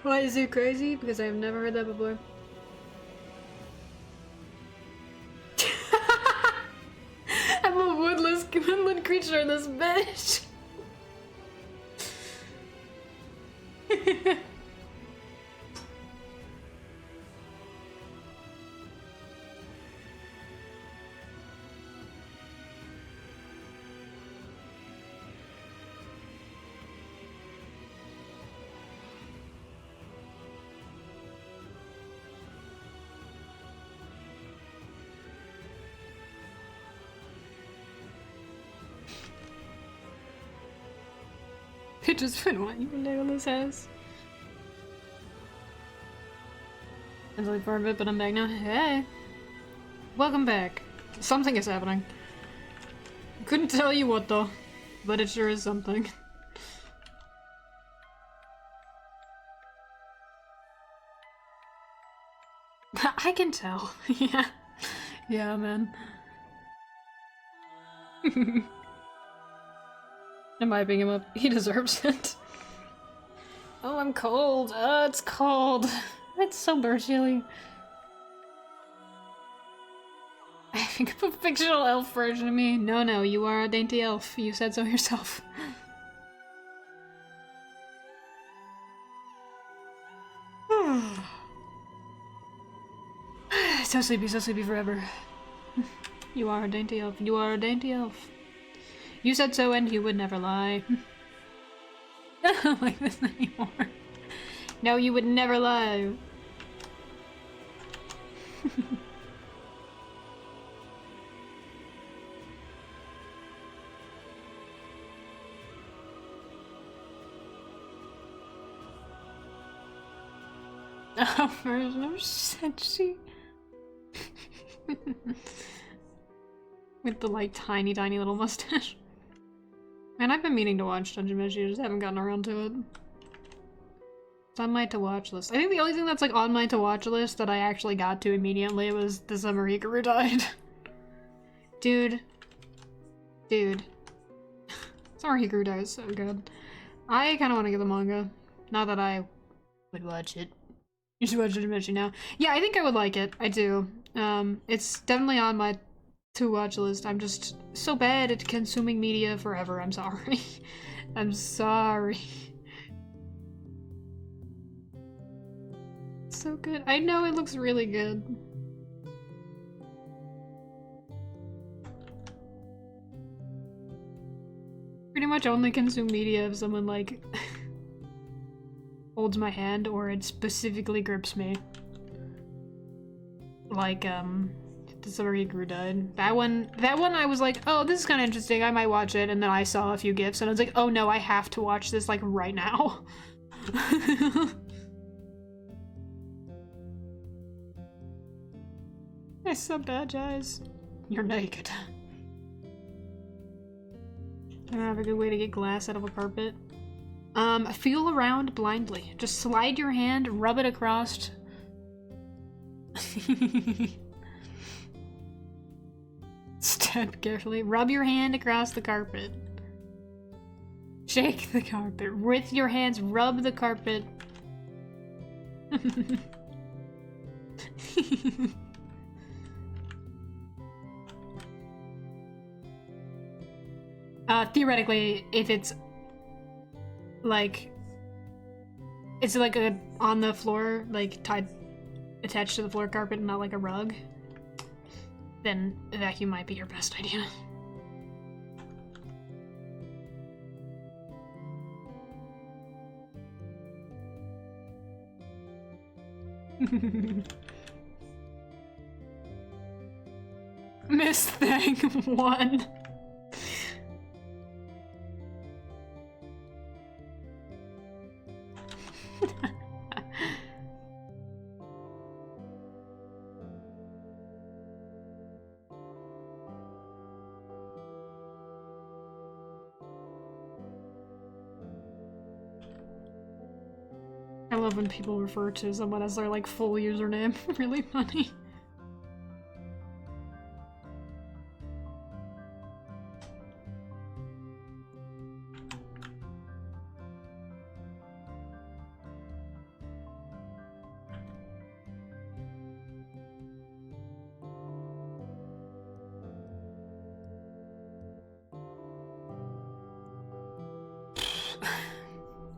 Why is it crazy? Because I've never heard that before. I'm a woodland creature in this bitch. I just been wanting to live in this house. I was like for a bit, but I'm back now. Hey! Welcome back. Something is happening. Couldn't tell you what though, but it sure is something. I can tell. Yeah. Yeah, man. Am I hyping him up? He deserves it. Oh, I'm cold. It's cold. It's so chilly. I Think of a fictional elf version of me. No, no, you are a dainty elf. You said so yourself. So sleepy forever. You are a dainty elf. You are a dainty elf. You said so and you would never lie. I don't like this anymore. No, you would never lie. Version of Senshi. With the like tiny little mustache. Man, I've been meaning to watch Dungeon Meshi, I just haven't gotten around to it. It's on my to-watch list. I think the only thing that's like on my to-watch list that I actually got to immediately was the summer Hikaru died. Dude. Summer Hikaru died is so good. I kinda wanna get the manga. Not that I would watch it. You should watch Dungeon Meshi now. Yeah, I think I would like it. I do. It's definitely on my to-watch list. I'm just so bad at consuming media forever. I'm sorry. I'm sorry. So good. I know it looks really good. Pretty much only consume media if someone like holds my hand or it specifically grips me. Like, the Summer Hikaru died. That one I was like, oh, this is kind of interesting, I might watch it, and then I saw a few gifs and I was like, oh no, I have to watch this, like, right now. I subapologize. You're naked. I don't have a good way to get glass out of a carpet. Feel around blindly. Just slide your hand, rub it across. Step carefully. Rub your hand across the carpet. Shake the carpet. With your hands, rub the carpet. Theoretically, if it's like a on the floor, like tied, attached to the floor carpet, and not like a rug, then a vacuum might be your best idea. Miss Thing 1. I love when people refer to someone as their like full username. Really funny.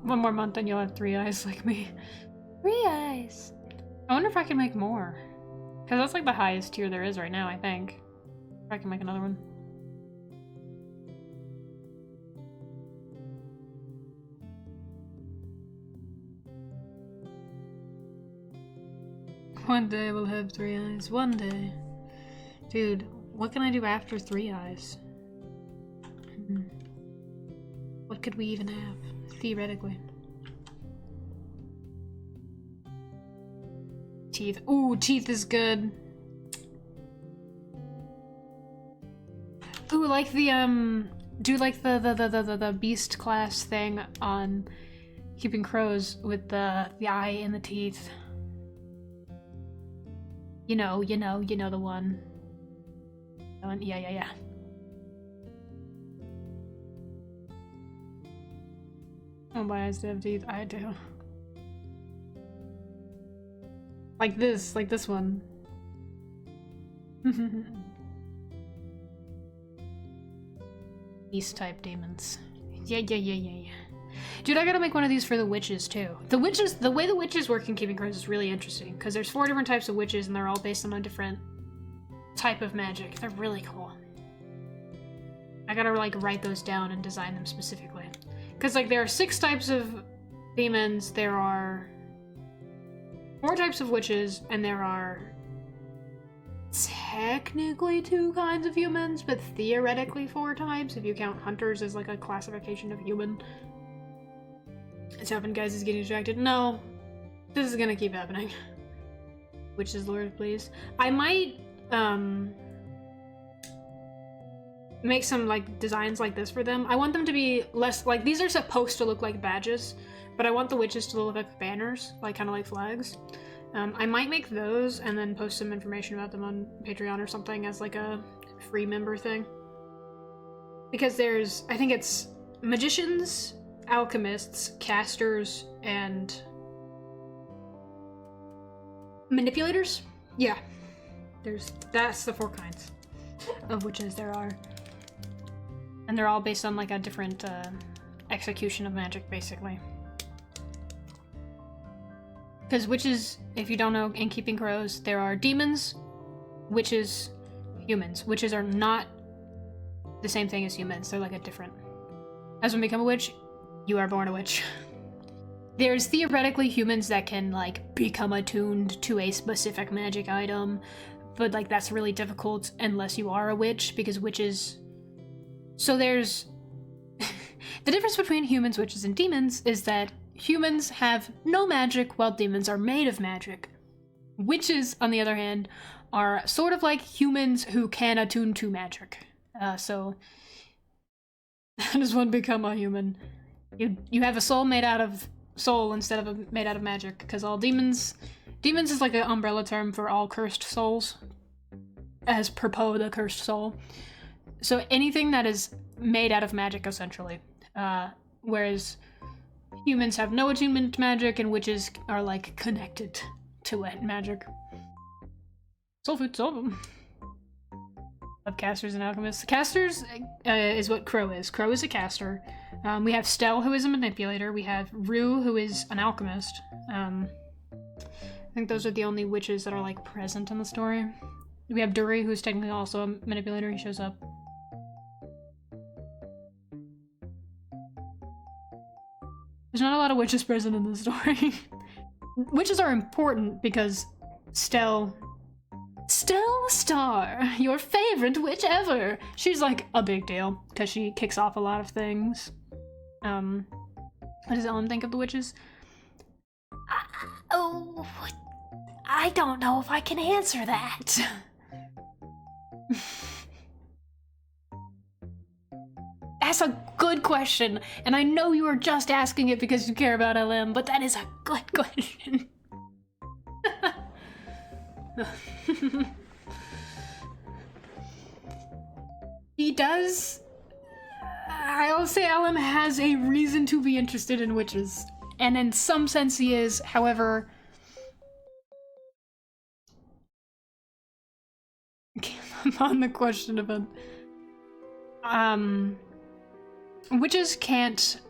One more month and you'll have 3 eyes like me. 3 eyes. I wonder if I can make more. Because that's like the highest tier there is right now, I think. If I can make another one. One day we'll have 3 eyes. One day. Dude, what can I do after 3 eyes? What could we even have? Theoretically. Teeth. Ooh, teeth is good. Ooh, like the, do like the beast class thing on Keeping Crows with the eye and the teeth. You know the one. That one? Yeah. Oh, my eyes do have teeth. I do. Like this one. Beast type demons. Yeah. Dude, I gotta make one of these for the witches too. The way the witches work in Keeping Crows is really interesting because there's 4 different types of witches and they're all based on a different type of magic. They're really cool. I gotta like write those down and design them specifically. Because like there are 6 types of demons, there are 4 types of witches, and there are technically 2 kinds of humans, but theoretically 4 types if you count hunters as like a classification of human. It's happened, guys. Is getting distracted. No, this is gonna keep happening. Witches, Lord, please. I might make some like designs like this for them. I want them to be less like, these are supposed to look like badges, but I want the witches to look like banners, like kind of like flags. I might make those and then post some information about them on Patreon or something as like a free member thing. Because there's, I think it's magicians, alchemists, casters, and manipulators? Yeah. That's the 4 kinds of witches there are. And they're all based on like a different execution of magic, basically. Because witches, if you don't know, in Keeping Crows, there are demons, witches, humans. Witches are not the same thing as humans. They're like a different. As when you become a witch, you are born a witch. There's theoretically humans that can like become attuned to a specific magic item, but like that's really difficult unless you are a witch, because witches... So there's... The difference between humans, witches, and demons is that humans have no magic while demons are made of magic. Witches, on the other hand, are sort of like humans who can attune to magic. So how does one become a human? You have a soul made out of soul instead of made out of magic, because all demons is like an umbrella term for all cursed souls, as per Poe the cursed soul. So anything that is made out of magic, essentially. Whereas humans have no attunement to magic, and witches are like connected to it, magic. Soul food, soul food. Of casters and alchemists. Casters is what Crow is. Crow is a caster. We have Stell, who is a manipulator. We have Rue, who is an alchemist. I think those are the only witches that are like present in the story. We have Dury, who's technically also a manipulator. He shows up. There's not a lot of witches present in the story. Witches are important because Stell Star, your favorite witch ever. She's like a big deal because she kicks off a lot of things. What does Ellen think of the witches? I don't know if I can answer that. That's a good question, and I know you were just asking it because you care about LM, but that is a good question. He does. I'll say LM has a reason to be interested in witches, and in some sense he is. However, I'm on the question about witches can't.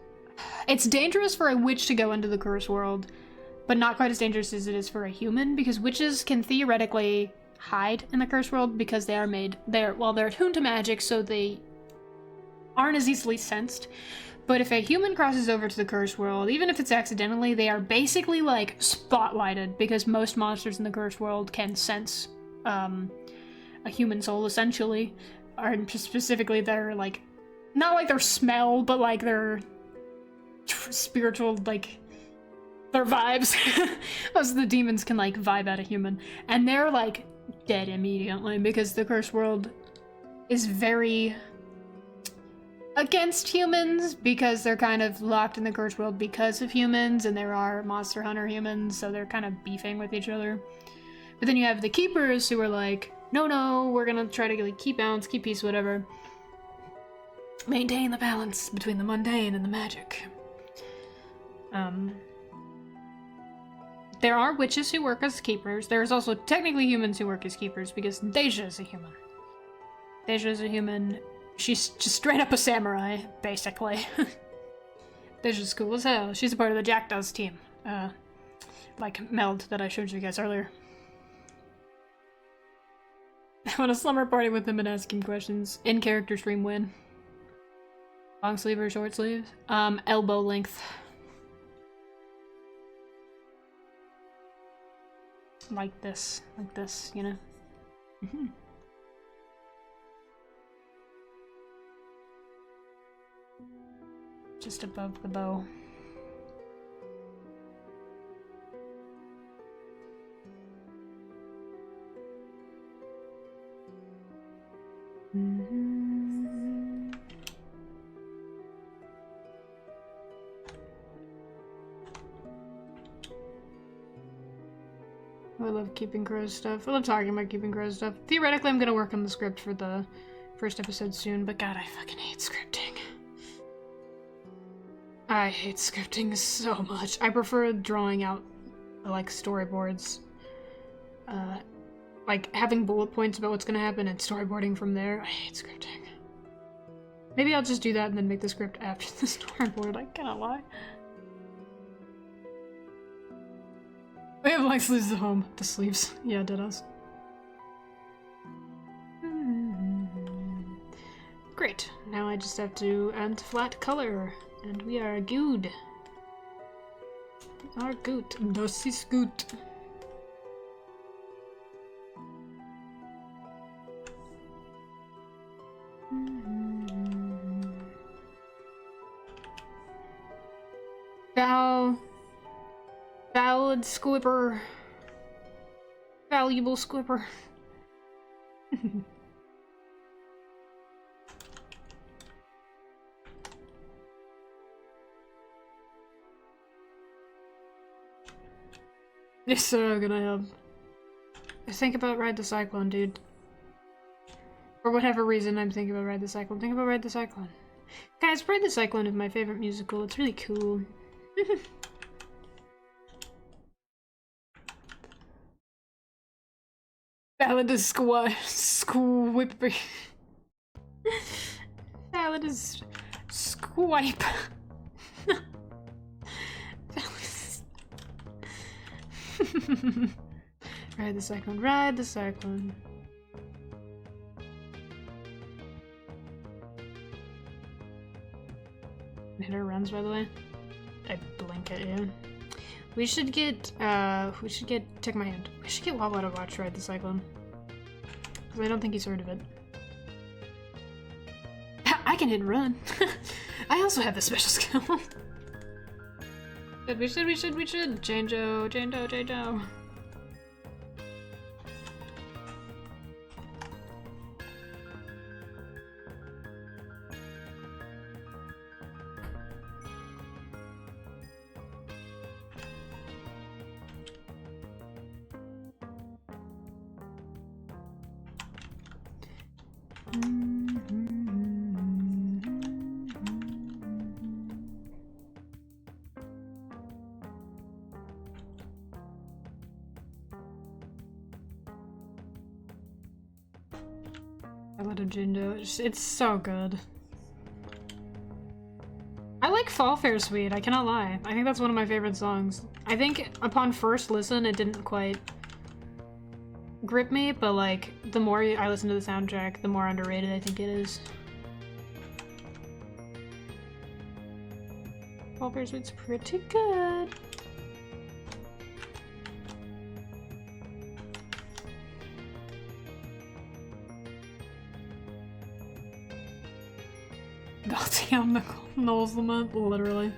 It's dangerous for a witch to go into the curse world, but not quite as dangerous as it is for a human, because witches can theoretically hide in the curse world because they're attuned to magic, so they aren't as easily sensed. But if a human crosses over to the curse world, even if it's accidentally, they are basically like spotlighted, because most monsters in the curse world can sense a human soul, essentially, or specifically their like, not like their smell, but like their spiritual, like their vibes. Most of the demons can like vibe at a human, and they're like dead immediately because the curse world is very against humans, because they're kind of locked in the curse world because of humans, and there are monster hunter humans, so they're kind of beefing with each other. But then you have the keepers who are like, no, we're gonna try to like keep balance, keep peace, whatever. Maintain the balance between the mundane and the magic. There are witches who work as keepers. There's also technically humans who work as keepers, because Deja is a human. Deja is a human. She's just straight up a samurai, basically. This is cool as hell. She's a part of the Jackdaws team. Like Meld that I showed you guys earlier. I want a slumber party with him and ask him questions. In character stream win. Long sleeve or short sleeve? Elbow length. Like this, you know? Just above the bow. I love Keeping Crows stuff. I love talking about Keeping Crows stuff. Theoretically, I'm gonna work on the script for the first episode soon, but god, I fucking hate scripting. I hate scripting so much. I prefer drawing out, like, storyboards. Like, having bullet points about what's gonna happen and storyboarding from there. I hate scripting. Maybe I'll just do that and then make the script after the storyboard, I cannot lie. We have like sleeves at home. The sleeves. Yeah, did us. Great. Now I just have to add flat color. And we are good. We are good. Das ist gut. Valid squipper. Valuable squipper. Yes, sir, I'm gonna think about Ride the Cyclone, dude. For whatever reason, I'm thinking about Ride the Cyclone. Think about Ride the Cyclone. Guys, Ride the Cyclone is my favorite musical. It's really cool. Ballad is squipper. Ballad is swipe. Ride the Cyclone, ride the Cyclone. Hit her runs, by the way. I blink at you. We should get take my hand. We should get Wawa to watch Ride the Cyclone. Because I don't think he's heard of it. I can hit and run. I also have this special skill. We should. Janjo. It's so good. I like Fall Fair Sweet, I cannot lie. I think that's one of my favorite songs. I think upon first listen it didn't quite grip me, but like the more I listen to the soundtrack, the more underrated I think it is. Fall Fair Sweet's pretty good. Goddamn, Knowles Lament, literally.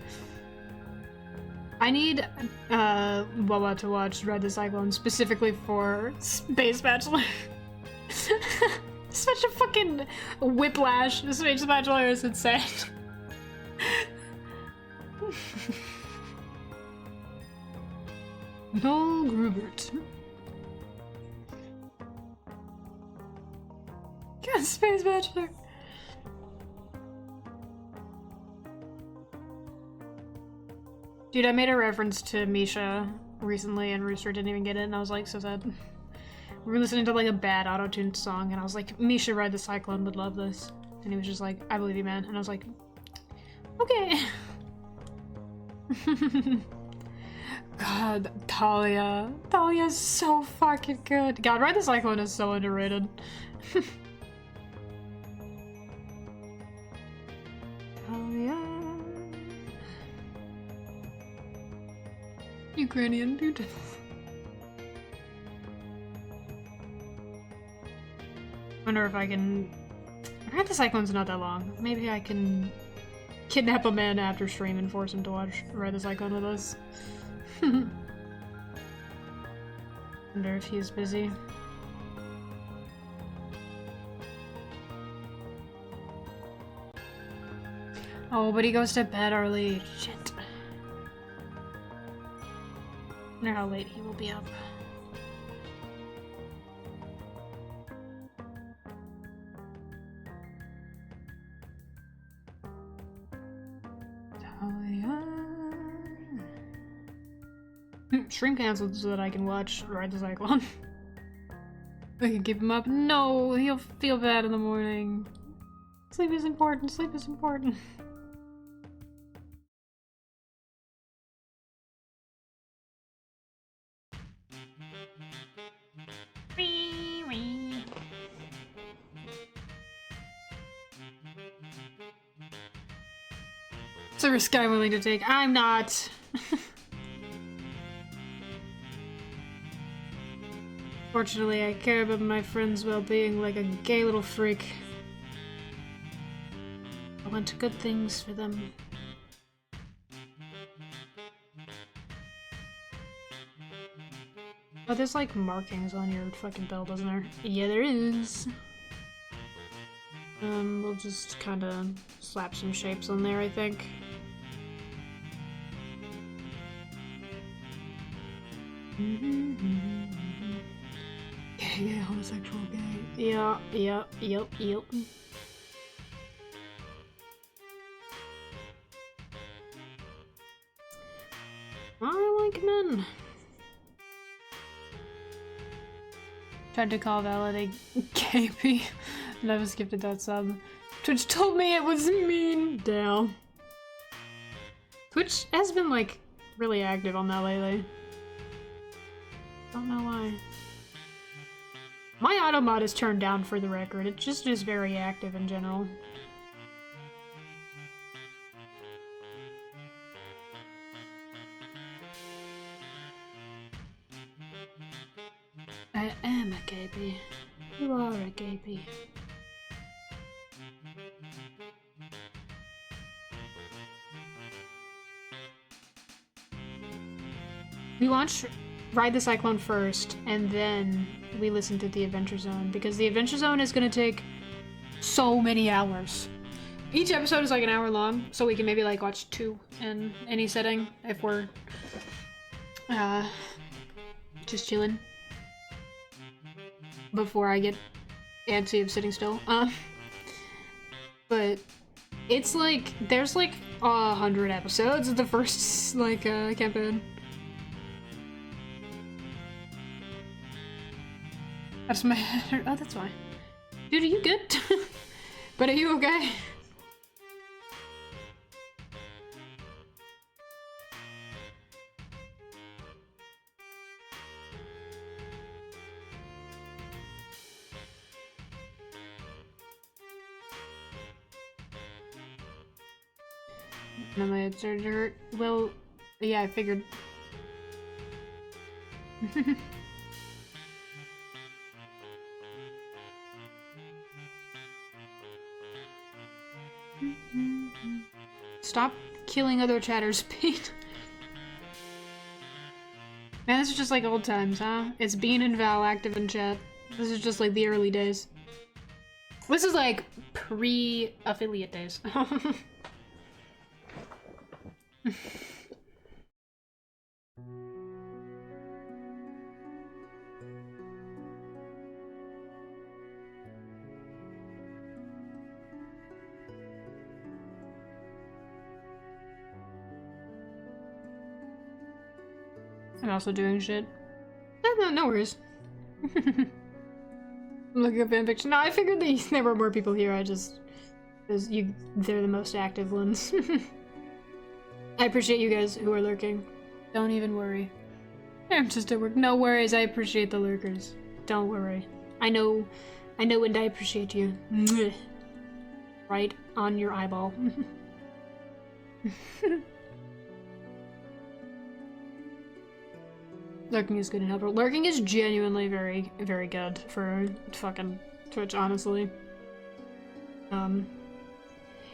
I need Wawa to watch Ride the Cyclone specifically for Space Bachelor. Such a fucking whiplash. Space Bachelor is insane. Noel Grubert. God, Space Bachelor. Dude, I made a reference to Misha recently and Rooster didn't even get it and I was like so sad. We were listening to like a bad auto-tuned song and I was like, Misha Ride the Cyclone would love this. And he was just like, I believe you, man. And I was like, okay. God, Talia. Talia's so fucking good. God, Ride the Cyclone is so underrated. Talia. Ukrainian dude. Wonder if I can... Ride the Cyclone's not that long. Maybe I can kidnap a man after stream and force him to watch Ride the Cyclone with us. Wonder if he's busy. Oh, but he goes to bed early. Shit. Wonder how late he will be up. Stream canceled so that I can watch Ride the Cyclone. I can keep him up. No, he'll feel bad in the morning. Sleep is important. Sleep is important. It's a risk I'm willing to take. I'm not. Fortunately, I care about my friends' well-being like a gay little freak. I want good things for them. Oh, there's like markings on your fucking belt, doesn't there? Yeah, there is. We'll just kind of slap some shapes on there, I think. Gay, homosexual, gay. Yeah, yep. I like men. Tried to call Valid a KP. Never skipped that sub. Twitch told me it was mean. Damn. Twitch has been like really active on that lately. Don't know why. My automod is turned down for the record. It just is very active in general. I am a KP. You are a KP. We watched Ride the Cyclone first, and then we listened to the Adventure Zone, because the Adventure Zone is gonna take so many hours. Each episode is like an hour long, so we can maybe like watch 2 in any setting if we're just chilling before I get antsy of sitting still. But it's like there's like 100 episodes of the first like campaign. That's my head. Oh, that's why. Dude, are you good? But are you okay? No, my head started to hurt. Well, yeah, I figured. Stop killing other chatters, Pete. Man, this is just like old times, huh? It's Bean and Val active in chat. This is just like the early days. This is like pre-affiliate days. I'm also doing shit. No worries. I'm looking at fanfiction. No, I figured there were more people here. I just They're the most active ones. I appreciate you guys who are lurking. Don't even worry. I'm just at work. No worries, I appreciate the lurkers. Don't worry. I know and I appreciate you. Right on your eyeball. Lurking is good and helpful. Lurking is genuinely very, very good for fucking Twitch, honestly.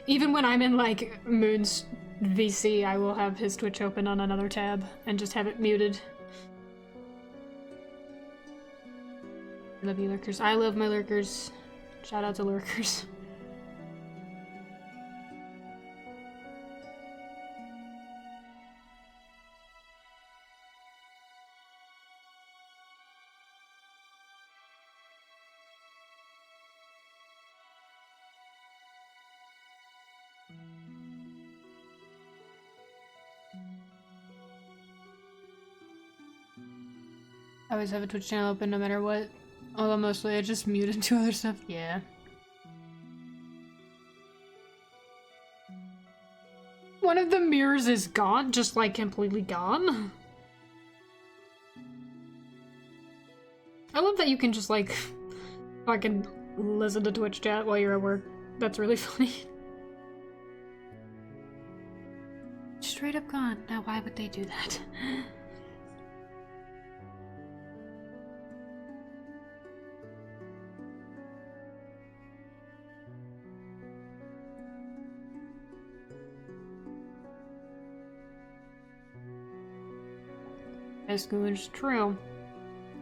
Even when I'm in, like, Moon's VC, I will have his Twitch open on another tab and just have it muted. I love you, lurkers. I love my lurkers. Shout out to lurkers. I always have a Twitch channel open no matter what. Although mostly I just mute into other stuff. Yeah. One of the mirrors is gone, just like completely gone. I love that you can just like fucking listen to Twitch chat while you're at work. That's really funny. Straight up gone. Now why would they do that? High school is true.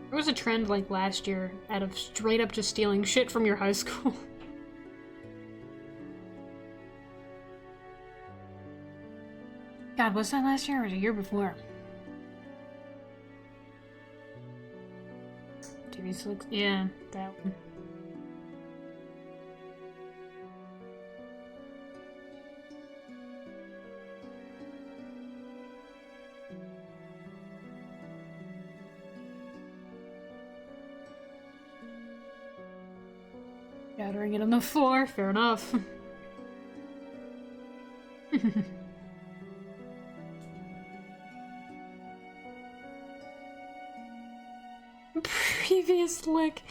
There was a trend like last year out of straight up just stealing shit from your high school. God, was that last year or the year before? TV looks, yeah, that one. Shattering it on the floor, fair enough. Previous lick.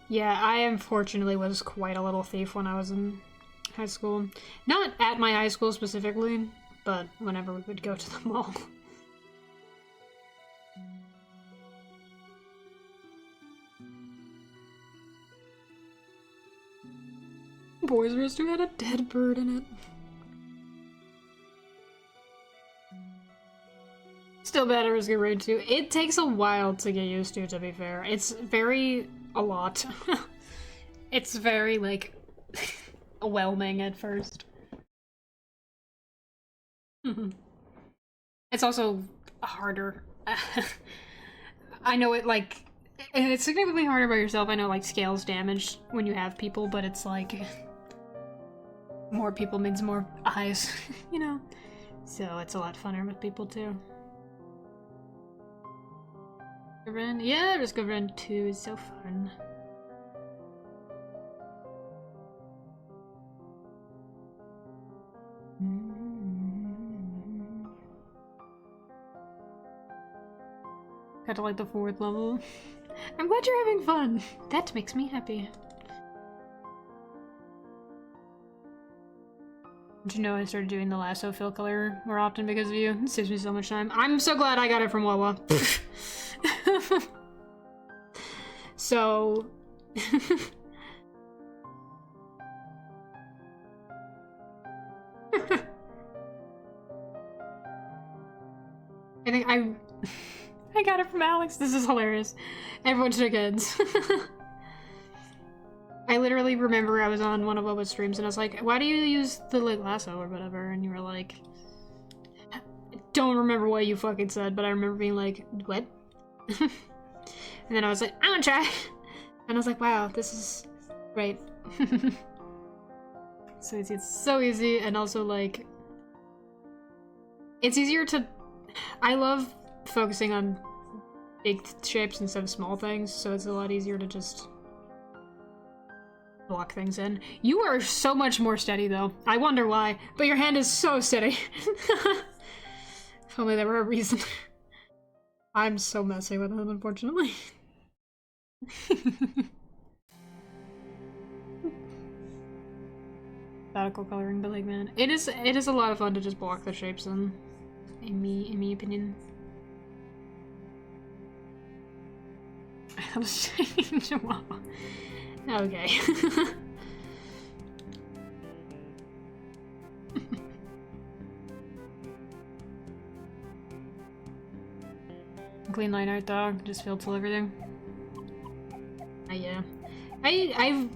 Yeah, I unfortunately was quite a little thief when I was in high school. Not at my high school specifically, but whenever we would go to the mall. Boys Roaster had a dead bird in it. Still better as get raid 2. It takes a while to get used to be fair. It's very a lot. It's very, like, overwhelming at first. It's also harder. I know it, like, it's significantly harder by yourself. I know, like, scales damage when you have people, but it's like more people means more eyes, you know? So it's a lot funner with people too. Yeah, Risk of Run 2 is so fun. Got to like the 4th level. I'm glad you're having fun. That makes me happy. Did you know I started doing the lasso fill color more often because of you? It saves me so much time. I'm so glad I got it from Wawa. So... I think I got it from Alex. This is hilarious. Everyone shook heads. I literally remember I was on one of Wawa's streams and I was like, why do you use the like lasso or whatever? And you were like, I don't remember what you fucking said, but I remember being like, what? And then I was like, I'm gonna try. And I was like, wow, this is great. So easy. It's so easy, and also like, it's easier to, I love focusing on big shapes instead of small things, so it's a lot easier to just block things in. You are so much more steady, though. I wonder why, but your hand is so steady. If only there were a reason. I'm so messy with it, unfortunately. Radical coloring, but like, man, it is a lot of fun to just block the shapes in my opinion. I'll change. Wow. Okay. Clean line art dog, just filter everything. Yeah. I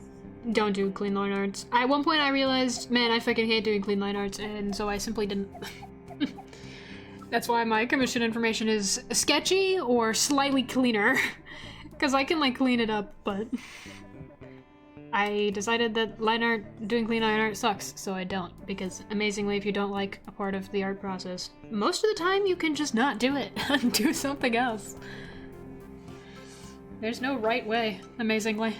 don't do clean line arts. At one point I realized, man, I fucking hate doing clean line arts, and so I simply didn't. That's why my commission information is sketchy or slightly cleaner. Because I can, like, clean it up, but I decided that doing clean line art sucks, so I don't. Because, amazingly, if you don't like a part of the art process, most of the time you can just not do it and do something else. There's no right way, amazingly.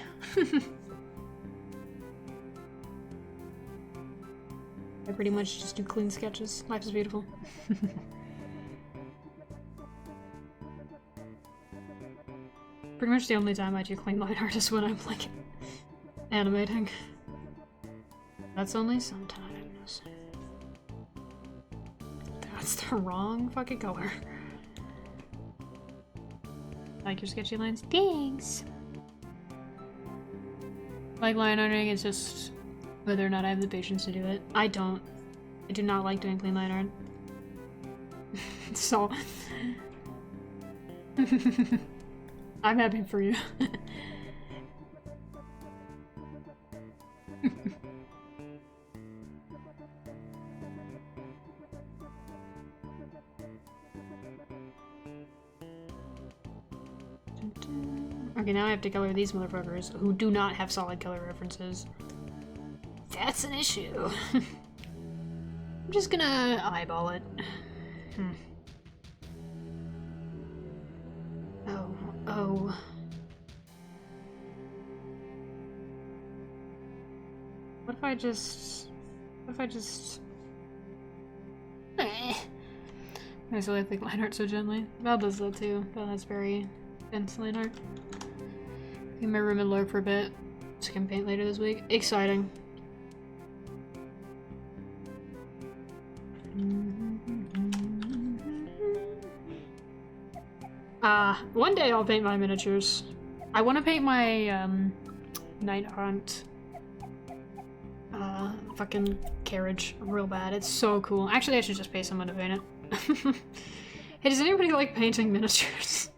I pretty much just do clean sketches. Life is beautiful. Pretty much the only time I do clean line art is when I'm, like, animating. That's only sometimes. That's the wrong fucking color. Like your sketchy lines? Thanks! Like line arting, it's just whether or not I have the patience to do it. I don't. I do not like doing clean line art. So... I'm happy for you. Okay, now I have to color these motherfuckers who do not have solid color references. That's an issue. I'm just gonna eyeball it. Oh. What if I just... I still have to line art so gently. Val does that too. Val has very dense line art. In my room and lurk for a bit, so I can paint later this week. Exciting. One day I'll paint my miniatures. I want to paint my, Night Hunt, fucking carriage real bad. It's so cool. Actually, I should just pay someone to paint it. Hey, does anybody like painting miniatures?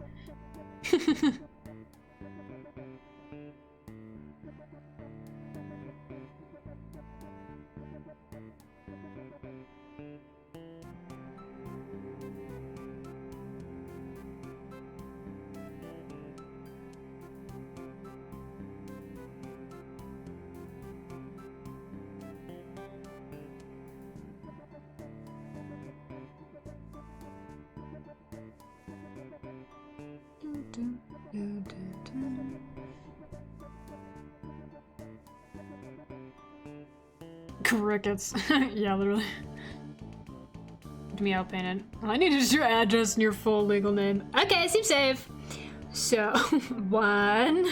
Crickets. Yeah, literally. To me, I'll paint it. All I need is your address and your full legal name. Okay, seems safe. So, 1.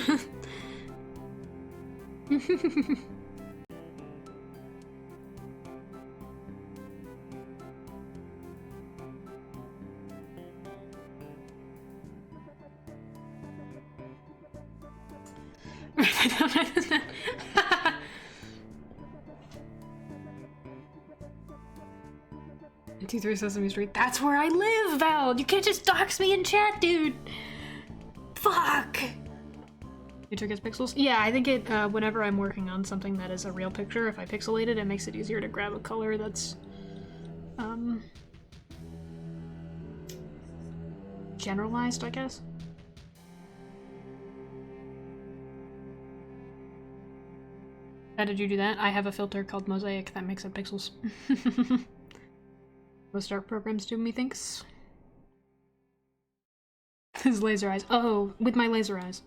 T3 Sesame Street. That's where I live, Val! You can't just dox me in chat, dude! Fuck! You took his pixels? Yeah, I think it, whenever I'm working on something that is a real picture, if I pixelate it, it makes it easier to grab a color that's, generalized, I guess. How did you do that? I have a filter called Mosaic that makes up pixels. Most art programs do, methinks. His laser eyes. Oh, with my laser eyes.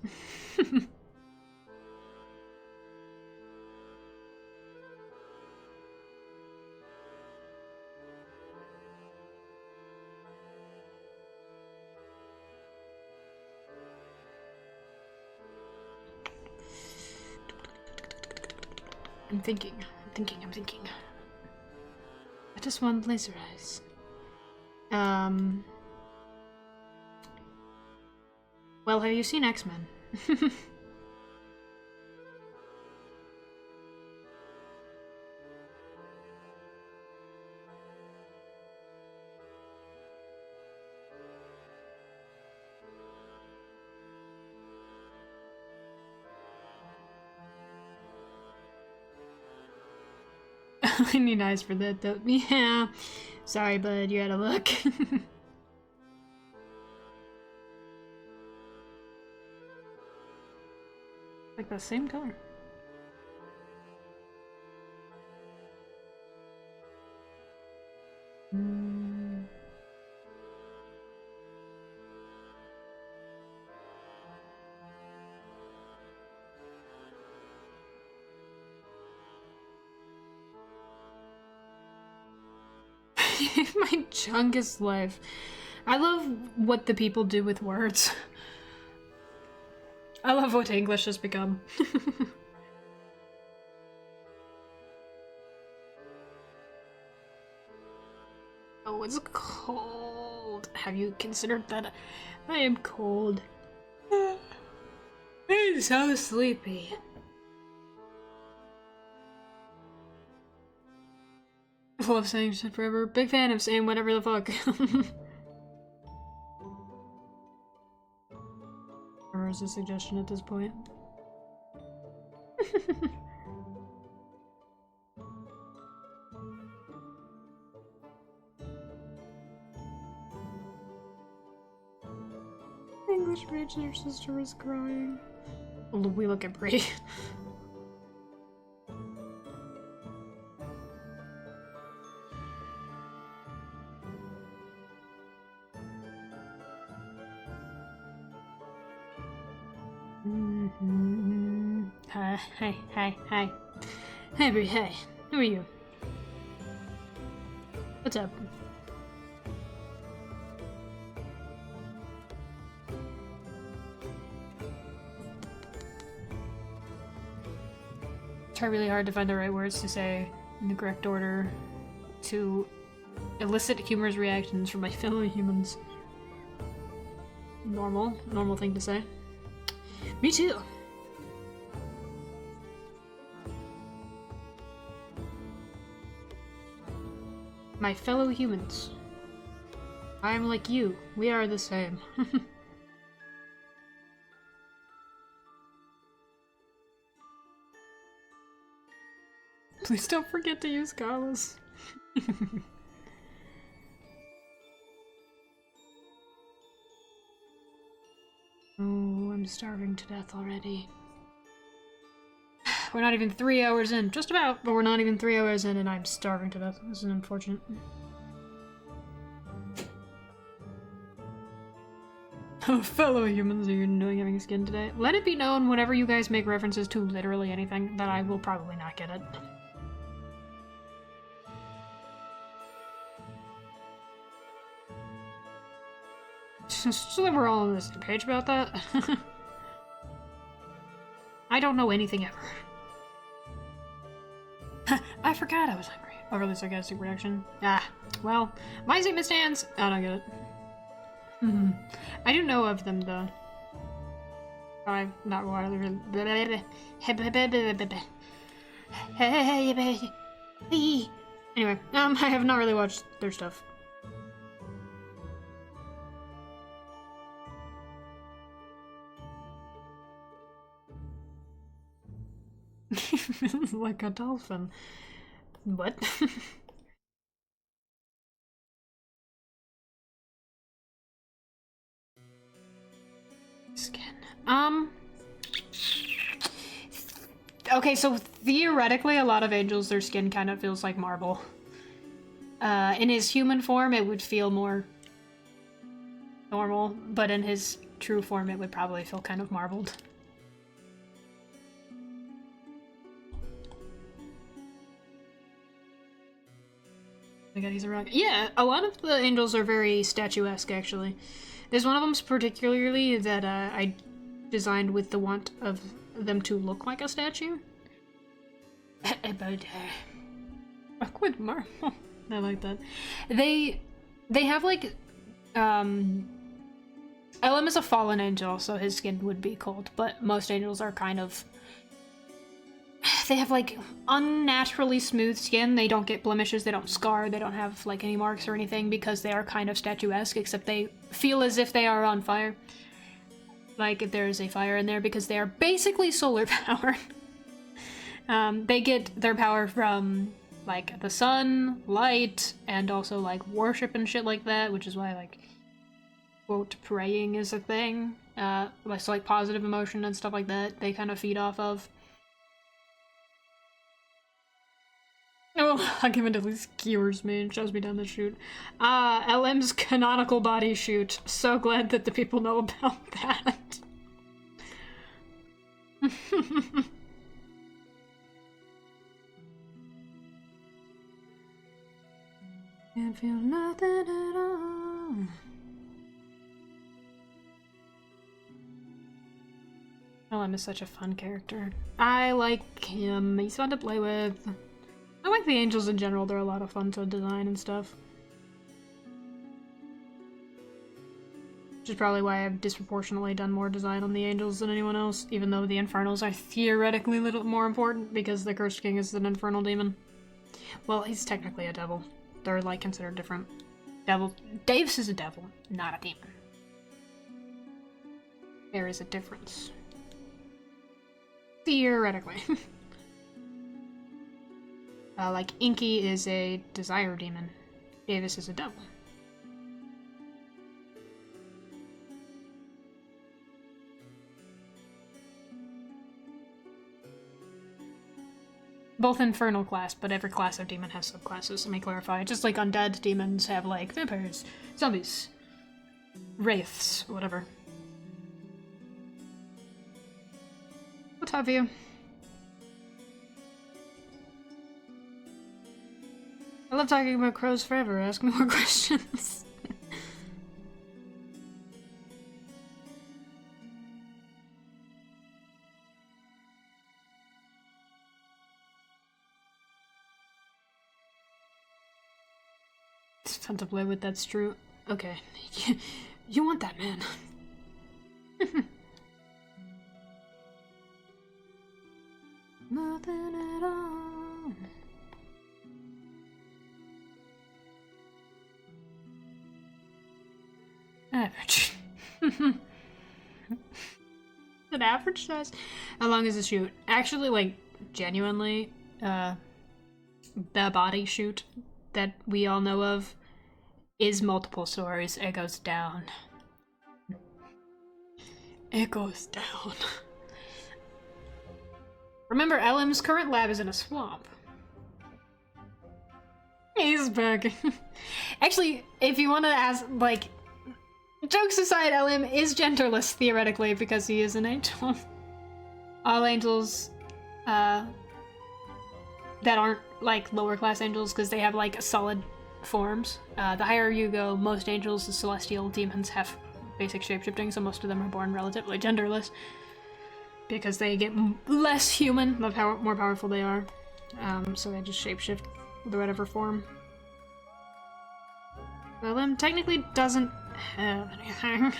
I'm thinking. I just want laser eyes. Well, have you seen X-Men? I need eyes for that though. Yeah. Sorry, bud, you gotta look. Like the same color. My chungus life. I love what the people do with words. I love what English has become. Oh, it's cold. Have you considered that? I am cold. I'm so sleepy. Love saying shit forever. Big fan of saying whatever the fuck. Or is a suggestion at this point? English rage, your sister was crying. We look at Bree. Hi. Hey, Bree, hey. Who are you? What's up? Try really hard to find the right words to say in the correct order to elicit humorous reactions from my fellow humans. Normal thing to say. Me too. My fellow humans. I am like you. We are the same. Please don't forget to use Carlos. Oh, I'm starving to death already. We're not even 3 hours in. Just about, but we're not even 3 hours in and I'm starving to death. This is unfortunate. Oh, fellow humans, are you doing having skin today? Let it be known whenever you guys make references to literally anything that I will probably not get it. So that we're all on the same page about that. I don't know anything ever. I forgot I was hungry. Overly sarcastic reaction. Ah, well, my statement stands. I don't get it. I do know of them though. I'm not widely. Anyway, I have not really watched their stuff. Like a dolphin. What? Skin. Okay, so theoretically, a lot of angels, their skin kind of feels like marble. In his human form, it would feel more normal, but in his true form, it would probably feel kind of marbled. I god, he's a rock. Yeah, a lot of the angels are very statuesque, actually. There's one of them particularly that I designed with the want of them to look like a statue. About with Marvel. I like that. They have like LM is a fallen angel, so his skin would be cold, but most angels are kind of, they have like unnaturally smooth skin. They don't get blemishes, they don't scar, they don't have like any marks or anything because they are kind of statuesque, except they feel as if they are on fire. Like if there is a fire in there, because they are basically solar powered. They get their power from like the sun, light, and also like worship and shit like that, which is why like quote praying is a thing. So like positive emotion and stuff like that they kind of feed off of. Oh, I'll give it at least skewers me and shows me down the chute. LM's canonical body shoot. So glad that the people know about that. I feel nothing at all. LM is such a fun character. I like him. He's fun to play with. I like the angels in general. They're a lot of fun to design and stuff. Which is probably why I've disproportionately done more design on the angels than anyone else, even though the infernals are theoretically a little more important because the Cursed King is an infernal demon. Well, he's technically a devil. They're like considered different. Davis is a devil, not a demon. There is a difference. Theoretically. Like Inky is a desire demon. Davis is a devil. Both infernal class, but every class of demon has subclasses, let me clarify. Just like undead demons have like vampires, zombies, wraiths, whatever. What have you? I love talking about crows forever. Ask me more questions. It's fun to play with, that's true. Okay. You want that, man. Nothing at all. Average. An average size? How long is the shoot? Actually, like, genuinely, the body shoot that we all know of is multiple stories. It goes down. It goes down. Remember, LM's current lab is in a swamp. He's back. Actually, if you want to ask, like, jokes aside, LM is genderless, theoretically, because he is an angel. All angels, that aren't, like, lower class angels, because they have, like, solid forms. The higher you go, most angels, the celestial demons, have basic shapeshifting, so most of them are born relatively genderless. Because they get less human, the more powerful they are. So they just shapeshift with whatever form. LM technically doesn't have anything.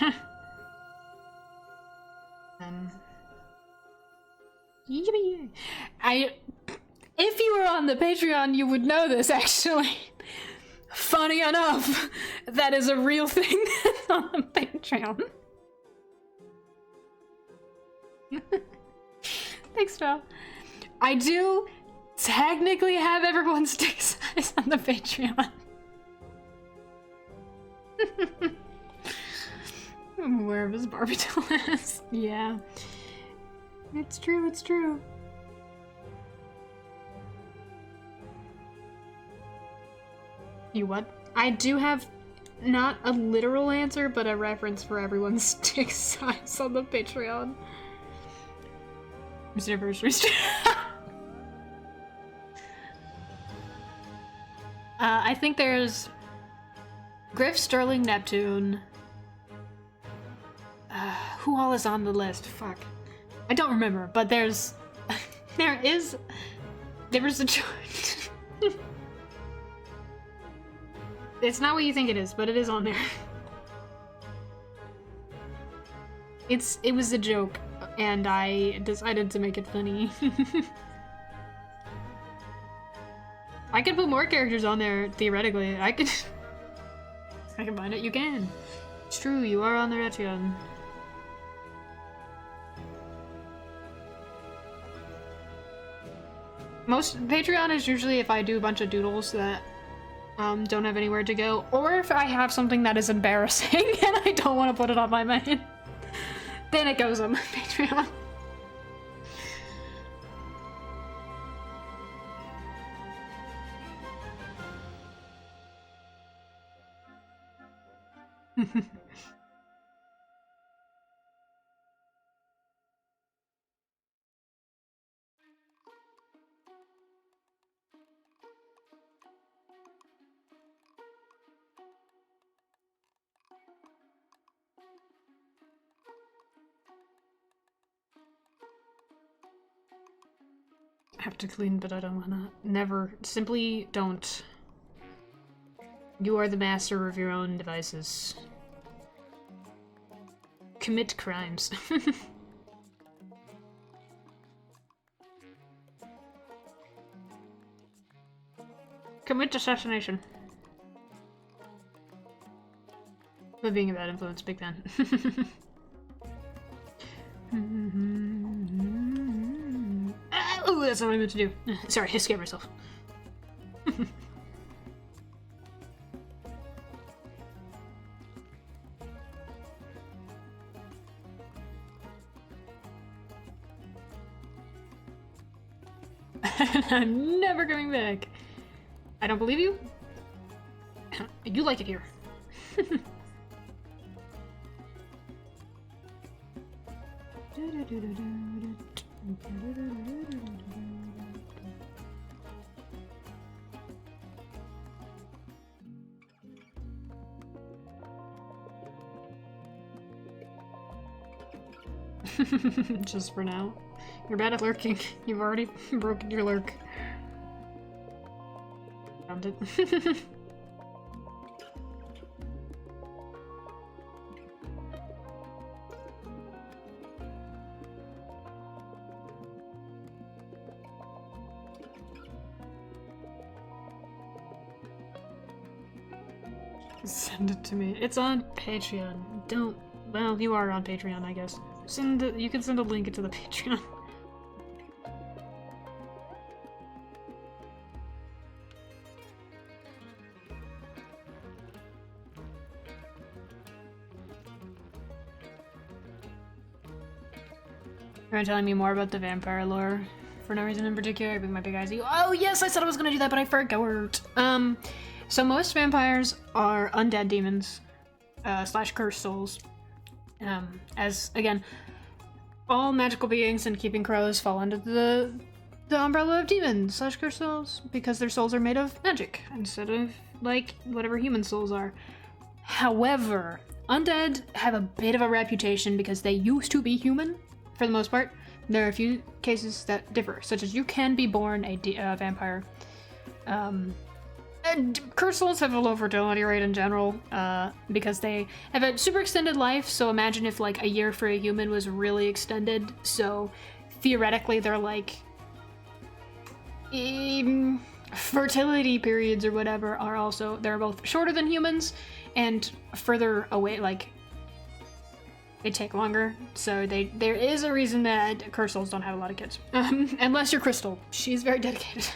If you were on the Patreon, you would know this, actually. Funny enough, that is a real thing on the Patreon. Thanks, Phil. I do technically have everyone's dick size on the Patreon. I'm aware of his Barbie doll ass. Yeah. It's true, it's true. You what? I do have not a literal answer, but a reference for everyone's dick size on the Patreon. Mr. Anniversary. I think there's Griff, Sterling, Neptune. Who all is on the list? Fuck. I don't remember, but there is There was a It's not what you think it is, but it is on there. It was a joke, and I decided to make it funny. I could put more characters on there, theoretically. I can find it. You can. It's true, you are on the Patreon. Most Patreon is usually if I do a bunch of doodles that don't have anywhere to go, or if I have something that is embarrassing and I don't want to put it on my main. Then it goes on my Patreon. I have to clean, but I don't wanna. Never. Simply don't. You are the master of your own devices. Commit crimes. Commit assassination. But being a bad influence, big fan. Oh, that's not what I meant to do. Sorry, I scared myself. I'm never coming back. I don't believe you. You like it here. Just for now. You're bad at lurking. You've already broken your lurk. Found it. Send it to me. It's on Patreon. Don't. Well, you are on Patreon, I guess. You can send a link to the Patreon. Are you telling me more about the vampire lore for no reason in particular? Big my big eyes at you. Oh yes, I said I was gonna do that, but I forgot. So most vampires are undead demons, slash cursed souls. As again, all magical beings and keeping crows fall under the umbrella of demons slash cursed souls because their souls are made of magic instead of like whatever human souls are. However, undead have a bit of a reputation because they used to be human for the most part. There are a few cases that differ, such as you can be born a vampire. And cursed souls have a low fertility rate in general, because they have a super extended life, so imagine if like a year for a human was really extended, so theoretically they're like... fertility periods or whatever are also, they're both shorter than humans and further away, like they take longer, so there is a reason that cursed souls don't have a lot of kids. Unless you're Crystal. She's very dedicated.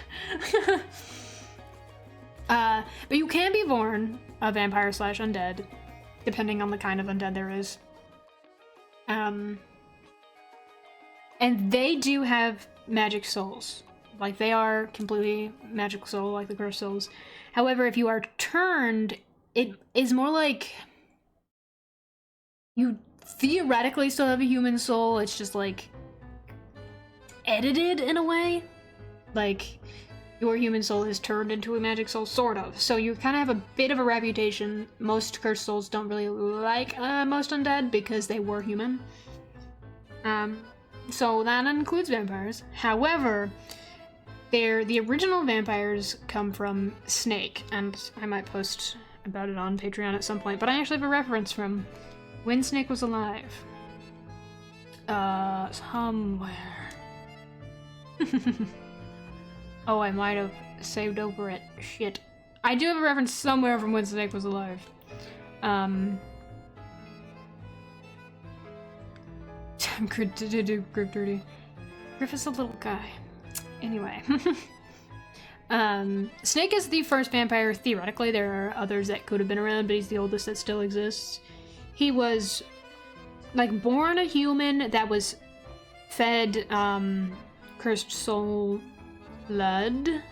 But you can be born a vampire slash undead, depending on the kind of undead there is. And they do have magic souls. Like, they are completely magical soul, like the cursed souls. However, if you are turned, it is more like you theoretically still have a human soul, it's just like edited in a way. Like, your human soul is turned into a magic soul, sort of. So you kind of have a bit of a reputation. Most cursed souls don't really like most undead because they were human. So that includes vampires. However, the original vampires come from Snake, and I might post about it on Patreon at some point, but I actually have a reference from when Snake was alive. Somewhere. Oh, I might have saved over it. Shit. I do have a reference somewhere from when Snake was alive. Grip dirty. Griff is a little guy. Anyway. Snake is the first vampire, theoretically. There are others that could have been around, but he's the oldest that still exists. He was, like, born a human that was fed, cursed soul blood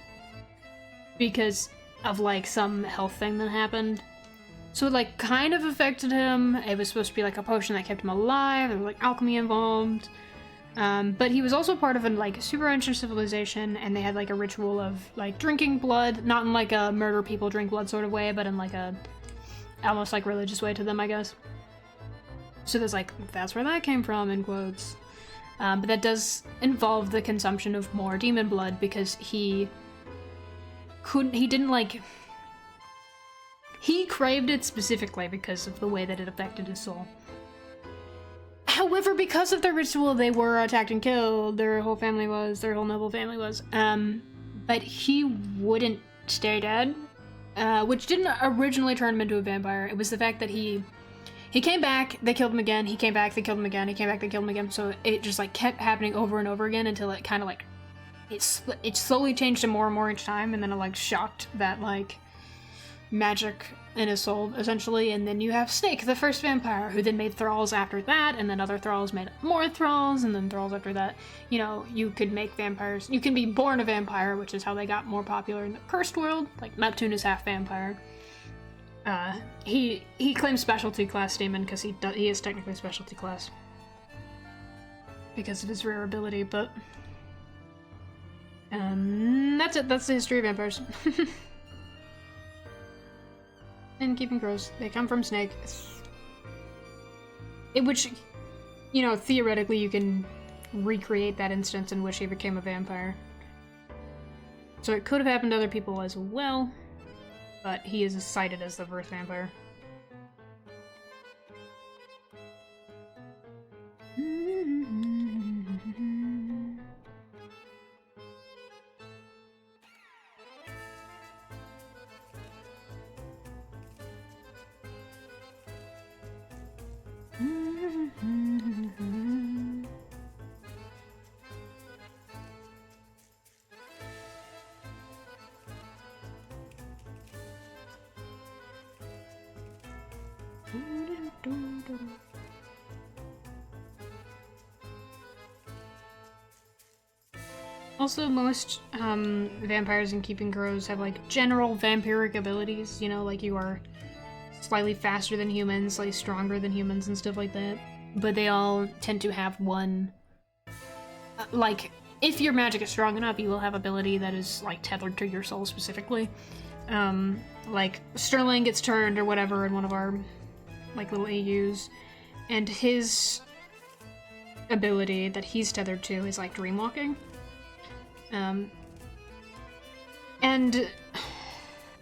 because of, like, some health thing that happened. So it, like, kind of affected him. It was supposed to be, like, a potion that kept him alive. There was, like, alchemy involved. But he was also part of a, like, super ancient civilization, and they had, like, a ritual of, like, drinking blood. Not in, like, a murder people drink blood sort of way, but in, like, a almost, like, religious way to them, I guess. So there's, like, that's where that came from, in quotes. But that does involve the consumption of more demon blood, because he didn't, like... He craved it specifically because of the way that it affected his soul. However, because of the ritual, they were attacked and killed. Their whole noble family was. But he wouldn't stay dead, which didn't originally turn him into a vampire. It was the fact that he came back, they killed him again, he came back, they killed him again, he came back, they killed him again, so it just, like, kept happening over and over again until it kind of, like, it slowly changed him more and more each time, and then it, like, shocked that, like, magic in his soul, essentially. And then you have Snake, the first vampire, who then made thralls after that, and then other thralls made more thralls, and then thralls after that. You know, you could make vampires, you can be born a vampire, which is how they got more popular in the cursed world. Like, Neptune is half vampire. He claims specialty class demon because he is technically specialty class because of his rare ability, but that's it. That's the history of vampires. And keeping crows, they come from Snake. Which, you know, theoretically you can recreate that instance in which he became a vampire. So it could have happened to other people as well. But he is cited as the first vampire. Also, most vampires in Keeping Crows have, like, general vampiric abilities, you know, like you are slightly faster than humans, slightly stronger than humans and stuff like that. But they all tend to have one... like, if your magic is strong enough, you will have ability that is, like, tethered to your soul specifically. Like, Sterling gets turned or whatever in one of our, like, little AUs, and his ability that he's tethered to is, like, dreamwalking. And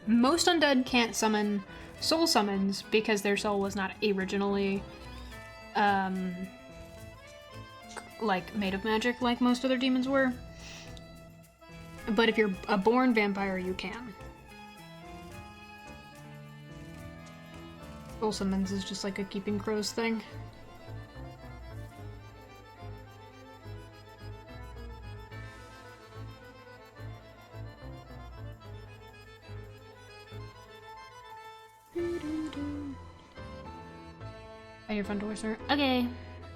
most undead can't summon soul summons because their soul was not originally, like, made of magic like most other demons were. But if you're a born vampire, you can. Soul summons is just like a Keeping Crows thing. Are your front door, sir? Okay.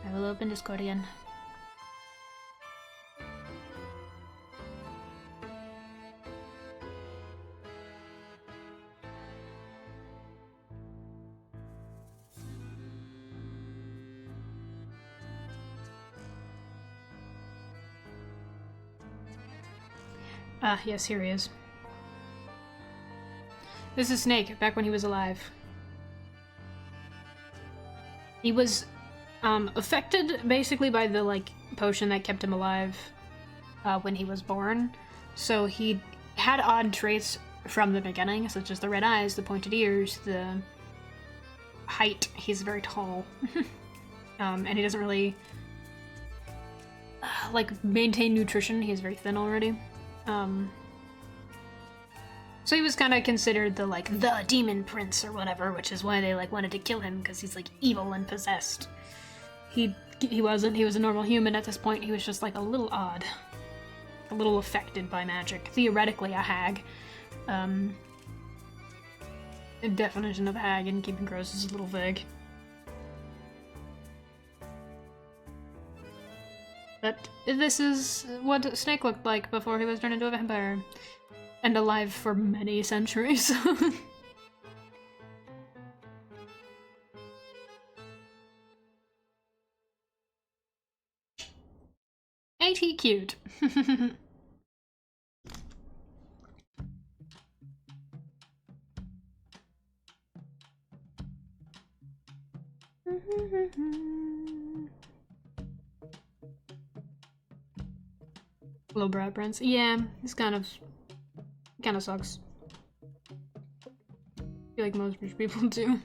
I will open Discord again. Ah, yes, here he is. This is Snake, back when he was alive. He was affected basically by the, like, potion that kept him alive when he was born. So he had odd traits from the beginning, such as the red eyes, the pointed ears, the height. He's very tall. And he doesn't really like maintain nutrition. He's very thin already. So he was kind of considered the demon prince or whatever, which is why they wanted to kill him, because he's evil and possessed. He wasn't. He was a normal human at this point. He was just a little odd, a little affected by magic. Theoretically a hag. The definition of hag in Keeping Crows is a little vague. But this is what Snake looked like before he was turned into a vampire. And alive for many centuries. Ain't he cute? Little brat prince. Yeah, he's kind of sucks. I feel like most rich people do.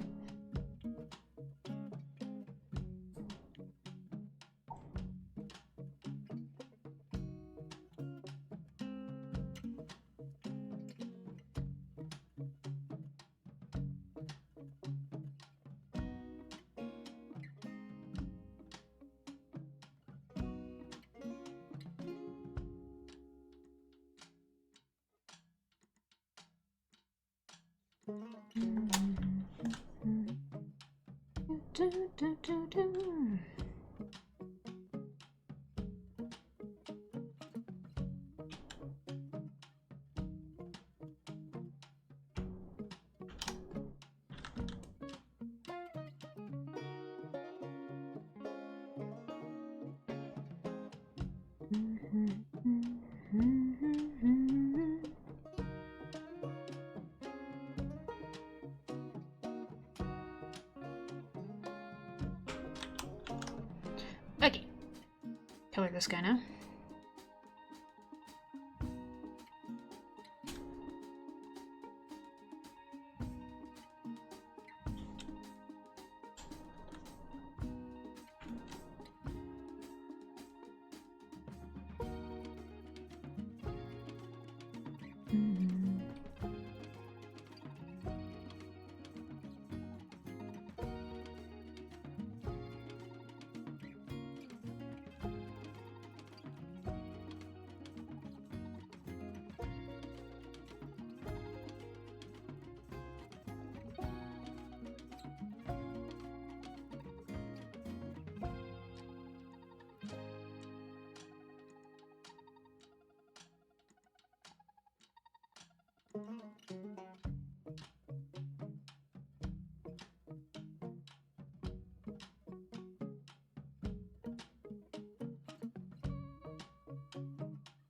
Okay. Color this guy now.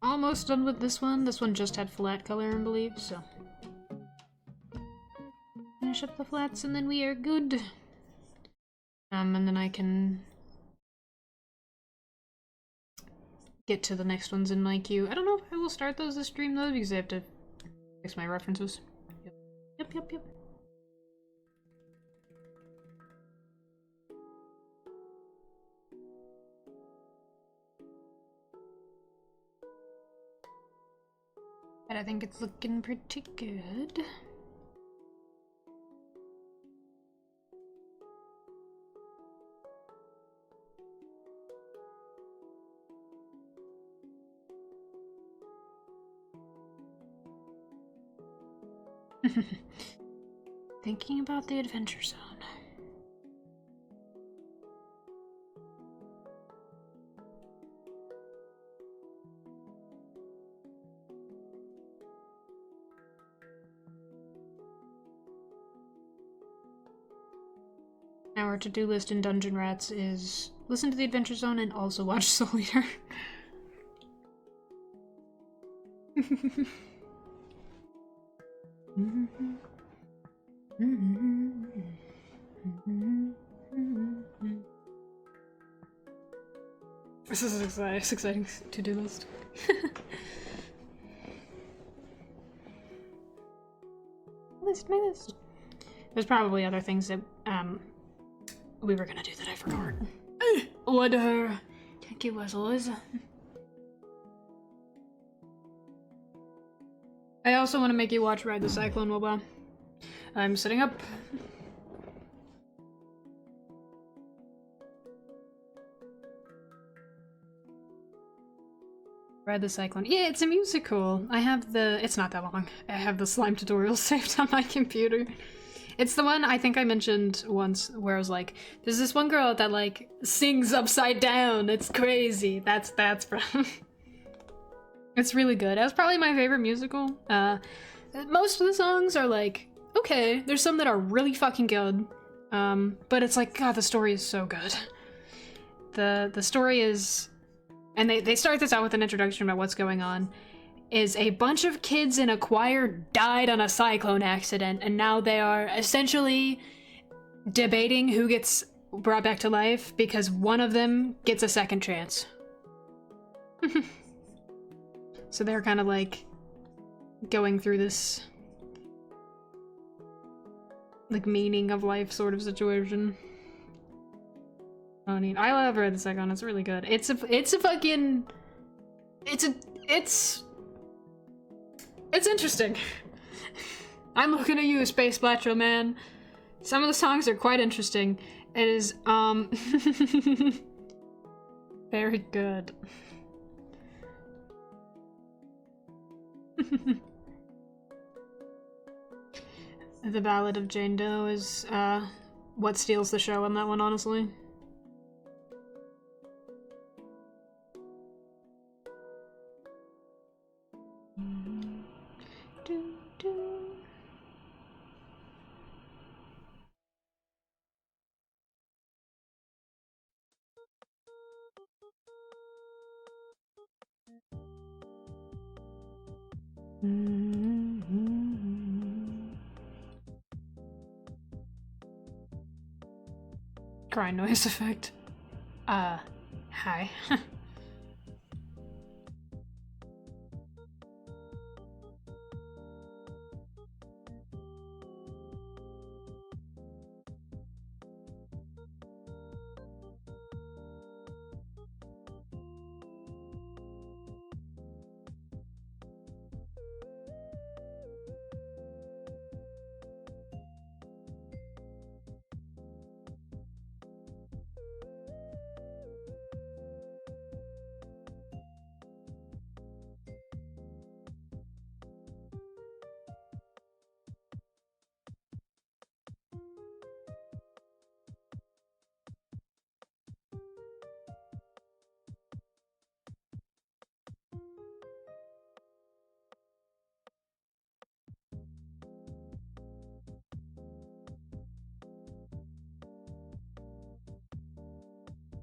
Almost done with this one. This one just had flat color, I believe, so. Finish up the flats and then we are good. And then I can get to the next ones in my queue. I don't know if I will start those this stream though, because I have to fix my references. Yep. But I think it's looking pretty good. Thinking about the Adventure Zone. Now our to-do list in Dungeon Rats is listen to the Adventure Zone and also watch Soul Eater. This is exciting to-do list. my list. There's probably other things that we were gonna do that I forgot. Whatever. Thank you, as always. I also want to make you watch Ride the Cyclone, Woba. I'm sitting up. Ride the Cyclone. Yeah, it's a musical. I have the... It's not that long. I have the slime tutorial saved on my computer. It's the one I think I mentioned once where I was like, there's this one girl that like sings upside down. It's crazy. That's from. It's really good. That was probably my favorite musical. Most of the songs are like, okay, there's some that are really fucking good. But it's like, God, the story is so good. The story is, and they start this out with an introduction about what's going on, is a bunch of kids in a choir died on a cyclone accident, and now they are essentially debating who gets brought back to life because one of them gets a second chance. So they're kind of like going through this like meaning of life sort of situation. I mean, I love Ride the Cyclone. It's really good. It's interesting. I'm looking at you, Space Blatcho Man. Some of the songs are quite interesting. It is, very good. The Ballad of Jane Doe is, what steals the show on that one, honestly. Cry noise effect. Hi.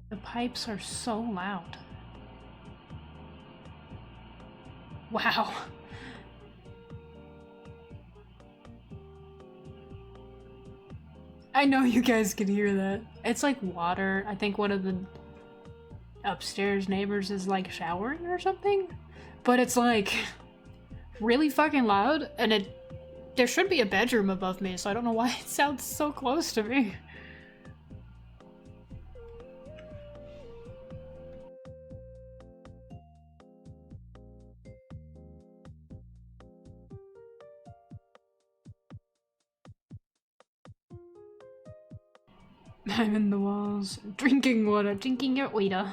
The pipes are so loud. Wow. I know you guys can hear that. It's like water. I think one of the upstairs neighbors is like showering or something. But it's like really fucking loud, and there should be a bedroom above me, so I don't know why it sounds so close to me. I'm in the walls, drinking water, drinking your water.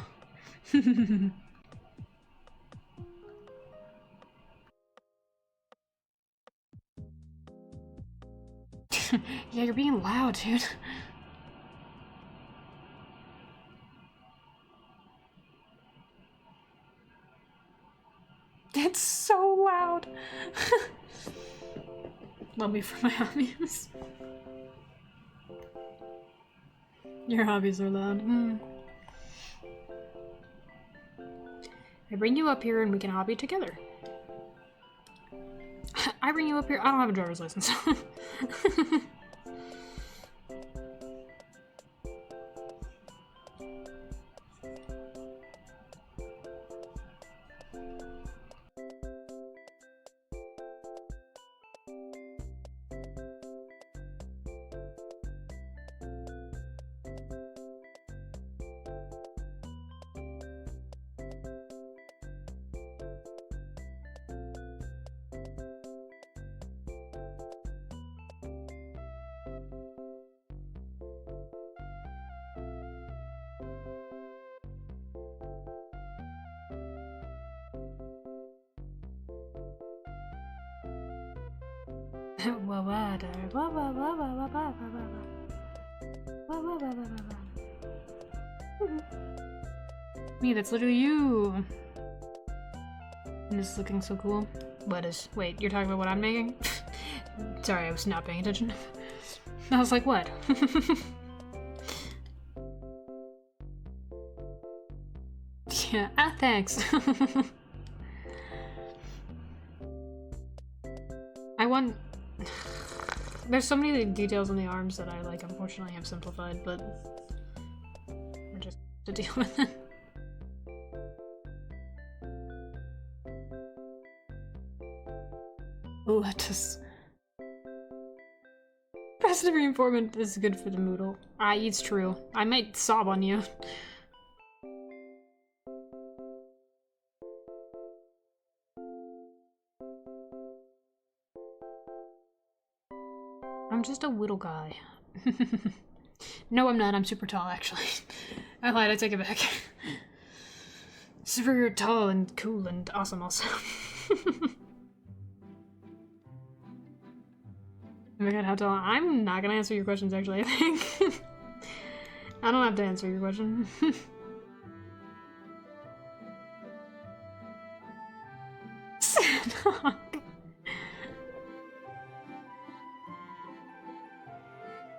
Yeah, you're being loud, dude. It's so loud. Love me for my hobbies. Your hobbies are loud. I bring you up here and we can hobby together. I bring you up here. I don't have a driver's license. Me, that's literally you. And this is looking so cool. What is? Wait, you're talking about what I'm making? Sorry, I was not paying attention. I was like, what? Yeah, thanks. I want... There's so many details on the arms that I, like, unfortunately have simplified, but... We're just to deal with it. Oh, that just... Positive reinforcement is good for the Moodle. It's true. I might sob on you. I'm just a little guy. No, I'm not. I'm super tall, actually. I lied. I take it back. Super tall and cool and awesome, also. Oh my god, how tall? I'm not gonna answer your questions, actually, I think. I don't have to answer your question.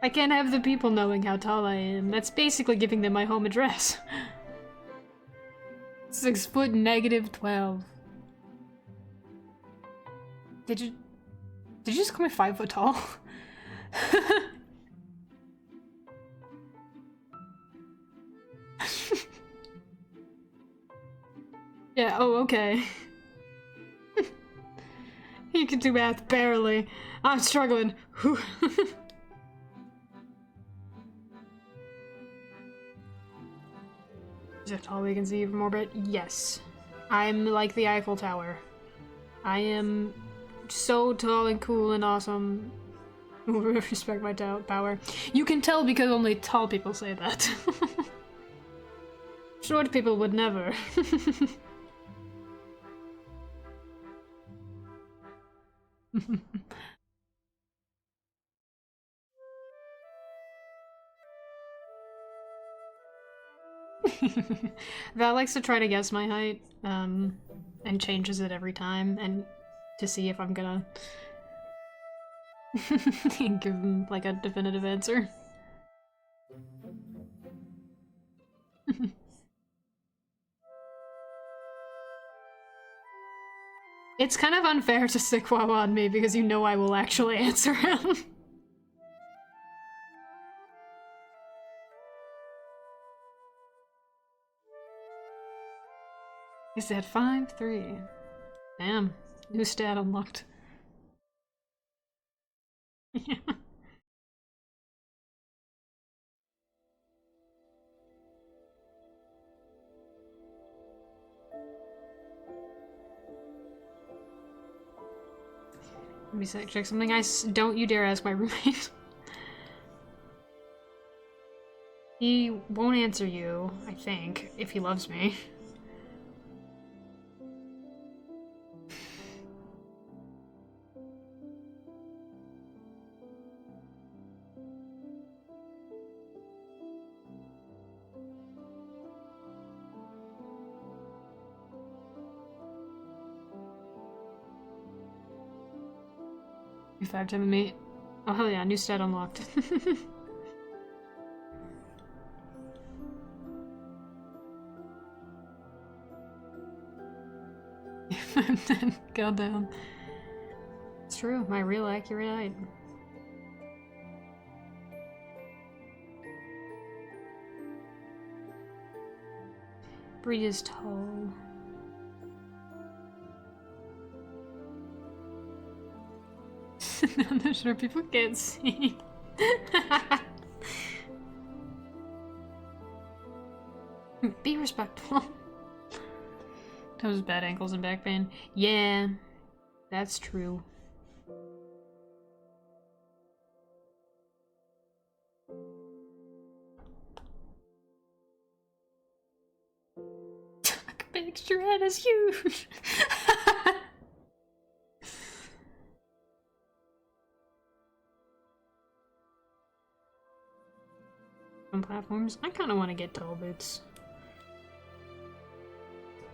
I can't have the people knowing how tall I am. That's basically giving them my home address. 6 foot negative 12. Did you just call me 5 foot tall? Yeah, oh, okay. You can do math barely. I'm struggling. Is it tall we can see from orbit? Yes. I'm like the Eiffel Tower. I am so tall and cool and awesome. Respect my power. You can tell because only tall people say that. Short people would never. Val likes to try to guess my height, and changes it every time, and to see if I'm gonna give him, like, a definitive answer. It's kind of unfair to sick Wawa on me because you know I will actually answer him. He said 5'3". Damn, new stat unlocked. Yeah. Let me check something. Don't you dare ask my roommate. He won't answer you, I think, if he loves me. You 5 me. Oh hell yeah, new stat unlocked. Goddamn. It's true, my real accurate height. Bree is tall. I'm not sure people can't see. Be respectful. Those bad ankles and back pain. Yeah, that's true. Extra head is huge. on platforms. I kind of want to get tall boots.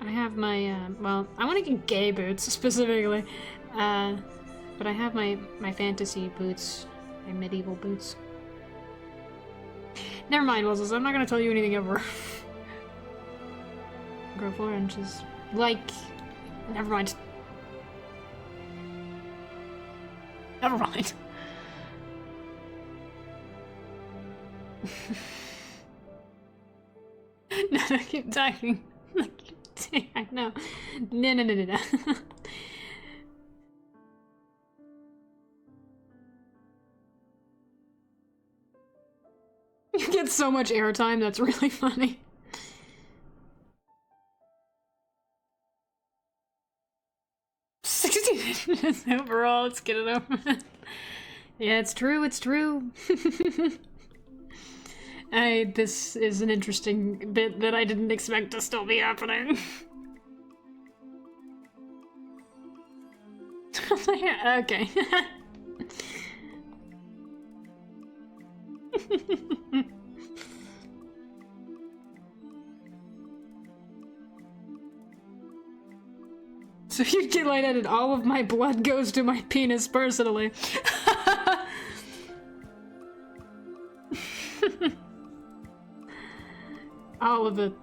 I have my, well, I want to get gay boots, specifically. But I have my fantasy boots, my medieval boots. Never mind, Wilson, I'm not gonna tell you anything ever. Grow 4 inches. Like, never mind. Never mind. No, I keep talking. I know. No. You get so much airtime, that's really funny. Minutes overall, let's get it over with. Yeah, it's true, it's true. This is an interesting bit that I didn't expect to still be happening. Okay. So if you get lightheaded, all of my blood goes to my penis personally. All of it.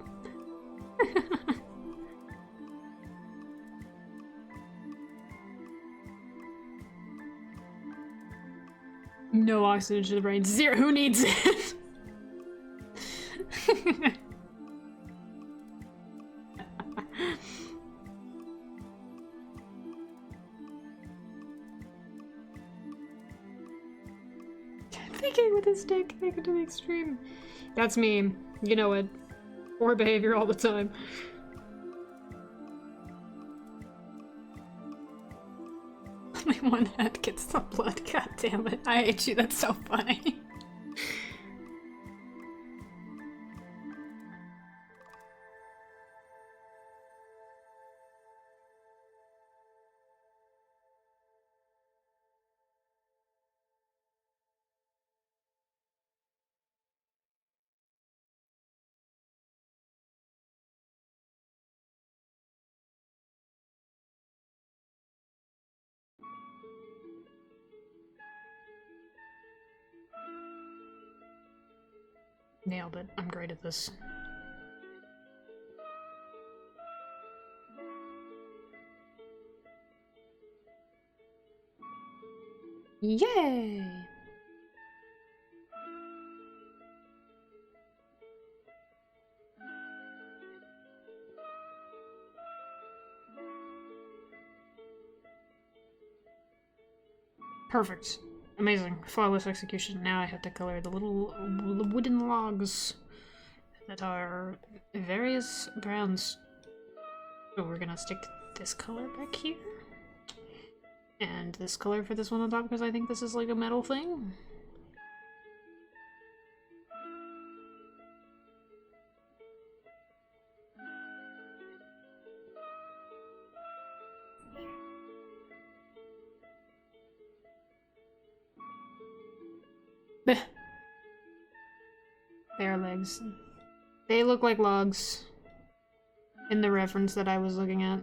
No oxygen to the brain. Zero. Who needs it? Thinking with his stick, take it to the extreme. That's me. You know it. Poor behavior all the time. Only one head gets the blood. God damn it. I hate you. That's so funny. Nailed it. I'm great at this. Yay! Perfect. Amazing. Flawless execution. Now I have to color the little wooden logs that are various browns. So we're gonna stick this color back here. And this color for this one on top because I think this is like a metal thing. Their legs. They look like logs in the reference that I was looking at.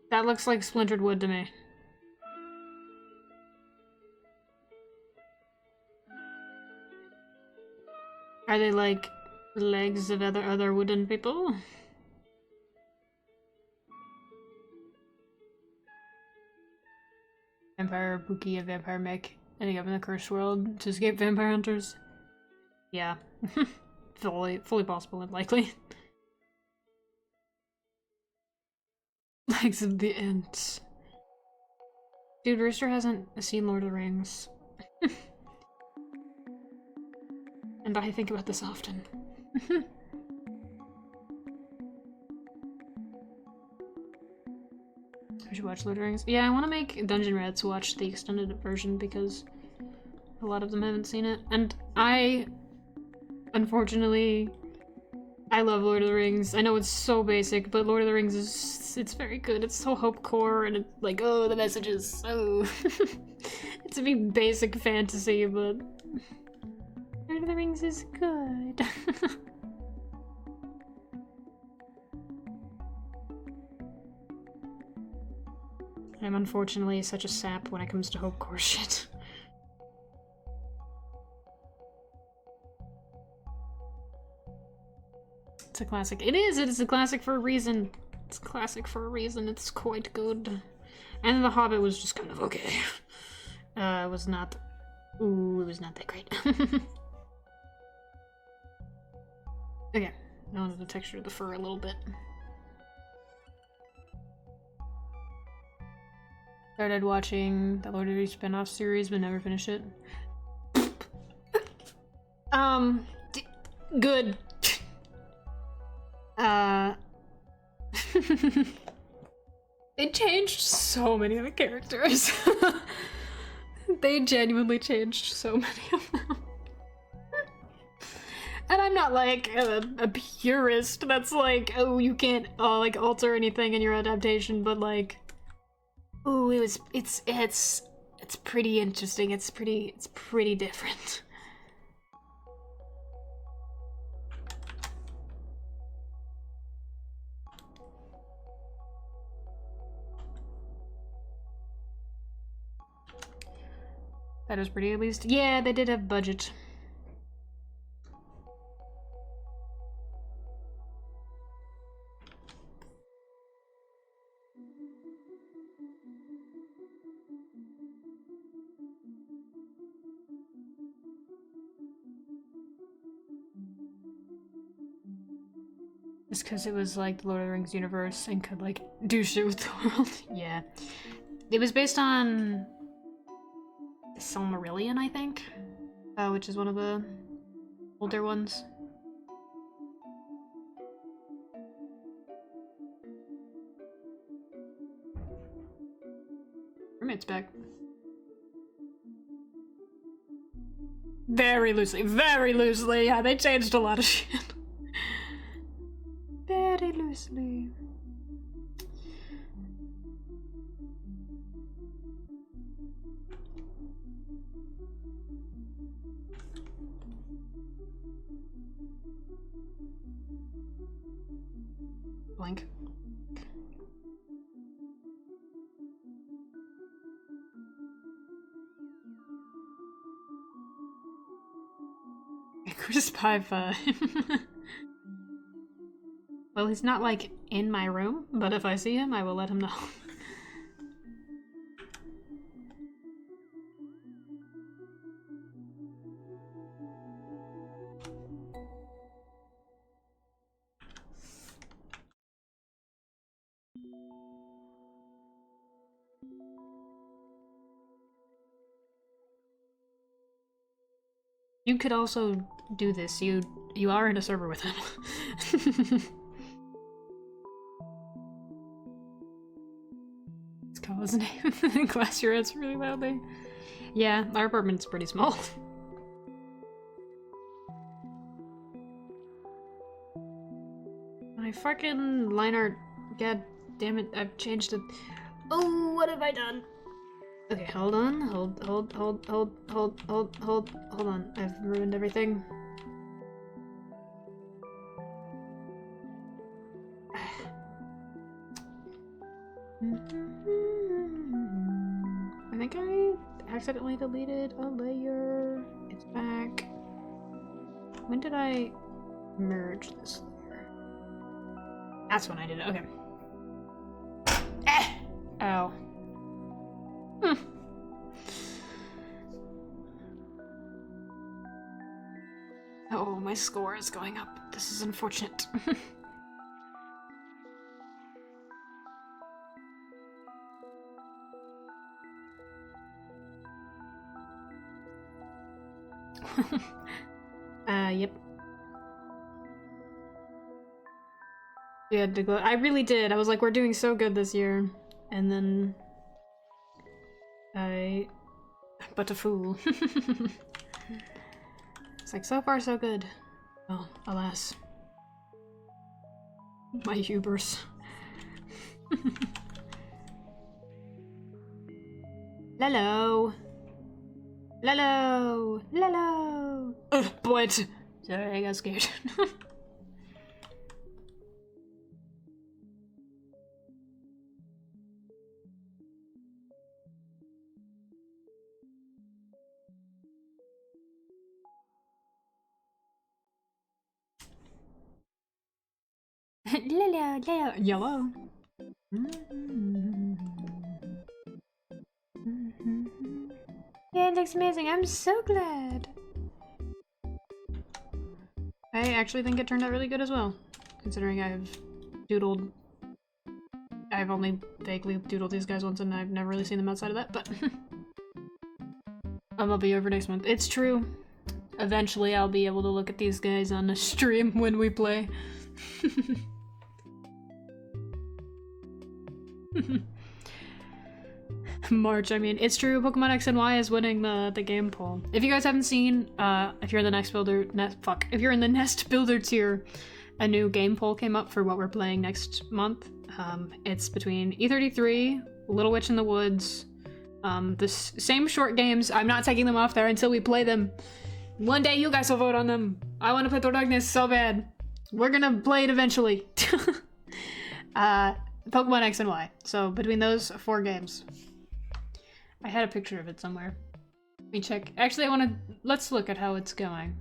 That looks like splintered wood to me. Are they like legs of other wooden people? Vampire Buki, a vampire mech, ending up in the cursed world to escape vampire hunters. Yeah. fully possible and likely. Legs of the Ents. Dude, Rooster hasn't seen Lord of the Rings. And I think about this often. I should watch Lord of the Rings. Yeah, I want to make Dungeon Rats watch the extended version because a lot of them haven't seen it. And I, unfortunately, I love Lord of the Rings. I know it's so basic, but Lord of the Rings is, it's very good. It's so hopecore, and it's like, oh, the messages, oh. It's a big basic fantasy, but Lord of the Rings is good. I'm unfortunately such a sap when it comes to hopecore shit. It's a classic. It is a classic for a reason. It's a classic for a reason. It's quite good. And The Hobbit was just kind of okay. It was not... Ooh, it was not that great. Okay, I wanted to texture the fur a little bit. Started watching the Lord of the Rings spin-off series, but never finished it. Good. They changed so many of the characters. They genuinely changed so many of them. And I'm not like a purist that's like, oh, you can't like alter anything in your adaptation, but like, ooh, it's pretty interesting. It's pretty different. That was pretty, at least. Yeah, they did have budget. Just because it was like the Lord of the Rings universe and could like do shit with the world. Yeah. It was based on Silmarillion, I think, which is one of the older ones. Roommate's back. Very loosely, yeah, they changed a lot of shit. Very loosely. Blink. Crisp high five. Well, he's not like in my room, but if I see him, I will let him know. You could also do this. You are in a server with him. Let's call his name. Glass your eyes really loudly. Yeah, our apartment's pretty small. My fucking line art. God damn it! I've changed it. Oh, what have I done? Okay, hold on. Hold on. I've ruined everything. I think I accidentally deleted a layer. It's back. When did I merge this layer? That's when I did it. Okay. Ow. Oh, my score is going up. This is unfortunate. Yep. You had to go. I really did. I was like, we're doing so good this year. And then but a fool. It's like, so far so good. Oh, alas. My hubers. Lalo. Lalo. Lalo. What? Sorry, I got scared. Lalo, Lalo. Yellow. Yeah, it looks amazing. I'm so glad. I actually think it turned out really good as well, considering I've only vaguely doodled these guys once and I've never really seen them outside of that, but I'll be over next month. It's true. Eventually I'll be able to look at these guys on a stream when we play. March, I mean, it's true. Pokemon X and Y is winning the game poll. If you guys haven't seen, if you're in the if you're in the Nest Builder tier, a new game poll came up for what we're playing next month. It's between E33, Little Witch in the Woods, the same short games. I'm not taking them off there until we play them. One day you guys will vote on them. I want to play Thor Darkness so bad. We're gonna play it eventually. Pokemon X and Y. So between those 4 games. I had a picture of it somewhere. Let me check. Actually, let's look at how it's going.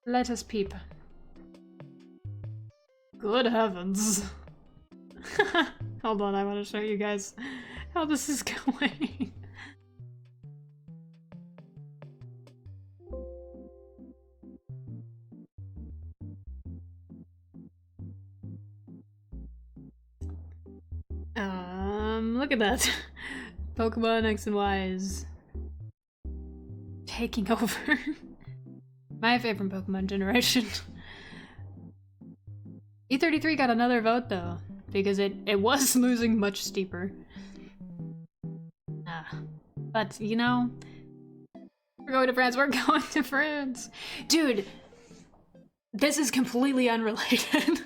Let us peep. Good heavens. Hold on, I want to show you guys how this is going. Look at that. Pokemon X and Y is taking over. My favorite Pokemon generation. E33 got another vote though, because it was losing much steeper. But you know, we're going to France, we're going to France! Dude, this is completely unrelated.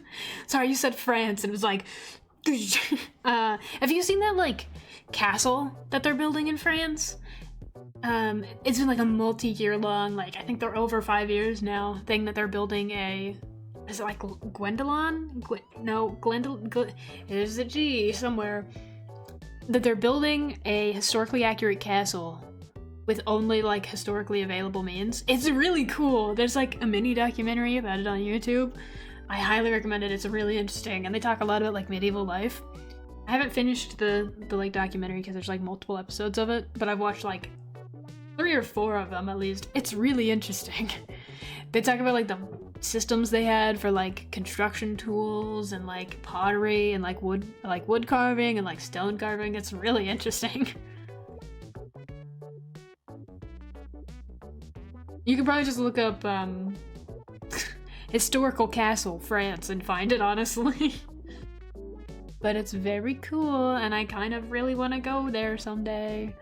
Sorry, you said France, and it was like, have you seen that, like, castle that they're building in France? It's been, like, a multi-year long, like, I think they're over 5 years now, thing that they're building is it, like, Gwendolyn? There's a G somewhere. That they're building a historically accurate castle with only, like, historically available means. It's really cool. There's, like, a mini documentary about it on YouTube. I highly recommend it. It's really interesting, and they talk a lot about, like, medieval life. I haven't finished the like, documentary because there's, like, multiple episodes of it, but I've watched, like, 3 or 4 of them, at least. It's really interesting. They talk about, like, the systems they had for, like, construction tools and, like, pottery and, like, wood carving and, like, stone carving. It's really interesting. You could probably just look up, historical castle, France, and find it, honestly. But it's very cool, and I kind of really want to go there someday.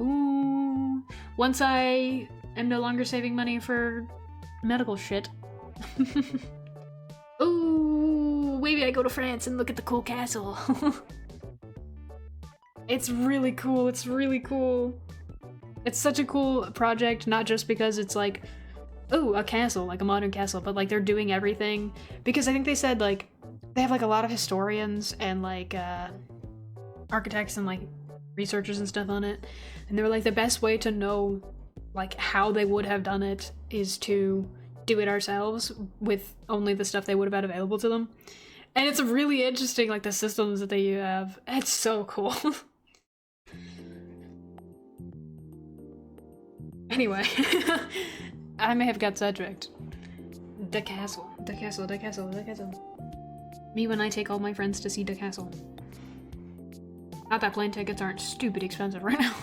Ooh. Once I am no longer saving money for medical shit. Ooh, maybe I go to France and look at the cool castle. It's really cool, it's really cool. It's such a cool project, not just because it's like, oh, a castle, like a modern castle, but like they're doing everything. Because I think they said like, they have like a lot of historians and like architects and like researchers and stuff on it. And they were like, the best way to know like how they would have done it is to do it ourselves with only the stuff they would have had available to them. And it's really interesting, like the systems that they have. It's so cool. Anyway, I may have got sidetracked. The castle, the castle, the castle, the castle. Me when I take all my friends to see the castle. Not that plane tickets aren't stupid expensive right now.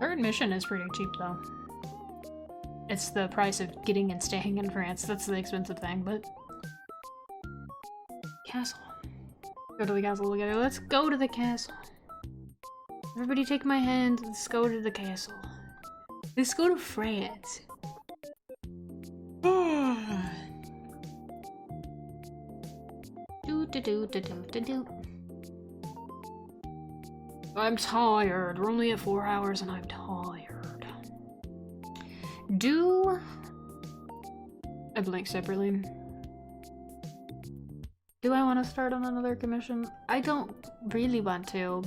Our admission is pretty cheap though. It's the price of getting and staying in France. That's the expensive thing, but... Castle. Go to the castle together. Let's go to the castle. Everybody take my hand. Let's go to the castle. Let's go to France. I'm tired. We're only at 4 hours and I'm tired. Do I blink separately? Do I want to start on another commission? I don't really want to,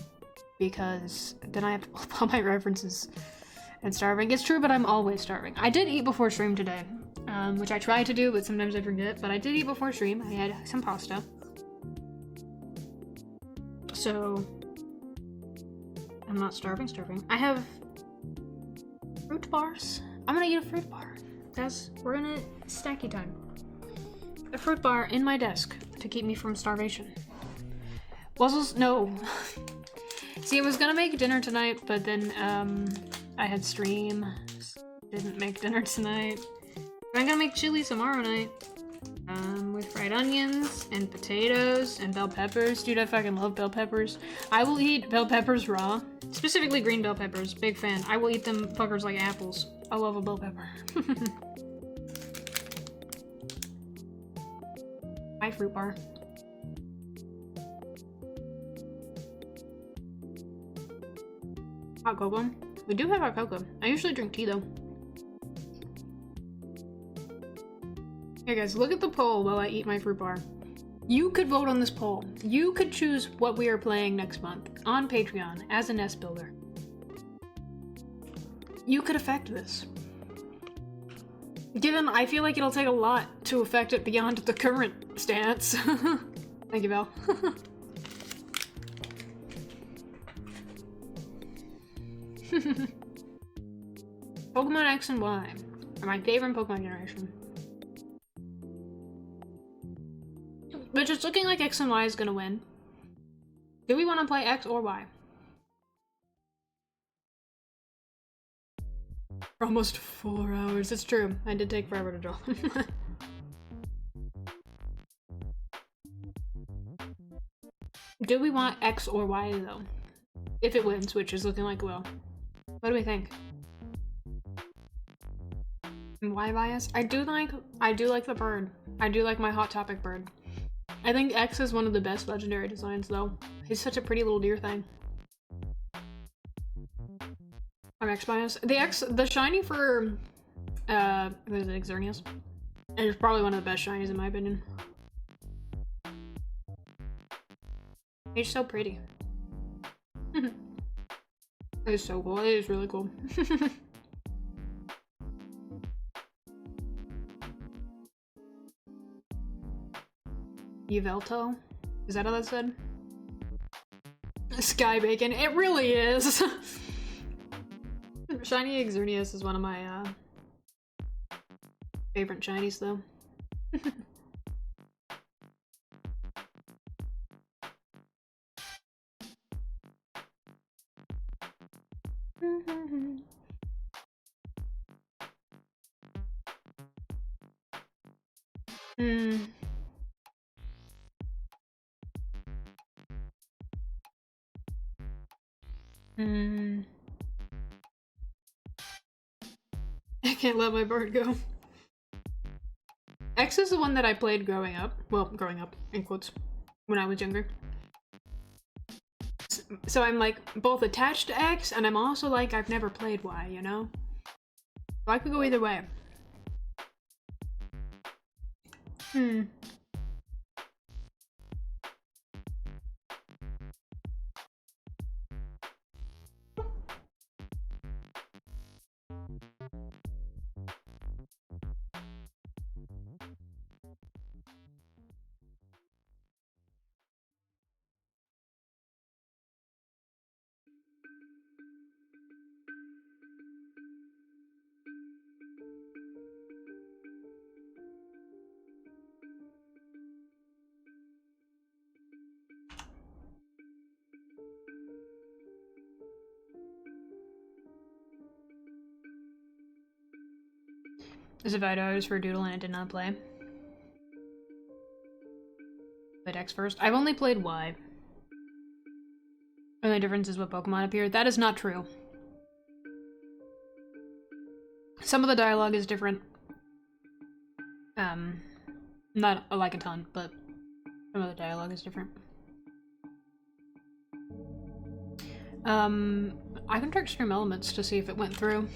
because then I have to pull up all my references and starving. It's true, but I'm always starving. I did eat before stream today, which I try to do, but sometimes I forget. But I did eat before stream. I had some pasta. So I'm not starving. I have fruit bars. I'm gonna eat a fruit bar. Guys, we're in a snacky time. A fruit bar in my desk to keep me from starvation. Wuzzles, no. See, I was gonna make dinner tonight, but then I had stream. Didn't make dinner tonight. But I'm gonna make chili tomorrow night. With fried onions and potatoes and bell peppers. Dude, I fucking love bell peppers. I will eat bell peppers raw. Specifically green bell peppers. Big fan. I will eat them fuckers like apples. I love a bell pepper. My fruit bar. Hot cocoa. We do have hot cocoa. I usually drink tea though. Hey guys, look at the poll while I eat my fruit bar. You could vote on this poll. You could choose what we are playing next month on Patreon as a nest builder. You could affect this. Given I feel like it'll take a lot to affect it beyond the current stance. Thank you, Val. Pokemon X and Y are my favorite Pokemon generation. But it's looking like X and Y is gonna win. Do we want to play X or Y? For almost 4 hours. It's true. I did take forever to draw. Do we want X or Y though? If it wins, which is looking like it will. What do we think? Y bias? I do like the bird. I do like my Hot Topic bird. I think X is one of the best legendary designs though. He's such a pretty little deer thing. I'm X bias. The shiny for what is it, Xerneas? It's probably one of the best shinies in my opinion. He's so pretty. It is so cool. It is really cool. Yvelto? Is that how that said? Sky Bacon. It really is. Shiny Xerneas is one of my favorite shinies though. I can't let my bird go. X is the one that I played growing up. Well, growing up, in quotes, when I was younger. So I'm like both attached to X and I'm also like I've never played Y, you know? So I could go either way. There's a $5 for a doodle and it did not play. Played X first. I've only played Y. Only difference is what Pokemon appear. That is not true. Some of the dialogue is different. Not like a ton, but some Some of the dialogue is different. I can check Stream Elements to see if it went through.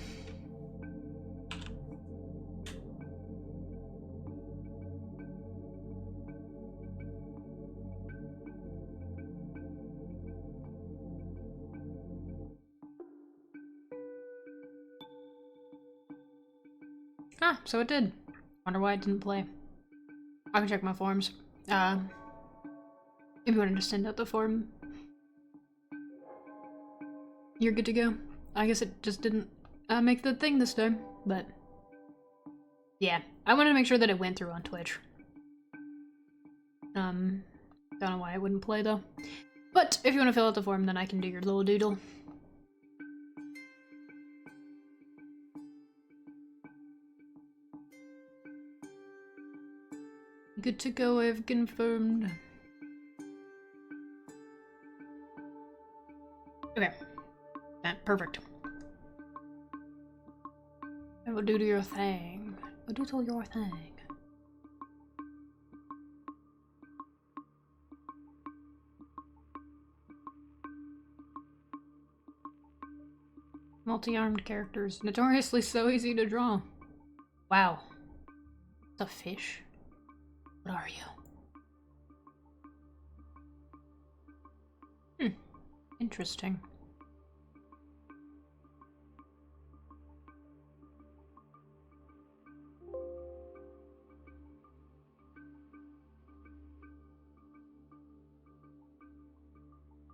Ah, so it did. Wonder why it didn't play. I can check my forms. If you wanted to send out the form, you're good to go. I guess it just didn't make the thing this time, but yeah, I wanted to make sure that it went through on Twitch. Don't know why it wouldn't play though. But if you want to fill out the form, then I can do your little doodle. Good to go, I've confirmed. Okay. Perfect. I will do your thing. I'll do your thing. Multi-armed characters. Notoriously so easy to draw. Wow. It's a fish. What are you? Interesting.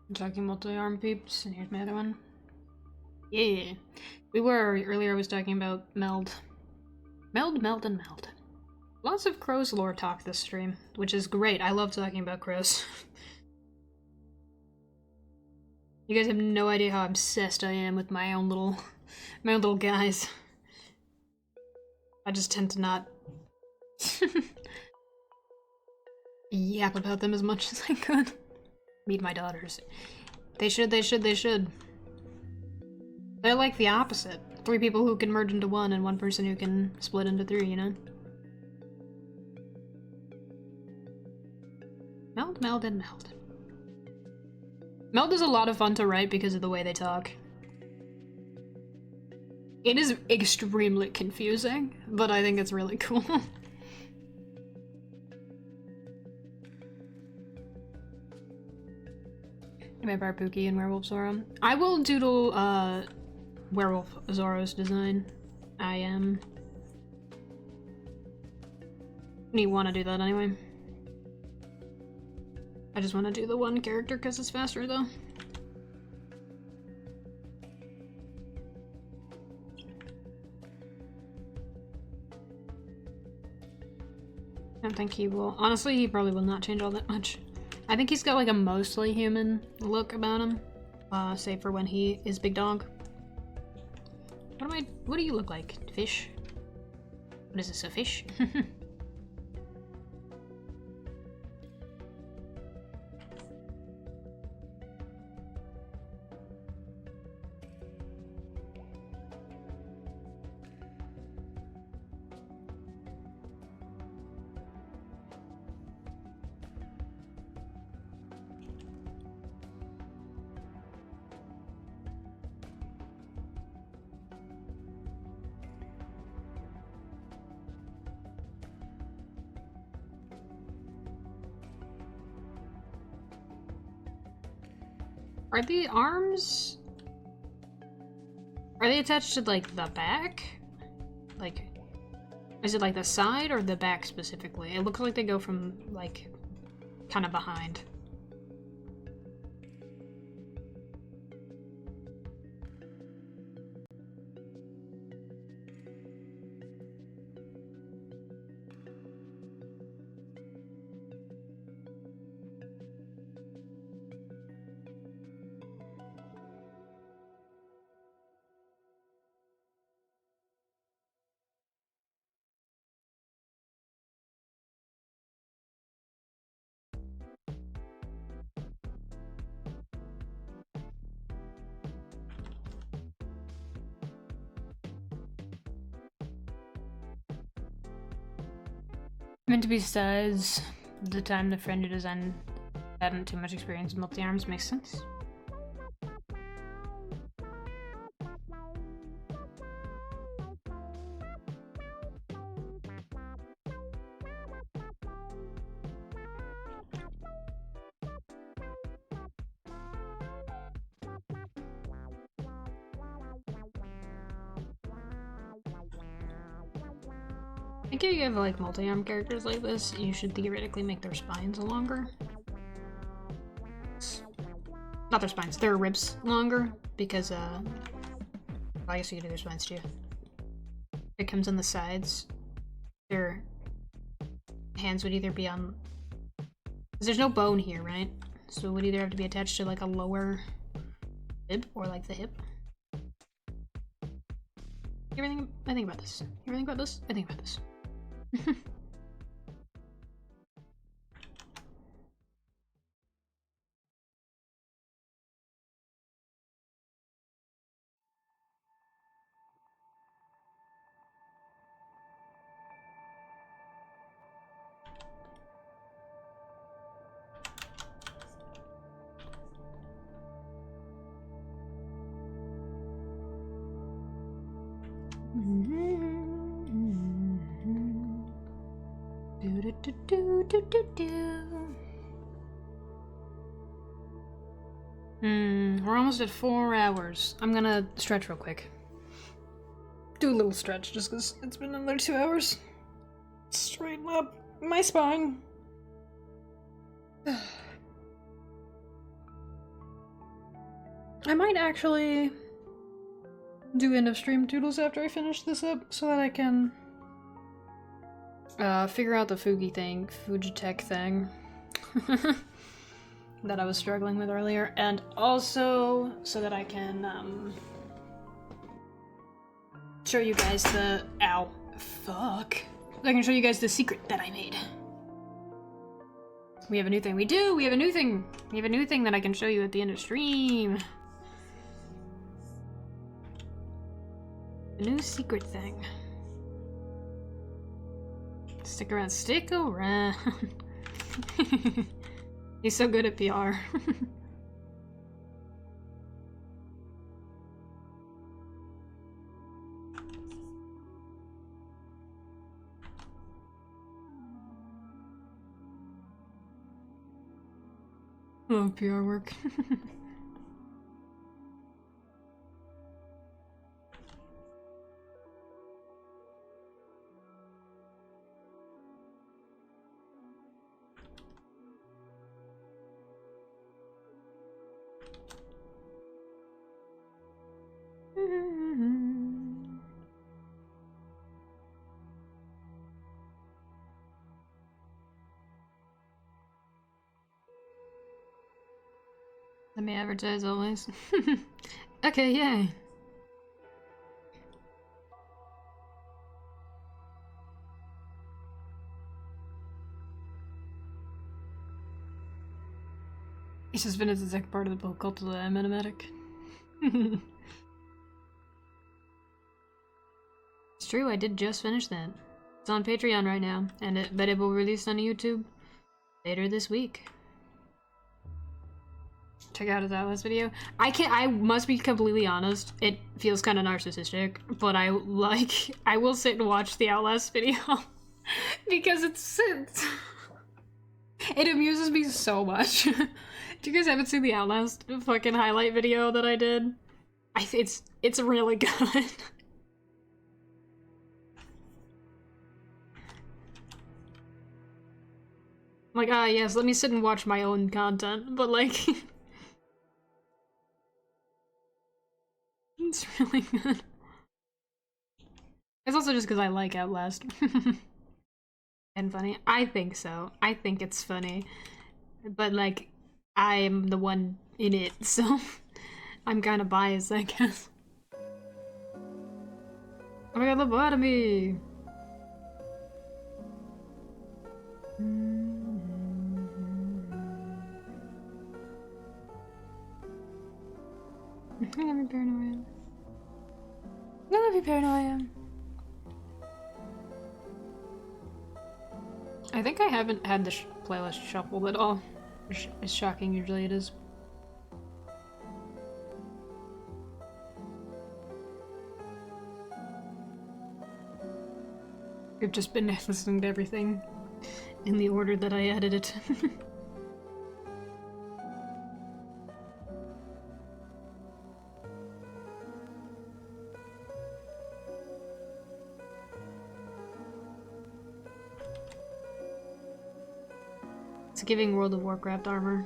I'm talking multi-arm peeps, and here's my other one. Yeah. We were, earlier I was talking about meld. Meld, meld, and meld. Lots of Crows lore talk this stream, which is great. I love talking about crows. You guys have no idea how obsessed I am with my own little guys. I just tend to not yap about them as much as I could. Meet my daughters. They should. They're like the opposite. 3 people who can merge into 1 and 1 person who can split into 3, you know? Meld, meld, and meld. Meld is a lot of fun to write because of the way they talk. It is extremely confusing, but I think it's really cool. Vampire Pookie and Werewolf Zoro. I will doodle, Werewolf Zoro's design. I am... You want to do that anyway. I just want to do the one character because it's faster, though. I don't think he will. Honestly, he probably will not change all that much. I think he's got like a mostly human look about him. Save for when he is Big Dog. What do you look like? Fish? What is this, a fish? Are the arms... Are they attached to, like, the back? Like, is it, like, the side or the back specifically? It looks like they go from, like, kind of behind. Meant to be size the time the friend who designed hadn't too much experience with multi-arms makes sense. I think if you have like multi-arm characters like this, you should theoretically make their spines longer. Not their spines, their ribs longer, because I guess you could do their spines too. If it comes on the sides, their hands would either be on... Because there's no bone here, right? So it would either have to be attached to like a lower rib or like the hip. I think about this. You ever think about this? I think about this. We're almost at 4 hours. I'm gonna stretch real quick. Do a little stretch just because it's been another 2 hours. Straighten up my spine. I might actually do end of stream doodles after I finish this up so that I can figure out the Fujitech thing that I was struggling with earlier, and also so that I can show you guys the I can show you guys the secret that I made. We have a new thing. We have a new thing. We have a new thing that I can show you at the end of stream. A new secret thing. Stick around. Stick around. He's so good at PR. Love PR work. Let me advertise always. Okay, yay. It's just been as a second part of the book called the Animatic. It's true, I did just finish that. It's on Patreon right now, but it will release on YouTube later this week. Check out his Atlas video. I must be completely honest, it feels kind of narcissistic, but I will sit and watch the Outlast video because it amuses me so much. Do you guys haven't seen the Outlast fucking highlight video that I did? It's really good. Like, yes, let me sit and watch my own content, but like it's really good. It's also just because I like Outlast. And funny. I think so. I think it's funny. But like, I'm the one in it, so I'm kind of biased, I guess. Oh my god, lobotomy! I'm gonna be paranoid. I'm gonna be paranoid. I think I haven't had the playlist shuffled at all. As shocking usually it is. I've just been listening to everything in the order that I added it. It's giving World of Warcraft armor.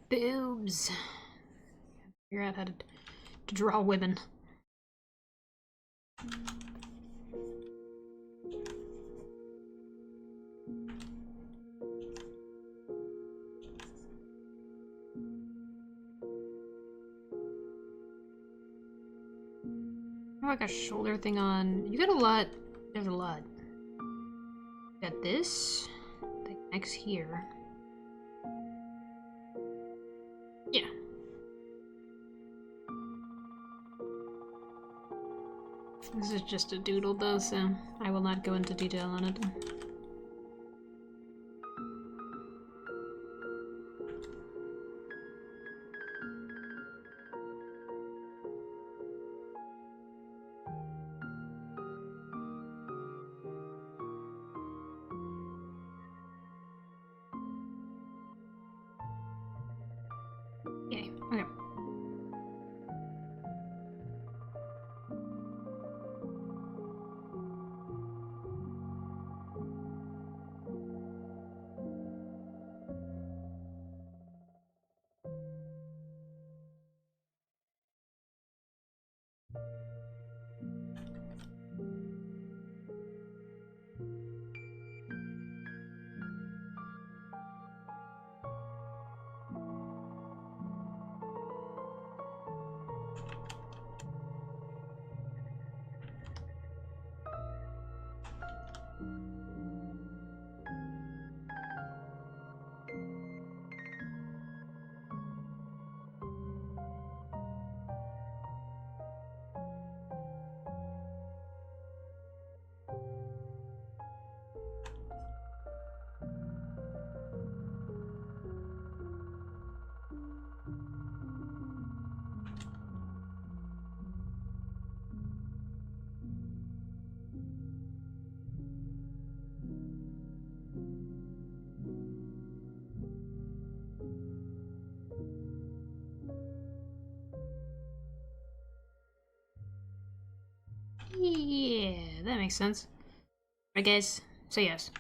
Boobs. Figure out how to draw women. Oh, like a shoulder thing on. You got a lot. There's a lot. Got this. That connects here. Yeah. This is just a doodle though, so I will not go into detail on it. Yay. Okay. Yeah, that makes sense. Right, guys? So yes.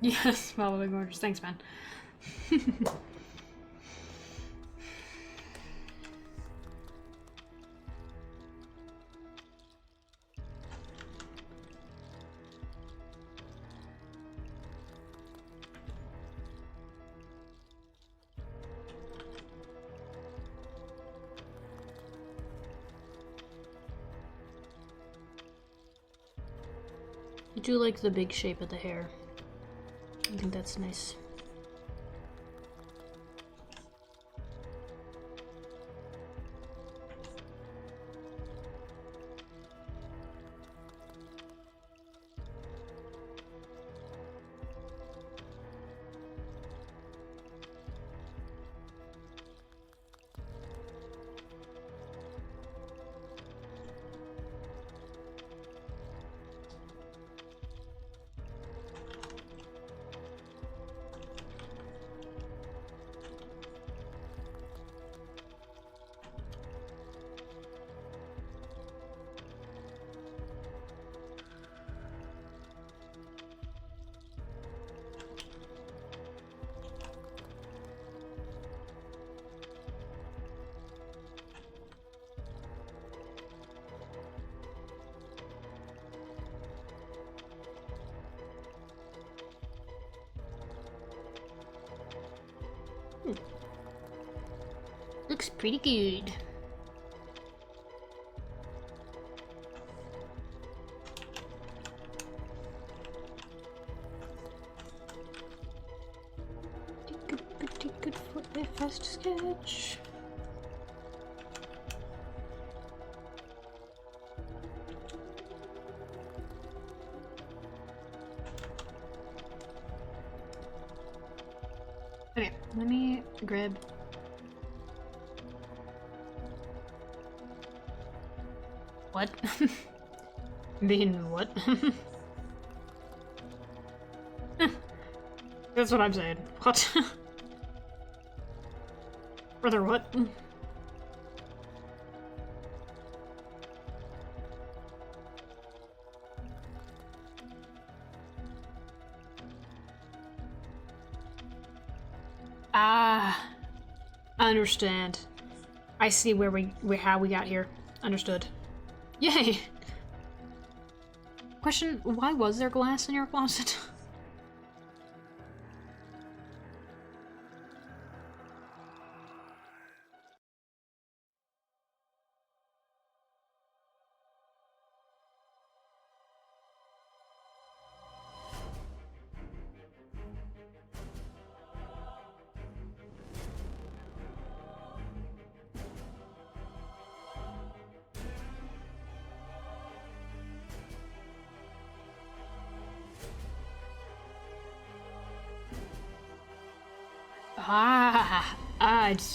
Yes, probably gorgeous. Thanks, man. I do like the big shape of the hair. I think that's nice. looks pretty good. Pretty good for a fast sketch. Okay, let me grab. What? Mean what? That's what I'm saying. What? Brother, what? Ah, I understand. I see how we got here. Understood. Yay! Question, why was there glass in your closet?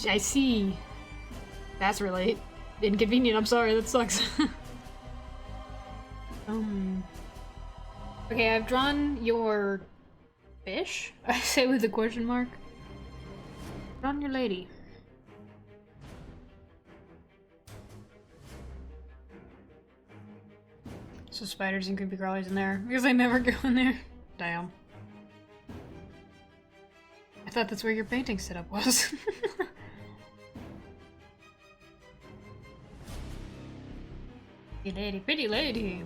I see. That's really inconvenient. I'm sorry, that sucks. Okay, I've drawn your fish? I say with a question mark. Drawn your lady. So spiders and creepy crawlies in there, because I never go in there. Damn. I thought that's where your painting setup was. Pretty lady.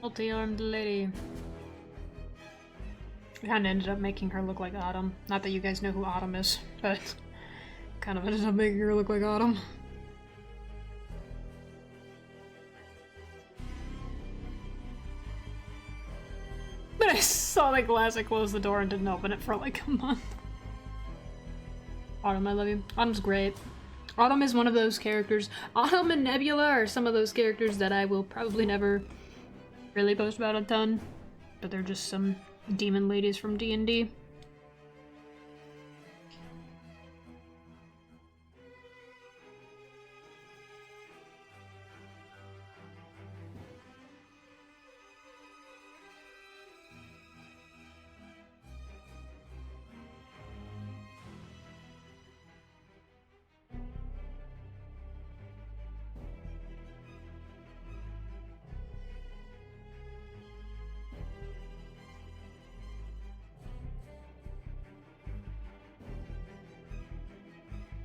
Multi-armed lady. We kinda ended up making her look like Autumn. Not that you guys know who Autumn is, but kind of ended up making her look like Autumn. But I saw the glass, I closed the door and didn't open it for like a month. Autumn, I love you. Autumn's great. Autumn is one of those characters. Autumn and Nebula are some of those characters that I will probably never really post about a ton. But they're just some demon ladies from D&D.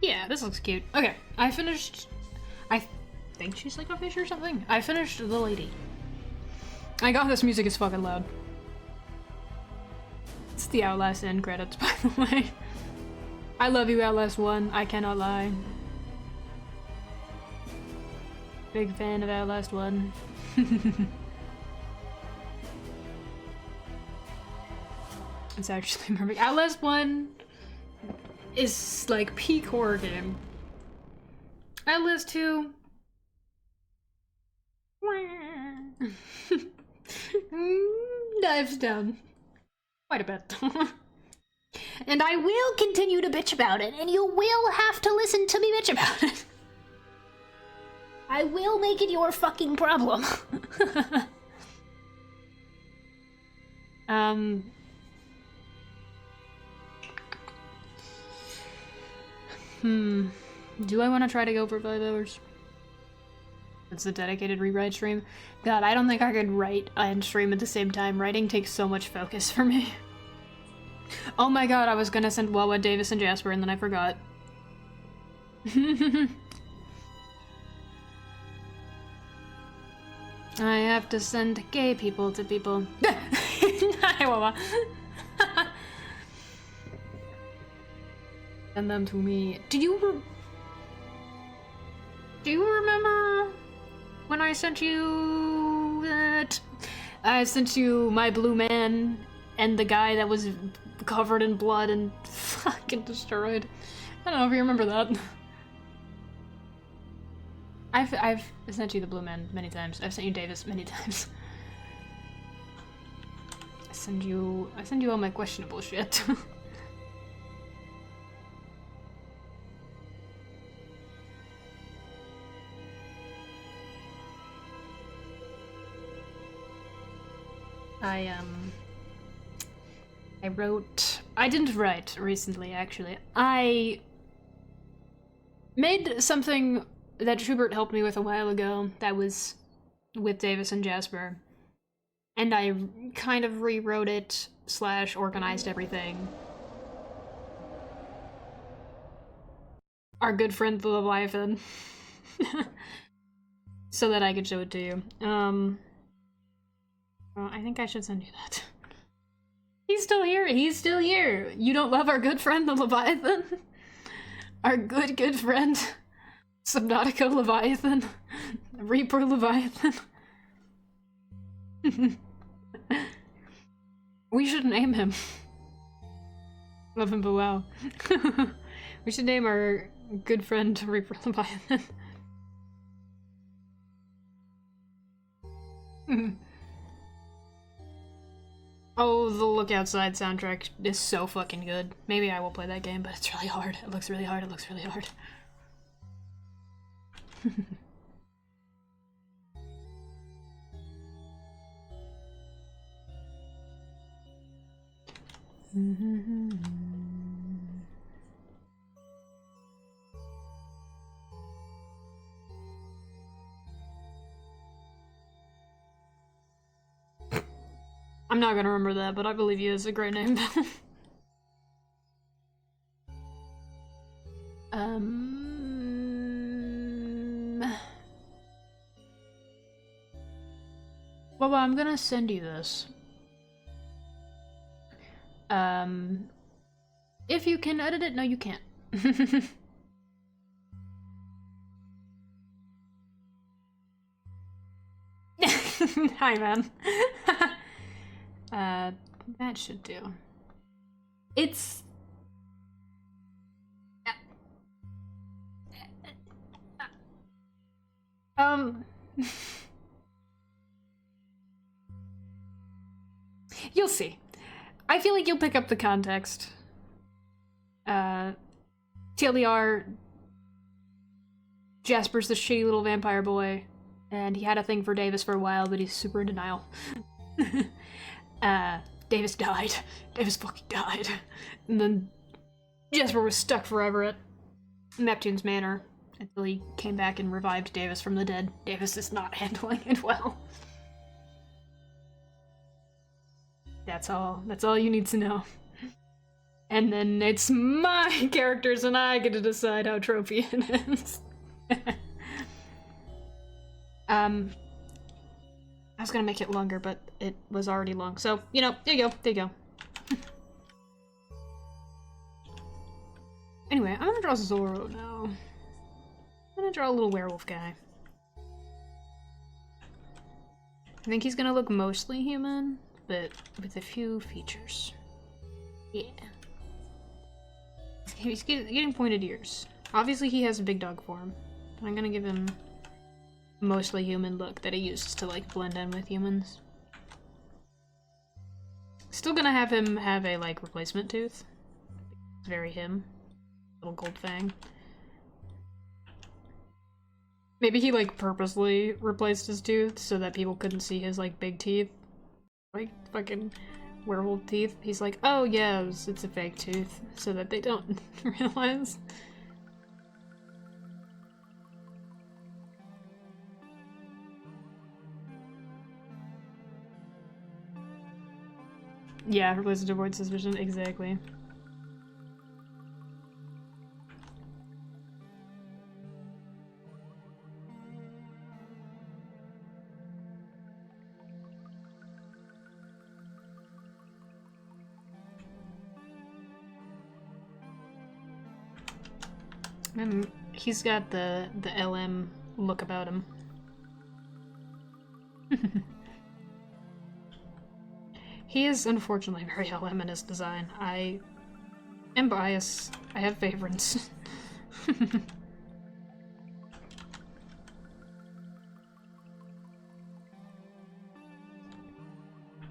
Yeah, this looks cute. Okay, I finished... I think she's like a fish or something. I finished the lady. My god, this music is fucking loud. It's the Outlast end credits, by the way. I love you, Outlast 1. I cannot lie. Big fan of Outlast 1. It's actually perfect. Outlast 1 is like peak horror game. Outlast 2. Dives down quite a bit. And I will continue to bitch about it, and you will have to listen to me bitch about it. I will make it your fucking problem. Do I want to try to go for 5 hours? It's a dedicated rewrite stream. God, I don't think I could write and stream at the same time. Writing takes so much focus for me. Oh my god, I was gonna send Wawa, Davis, and Jasper, and then I forgot. I have to send gay people to people. Hi, Wawa. Send them to me. Do you remember when I sent you that? I sent you my blue man and the guy that was covered in blood and fucking destroyed. I don't know if you remember that. I've sent you the blue man many times. I've sent you Davis many times. I send you all my questionable shit. I didn't write recently, actually. I made something that Schubert helped me with a while ago that was with Davis and Jasper. And I kind of rewrote it / organized everything. Our good friend the Leviathan. So that I could show it to you. Well, I think I should send you that. He's still here. He's still here. You don't love our good friend, the Leviathan? Our good friend, Subnautica Leviathan, Reaper Leviathan. We should name him. Love him below. We should name our good friend Reaper Leviathan. Oh, the Look Outside soundtrack is so fucking good. Maybe I will play that game, but it's really hard. It looks really hard. It looks really hard. I'm not gonna remember that, but I believe you. It's a great name. Well, I'm gonna send you this. If you can edit it, no, you can't. Hi, man. That should do. It's... You'll see. I feel like you'll pick up the context. TLDR, Jasper's the shitty little vampire boy, and he had a thing for Davis for a while, but he's super in denial. Davis died. Davis fucking died. And then Jasper was stuck forever at Neptune's Manor until he came back and revived Davis from the dead. Davis is not handling it well. That's all you need to know. And then it's my characters and I get to decide how trophy it is. I was gonna make it longer, but it was already long. So, you know, there you go. Anyway, I'm gonna draw Zorro now. I'm gonna draw a little werewolf guy. I think he's gonna look mostly human, but with a few features. Yeah. He's getting pointed ears. Obviously he has a big dog form. But I'm gonna give him a mostly human look that he uses to, like, blend in with humans. Still gonna have him have a, like, replacement tooth. It's very him. Little gold fang. Maybe he, like, purposely replaced his tooth so that people couldn't see his, like, big teeth. Like, fucking werewolf teeth. He's like, oh yeah, it's a fake tooth, so that they don't realize. Yeah, replace it to avoid suspicion, exactly. He's got the LM look about him. He is unfortunately very LM in his design. I am biased. I have favorites.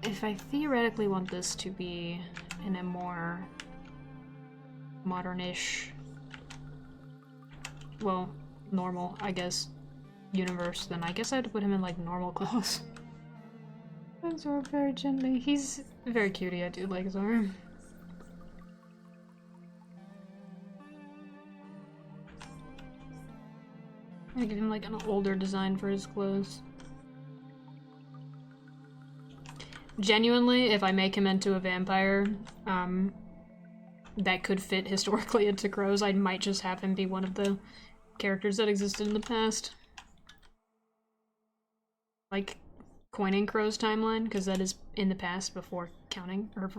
If I theoretically want this to be in a more modernish, well, normal, I guess, universe, then I guess I had to put him in, like, normal clothes. Absorb very gently. He's very cutie. I do like his arm. I'm gonna give him, like, an older design for his clothes. Genuinely, if I make him into a vampire, that could fit historically into Crows, I might just have him be one of the characters that existed in the past. Like, coining Crow's timeline, because that is in the past before counting, or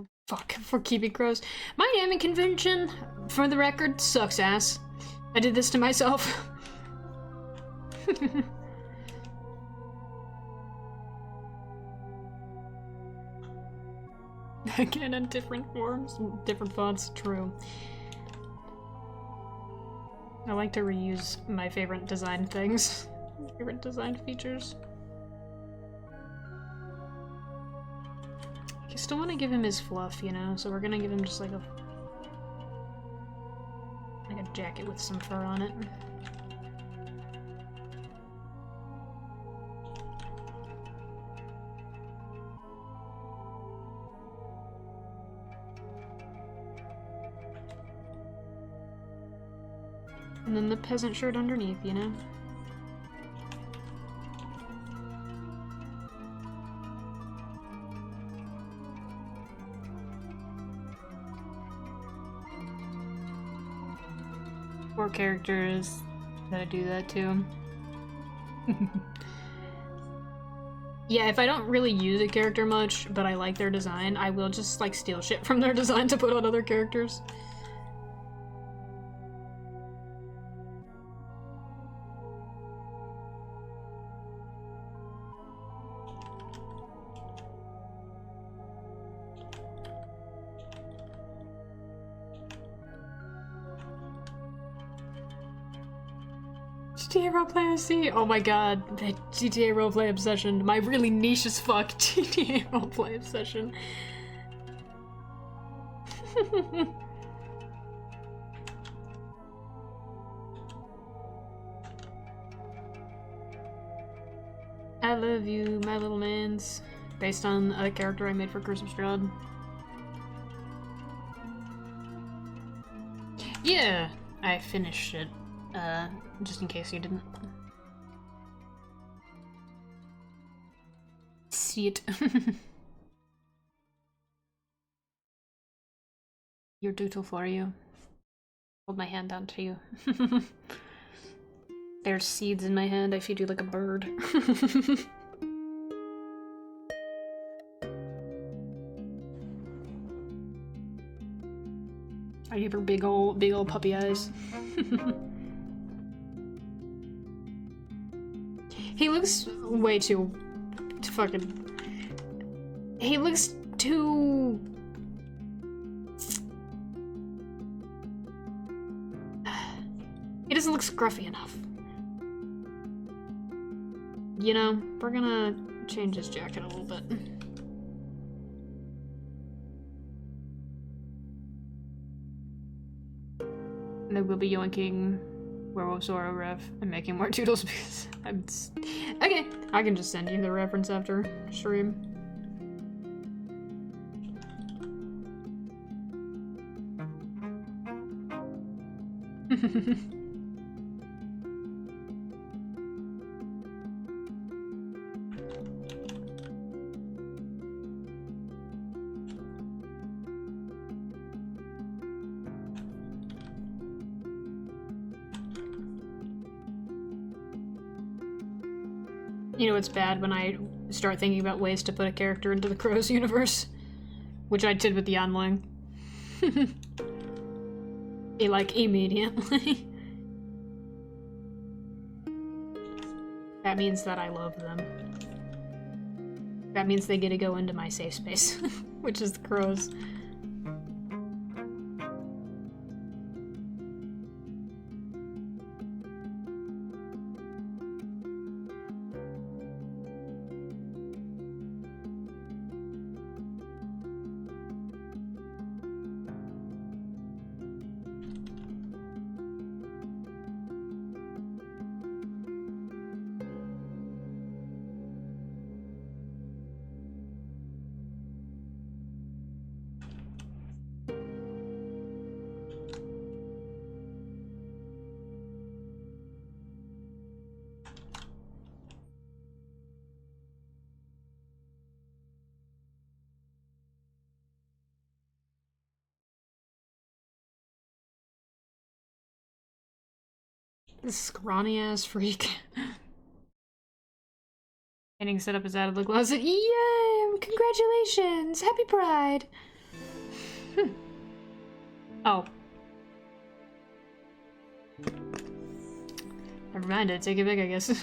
for keeping Crows. My naming convention, for the record, sucks ass. I did this to myself. Again, in different forms, different fonts, true. I like to reuse my favorite design things, favorite design features. I still want to give him his fluff, you know, so we're gonna give him just like a jacket with some fur on it. And then the peasant shirt underneath, you know? Four characters that I do that to. Yeah, if I don't really use a character much, but I like their design, I will just, like, steal shit from their design to put on other characters. GTA roleplay OC? Oh my god, the GTA roleplay obsession. My really niche as fuck GTA roleplay obsession. I love you, my little mans. Based on a character I made for Curse of Strahd. Yeah, I finished it. Just in case you didn't see it. You're dutiful for you. Hold my hand out to you. There's seeds in my hand, I feed you like a bird. I give her big old puppy eyes. He looks way too fucking... He looks too... He doesn't look scruffy enough. You know, we're gonna change his jacket a little bit. And then we'll be yoinking Werewolf Zoro ref and making more doodles because I'm... Okay, I can just send you the reference after stream. You know, it's bad when I start thinking about ways to put a character into the Crows universe. Which I did with the Onling. Like, immediately. that means that I love them. That means they get to go into my safe space, which is gross. This scrawny ass freak. Getting set up is out of the closet. Yay! Congratulations! Happy Pride! Oh. Never mind, I take it back, I guess.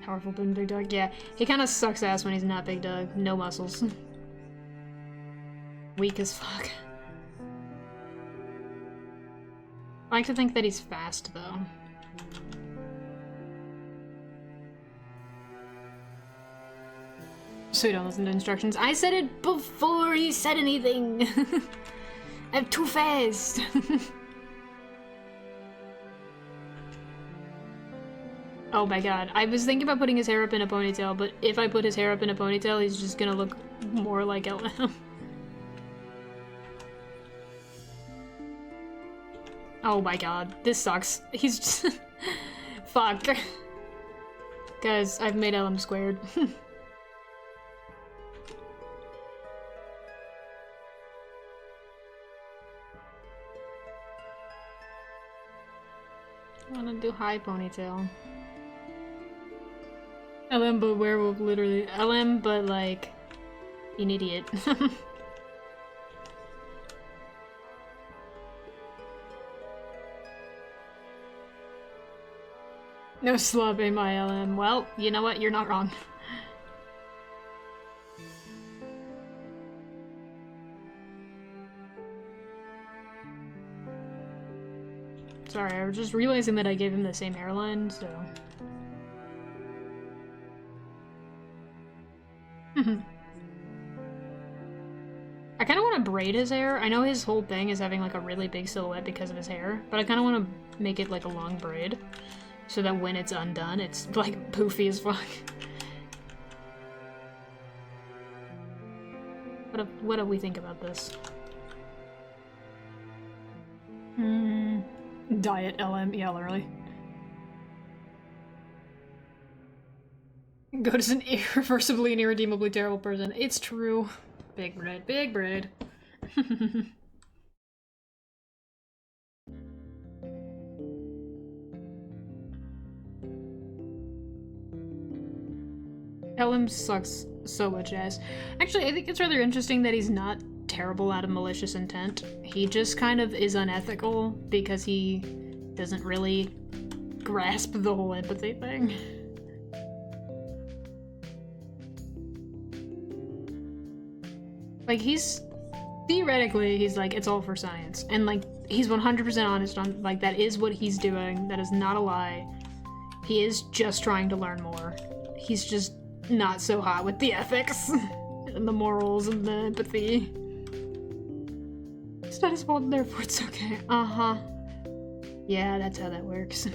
Powerful big dog. Yeah, he kind of sucks ass when he's not big dog. No muscles. Weak as fuck. I like to think that he's fast, though. So you don't listen to instructions. I said it before he said anything! I'm too fast! Oh my god. I was thinking about putting his hair up in a ponytail, but if I put his hair up in a ponytail, he's just gonna look more like LM. Oh my god, this sucks. He's just... Fuck. Guys, I've made LM squared. I wanna do high ponytail. LM but werewolf, literally. LM but like... an idiot. No slub in my LM. Well, you know what? You're not wrong. Sorry, I was just realizing that I gave him the same hairline, so... I kind of want to braid his hair. I know his whole thing is having like a really big silhouette because of his hair, but I kind of want to make it like a long braid. So that when it's undone, it's, like, poofy as fuck. What do we think about this? Diet LM, yeah, literally. Goat an irreversibly and irredeemably terrible person. It's true. Big braid, big braid. LM sucks so much ass. Actually, I think it's rather interesting that he's not terrible out of malicious intent. He just kind of is unethical because he doesn't really grasp the whole empathy thing. Like, theoretically, he's like, it's all for science. And like, he's 100% honest on, like, that is what he's doing. That is not a lie. He is just trying to learn more. He's just not so hot with the ethics and the morals and the empathy. It's not his fault, therefore it's okay. Uh-huh. Yeah, that's how that works.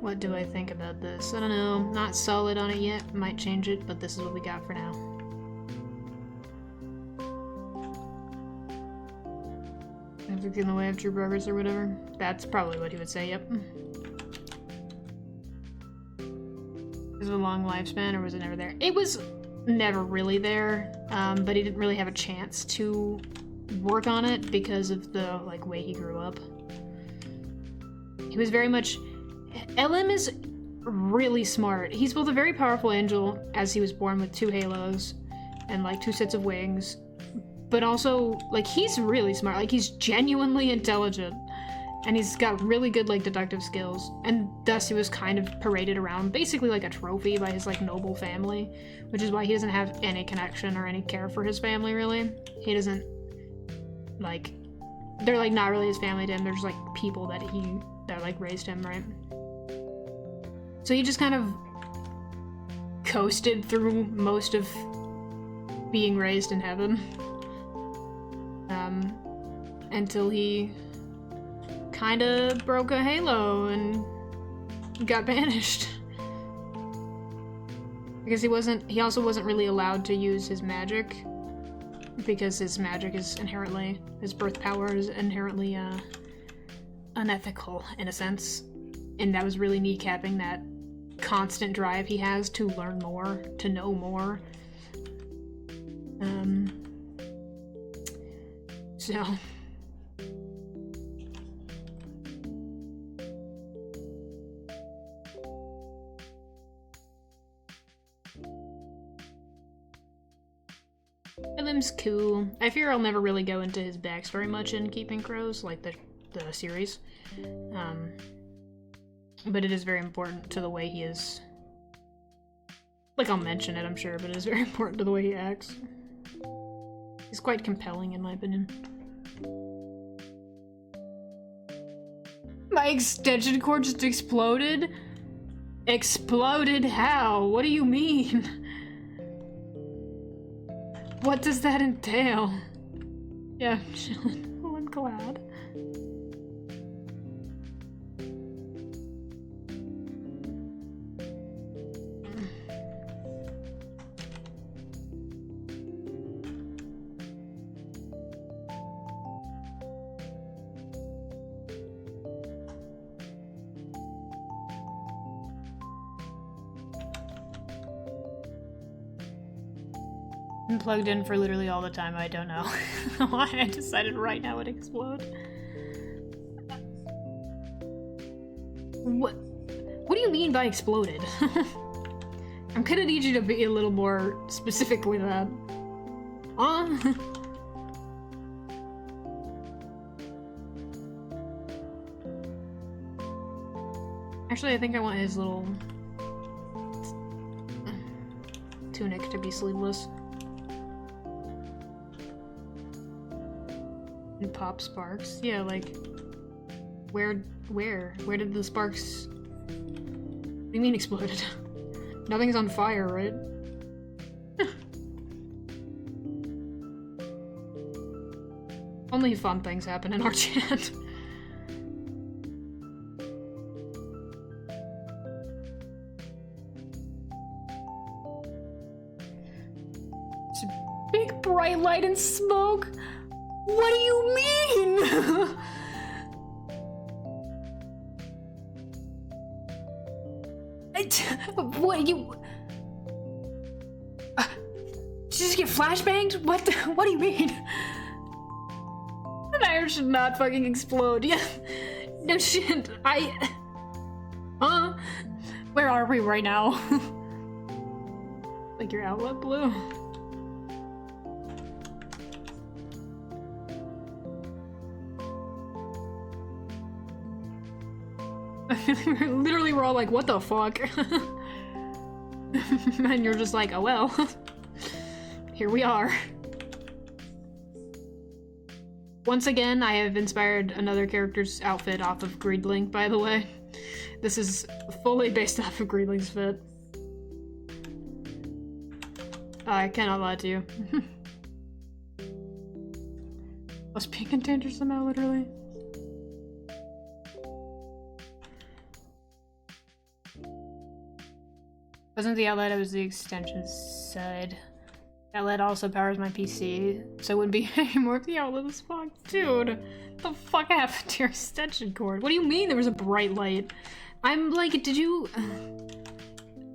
What do I think about this? I don't know. Not solid on it yet. Might change it, but this is what we got for now. If it's in the way of true progress or whatever. That's probably what he would say, yep. Is it a long lifespan or was it never there? It was never really there, but he didn't really have a chance to work on it because of the way he grew up. He was very much... LM is really smart. He's both a very powerful angel, as he was born with 2 halos and like 2 sets of wings, but also like he's really smart. Like he's genuinely intelligent, and he's got really good like deductive skills, and thus he was kind of paraded around basically like a trophy by his like noble family, which is why he doesn't have any connection or any care for his family really. He doesn't like, they're like not really his family to him. They're just like people that like raised him, right? So he just kind of coasted through most of being raised in heaven, until he kind of broke a halo and got banished. Because he also wasn't really allowed to use his magic, because his magic is inherently, his birth power is inherently unethical in a sense, and that was really kneecapping that constant drive he has to learn more, to know more. So Elim's cool. I fear I'll never really go into his backstory much in Keeping Crows, like the series. But it is very important to the way he is. Like, I'll mention it, I'm sure, but it is very important to the way he acts. He's quite compelling, in my opinion. My extension cord just exploded? Exploded how? What do you mean? What does that entail? Yeah, I'm chilling. Oh, I'm glad. I'm plugged in for literally all the time. I don't know why I decided right now it explode. What do you mean by exploded? I'm gonna need you to be a little more specific with that. Actually, I think I want his little tunic to be sleeveless. And pop sparks. Yeah, like where did the sparks? What do you mean exploded? Nothing's on fire, right? Only fun things happen in our chat. It's a big bright light and smoke. What do you mean? What you? Did you just get flashbanged? What do you mean? An iron should not fucking explode. Yeah. No shit. Where are we right now? Like your outlet blew? Literally, we're all like, what the fuck? And you're just like, oh well. Here we are. Once again, I have inspired another character's outfit off of Greedlink, by the way. This is fully based off of Greedlink's fit. I cannot lie to you. Must be in danger somehow, literally. Wasn't the outlet, it was the extension side. Outlet also powers my PC, so it wouldn't be anymore if the outlet was fucked. Dude, the fuck happened to your extension cord? What do you mean there was a bright light? I'm like, did you...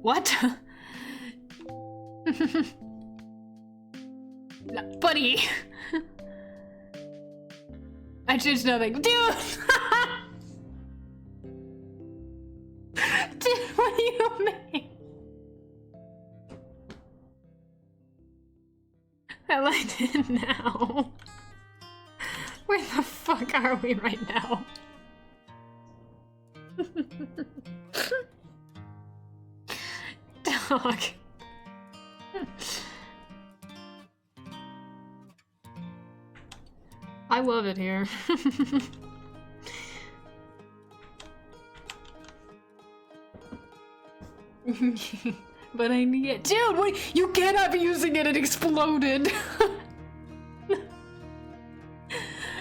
What? Buddy! I changed nothing. Dude! Dude, what do I liked it now. Where the fuck are we right now? Dog. I love it here. But I need it. Dude, wait! You cannot be using it, it exploded!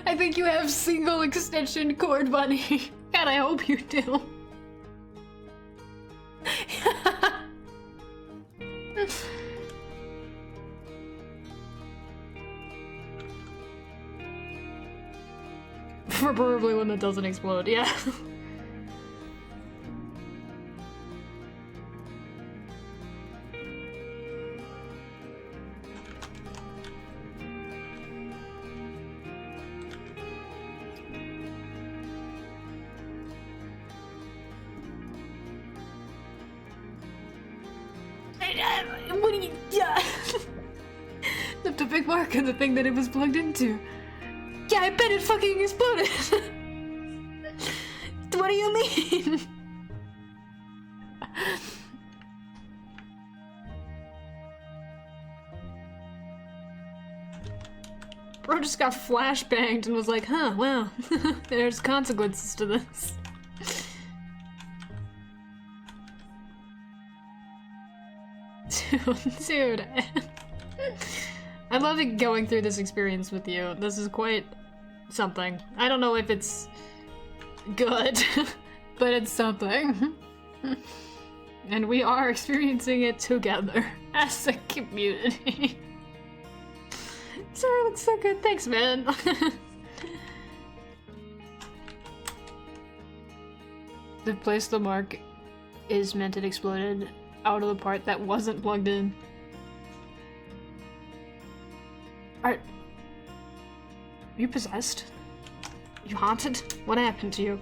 I think you have single extension cord, bunny. God, I hope you do. Preferably one that doesn't explode, yeah. What do you... Yeah. Left a big mark on the thing that it was plugged into. Yeah, I bet it fucking exploded. What do you mean? Bro just got flashbanged and was like, huh, well, there's consequences to this. Dude. I love it going through this experience with you. This is quite something. I don't know if it's good, but it's something. And we are experiencing it together as a community. Sorry, looks so good. Thanks, man. The place the mark is meant it exploded out of the part that wasn't plugged in. Are you possessed? You haunted? What happened to you?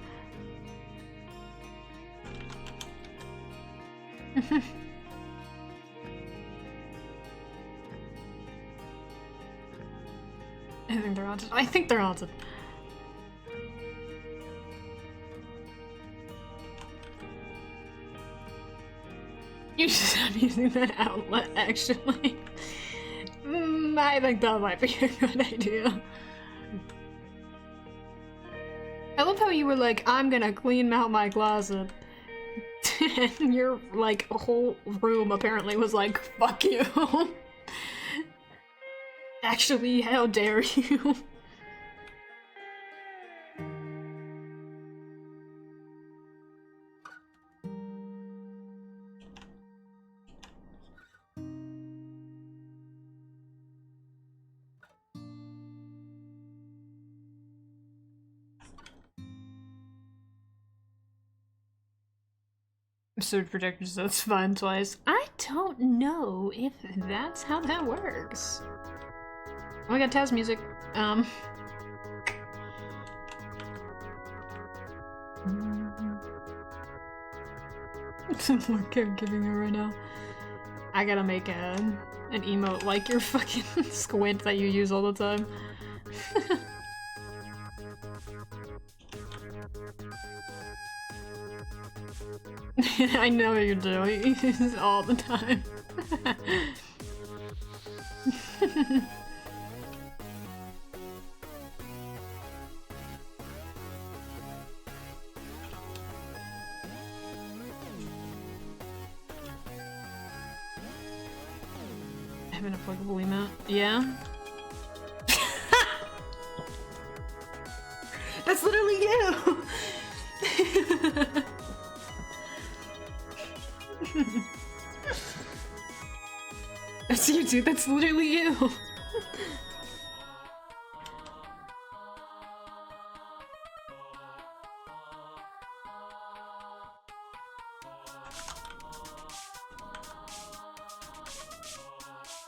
I think they're haunted. I think they're haunted. You should stop using that outlet, actually. I think that might be a good idea. I love how you were like, I'm gonna clean out my closet. And your, like, whole room apparently was like, fuck you. Actually, how dare you? Surge projectors, that's fine twice. I don't know if that's how that works. Oh, I got Taz music. Some more caregiving her right now. I gotta make an emote like your fucking squint that you use all the time. I know you do. You use it all the time. I have an applicable emote. Yeah? That's literally you! That's you, dude. That's literally you.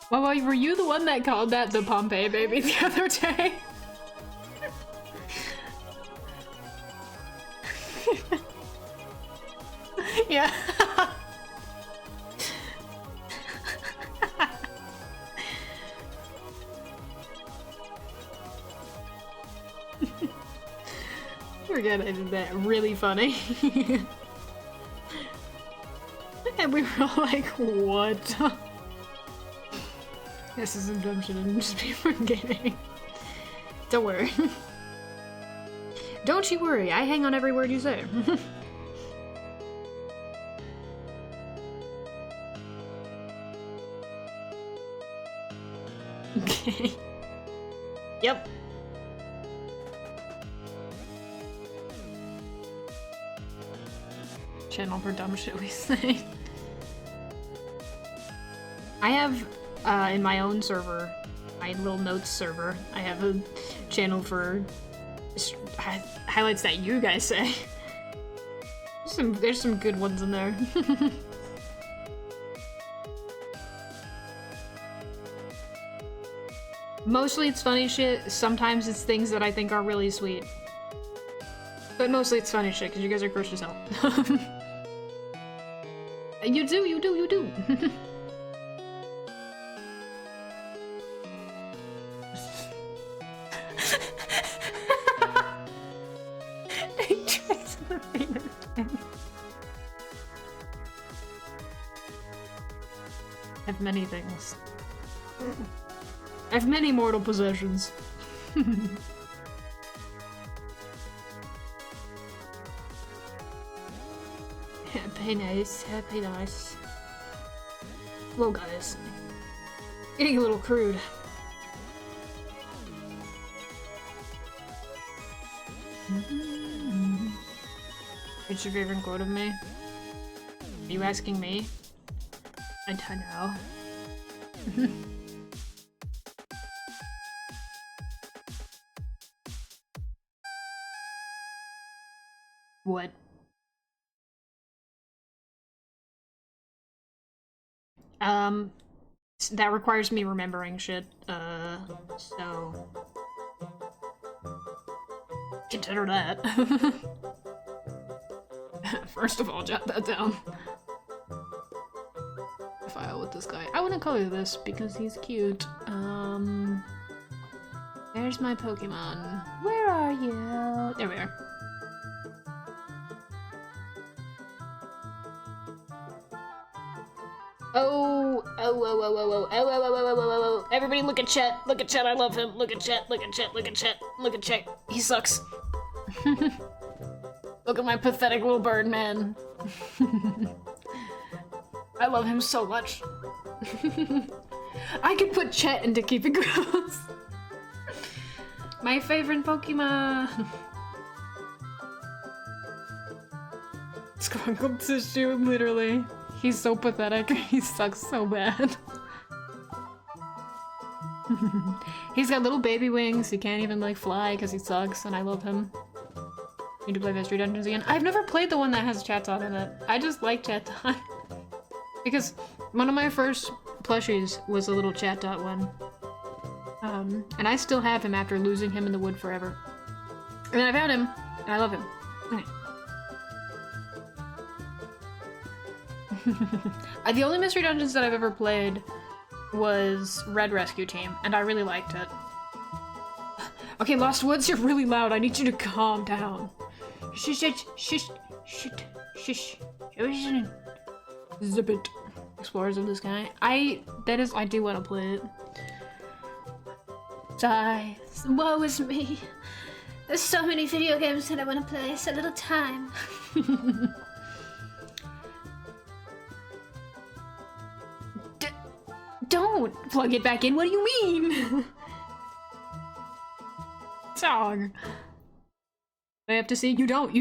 Well, were you the one that called that the Pompeii baby the other day? Yeah. Forget I did that. Really funny. And we were all like, what? This is some dumb shit and just be forgetting. Don't worry. Don't you worry, I hang on every word you say. Okay. Yep. Channel for dumb shit we say. I have, in my own server, my little notes server, I have a channel for highlights that you guys say. There's some good ones in there. Mostly it's funny shit, sometimes it's things that I think are really sweet. But mostly it's funny shit, because you guys are cursed as hell. You do. I have many things. I have many mortal possessions. Happy nice, happy nice. Whoa, guys. Getting a little crude. What's your favorite quote of me? Are you asking me? I don't know. What? That requires me remembering shit, so... consider that. First of all, jot that down. File with this guy. I want to color this because he's cute. There's my Pokemon. Where are you? There we are. Oh, everybody look at Chet. Look at Chet, I love him. Look at Chet, look at Chet, look at Chet, look at Chet. He sucks. Look at my pathetic little bird man. I love him so much. I could put Chet into Keep It Gross. My favorite Pokemon. Scrunkled tissue, literally. He's so pathetic. He sucks so bad. He's got little baby wings. He can't even like fly because he sucks, and I love him. Need to play Mystery Dungeons again. I've never played the one that has Chatot in it. I just like Chatot. Because one of my first plushies was a little Chatot one. And I still have him after losing him in the wood forever. And then I found him, and I love him. Okay. The only Mystery Dungeons that I've ever played was Red Rescue Team, and I really liked it. Okay, Lost Woods, you're really loud. I need you to calm down. Shush, shush, shush, shush, shush. Zip it. Explorers of the Sky. I do want to play it. Die. Woe is me. There's so many video games that I want to play, so little time. Don't plug it back in. What do you mean? Song. I have to see. You don't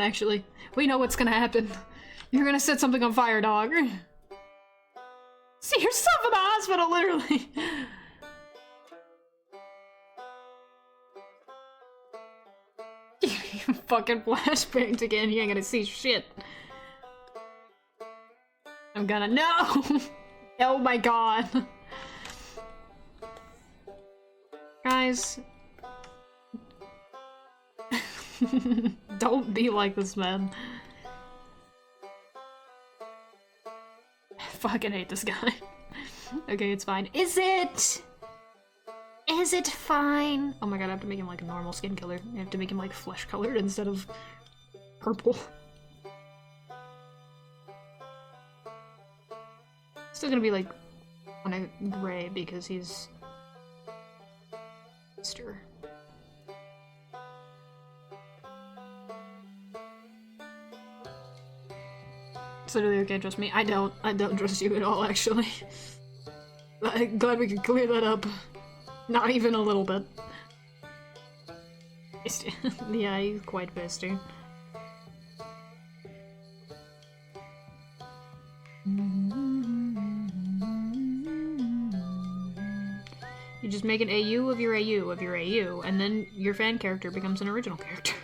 actually. We know what's gonna happen. You're gonna set something on fire, dog. See yourself in the hospital, literally. You fucking flashbangs again. You ain't gonna see shit. I'm gonna no. Oh my god. Guys. Don't be like this, man. I fucking hate this guy. Okay, it's fine. Is it? Is it fine? Oh my god, I have to make him like a normal skin color. I have to make him like flesh colored instead of purple. Still gonna be like on a gray because he's Mr. It's literally okay, trust me. I don't trust you at all, actually. I'm glad we could clear that up. Not even a little bit. Yeah, he's quite feisty. You just make an AU of your AU of your AU, and then your fan character becomes an original character.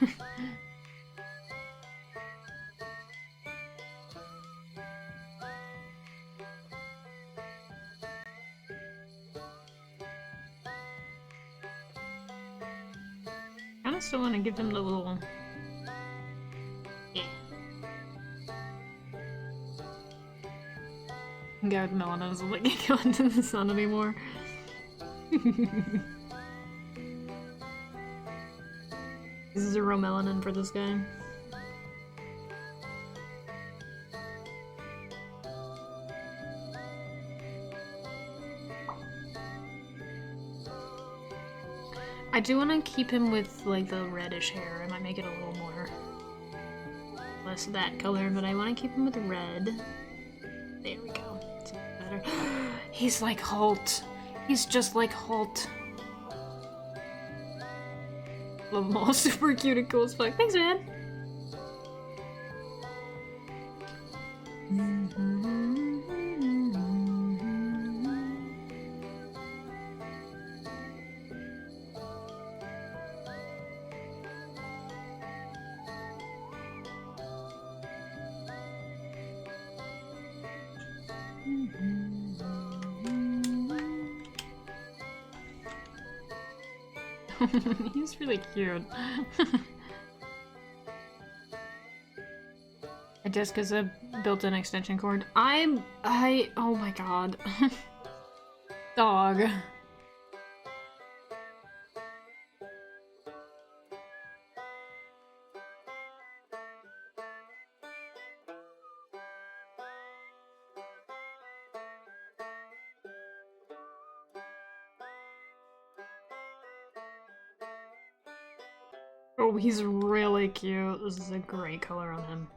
I still want to give him the little... Yeah. Guy with melanin doesn't like go into the sun anymore. This is zero melanin for this guy. I do want to keep him with like the reddish hair. I might make it a little more less that color, but I want to keep him with red. There we go. It's better. He's like Holt. He's just like Holt. Love them all. Super cute and cool as fuck. Thanks, man. He's really cute. I just because a built-in extension cord. Oh my god. Dog. Oh, he's really cute. This is a great color on him.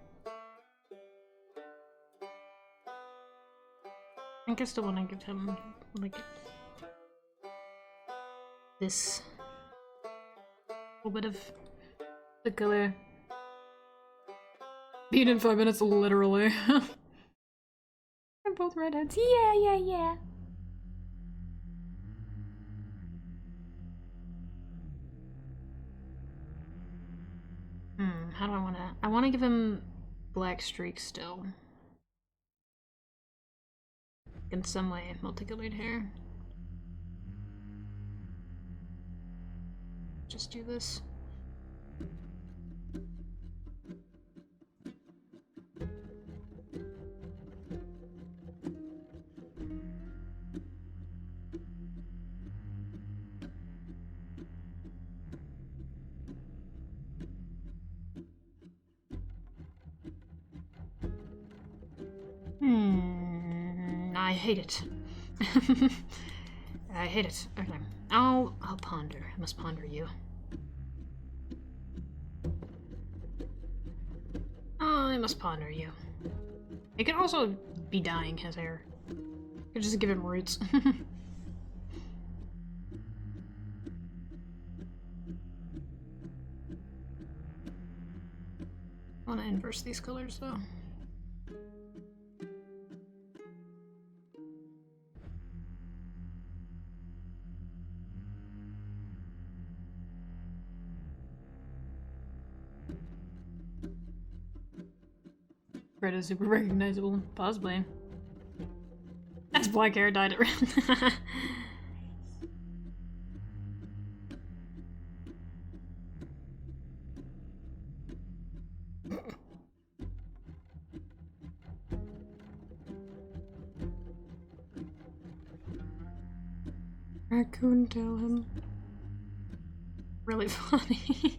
I think I still want to give him, like, this little bit of the color. Beat in 5 minutes, literally. They're both redheads. Yeah, yeah, yeah. How do I want to... I want to give him black streaks still. In some way, multicolored hair. Just do this. I hate it. I hate it. Okay. I'll ponder. I must ponder you. I must ponder you. It can also be dyeing his hair. You could just give him roots. I want to inverse these colors though. Red is super recognizable, possibly. That's black hair dyed it red. Raccoon tell him. Really funny.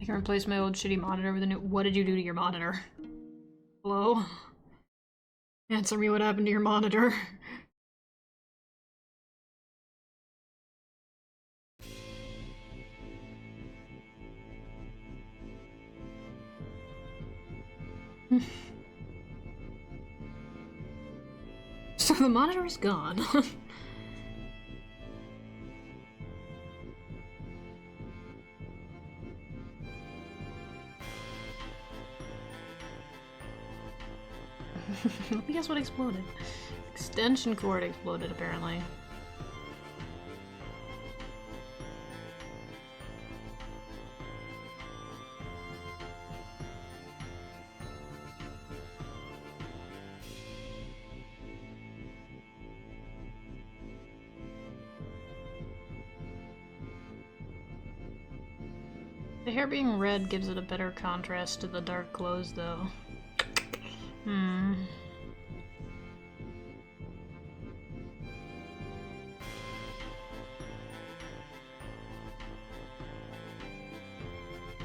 I can replace my old shitty monitor with a new- What did you do to your monitor? Hello? Answer me, what happened to your monitor? So the monitor is gone. Let me guess what exploded. Extension cord exploded, apparently. The hair being red gives it a better contrast to the dark clothes, though. Hmm.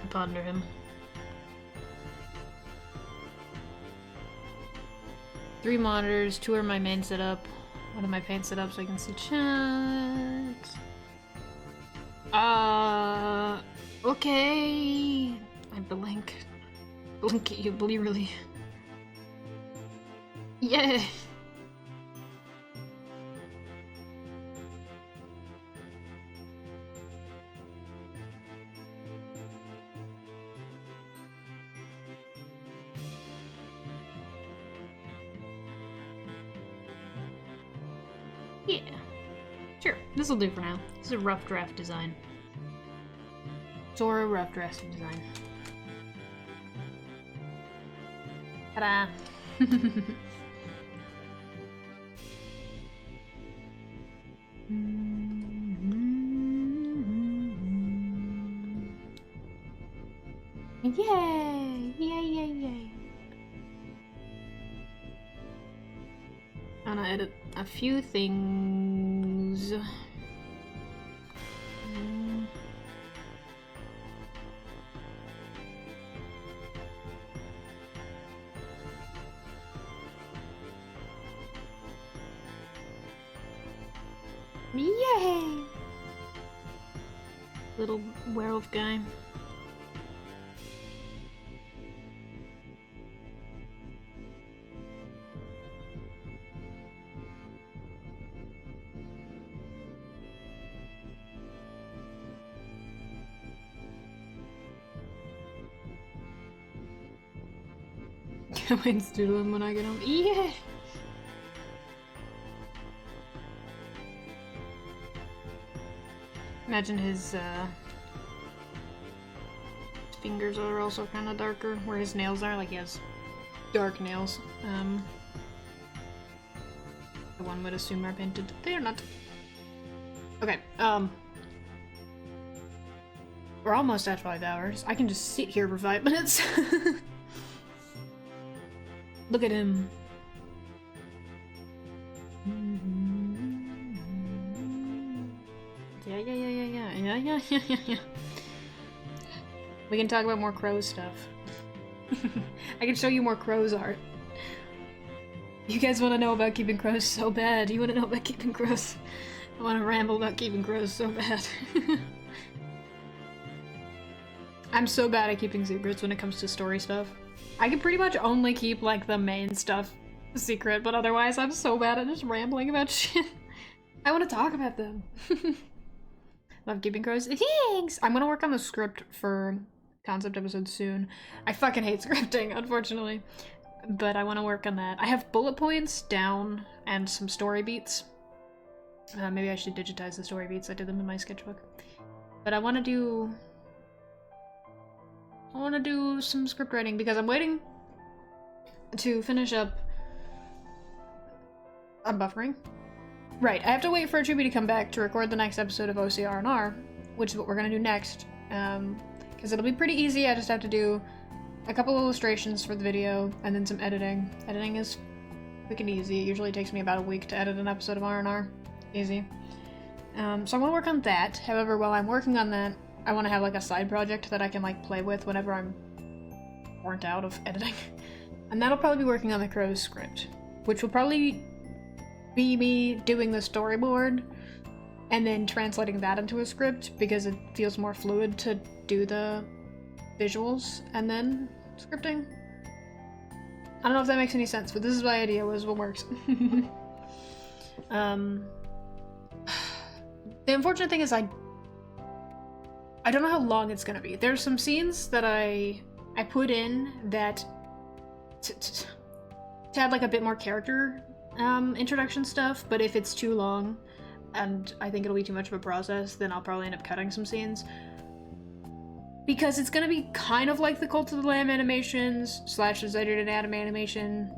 I ponder him. 3 monitors, 2 are my main setup. One of my paint setup so I can see chat. Okay. I blink. Blink at you, really. Yeah. Yeah. Sure, this'll do for now. This is a rough draft design. Sora rough draft design. Ta-da! Yay! Yay, yay, yay. I'm gonna edit a few things. Yay! Little werewolf guy. Wayne's doodling when I get home. Yeah! Imagine his fingers are also kind of darker, where his nails are. Like he has dark nails. One would assume are painted. They are not. Okay, we're almost at 5 hours. I can just sit here for 5 minutes. Look at him. Yeah. We can talk about more Crow stuff. I can show you more Crow's art. You guys want to know about keeping crows so bad. You want to know about keeping crows. I want to ramble about keeping crows so bad. I'm so bad at keeping secrets when it comes to story stuff. I can pretty much only keep, like, the main stuff secret, but otherwise I'm so bad at just rambling about shit. I want to talk about them. Love keeping crows. Thanks! I'm gonna work on the script for concept episodes soon. I fucking hate scripting, unfortunately. But I want to work on that. I have bullet points down and some story beats. Maybe I should digitize the story beats. I did them in my sketchbook. But I want to do some script writing because I'm waiting to finish up. I'm buffering. Right, I have to wait for Chibi to come back to record the next episode of OCR&R, which is what we're gonna do next. Because it'll be pretty easy. I just have to do a couple illustrations for the video and then some editing. Editing is Quick and easy. It usually takes me about a week to edit an episode of R&R. Easy. So I'm gonna work on that. However, while I'm working on that, I want to have like a side project that I can like play with whenever I'm burnt out of editing. And that'll probably be working on the Crow's script, which will probably be me doing the storyboard and then translating that into a script because it feels more fluid to do the visuals and then scripting. I don't know if that makes any sense, but this is my idea, was what works. The unfortunate thing is I don't know how long it's gonna be. There's some scenes that I put in that to add like a bit more character introduction stuff, but if it's too long and I think it'll be too much of a process, then I'll probably end up cutting some scenes. Because it's gonna be kind of like the Cult of the Lamb animations / Deserted and Adam animation,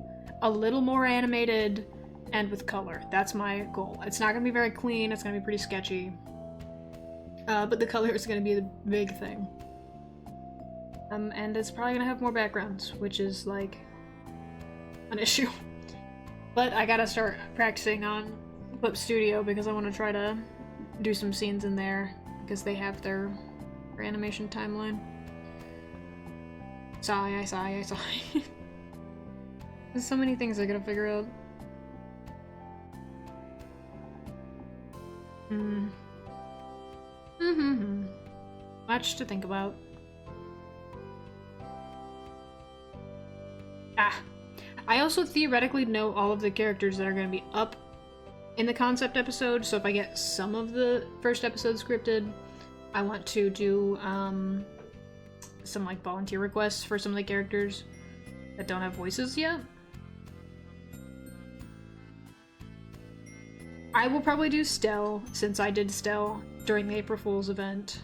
a little more animated and with color. That's my goal. It's not gonna be very clean, it's gonna be pretty sketchy. But the color is gonna be the big thing. And it's probably gonna have more backgrounds, which is like an issue. But I gotta start practicing on Clip Studio because I want to try to do some scenes in there because they have their animation timeline. Sigh. There's so many things I gotta figure out. Much to think about. I also theoretically know all of the characters that are going to be up in the concept episode, so if I get some of the first episode scripted, I want to do some like volunteer requests for some of the characters that don't have voices yet. I will probably do Stell, since I did Stell during the April Fool's event.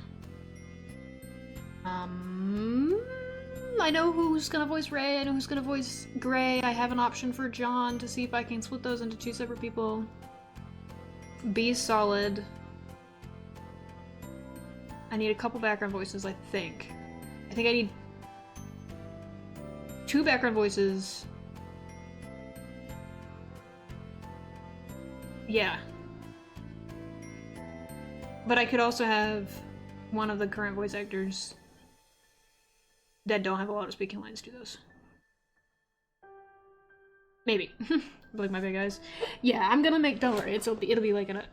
I know who's gonna voice Ray, I know who's gonna voice Gray. I have an option for John to see if I can split those into 2 separate people. Be solid. I need a couple background voices, I think. I think I need 2 background voices. Yeah. But I could also have one of the current voice actors that don't have a lot of speaking lines do those. Maybe. Like my big eyes. Yeah, I'm gonna make, don't worry, it'll be like an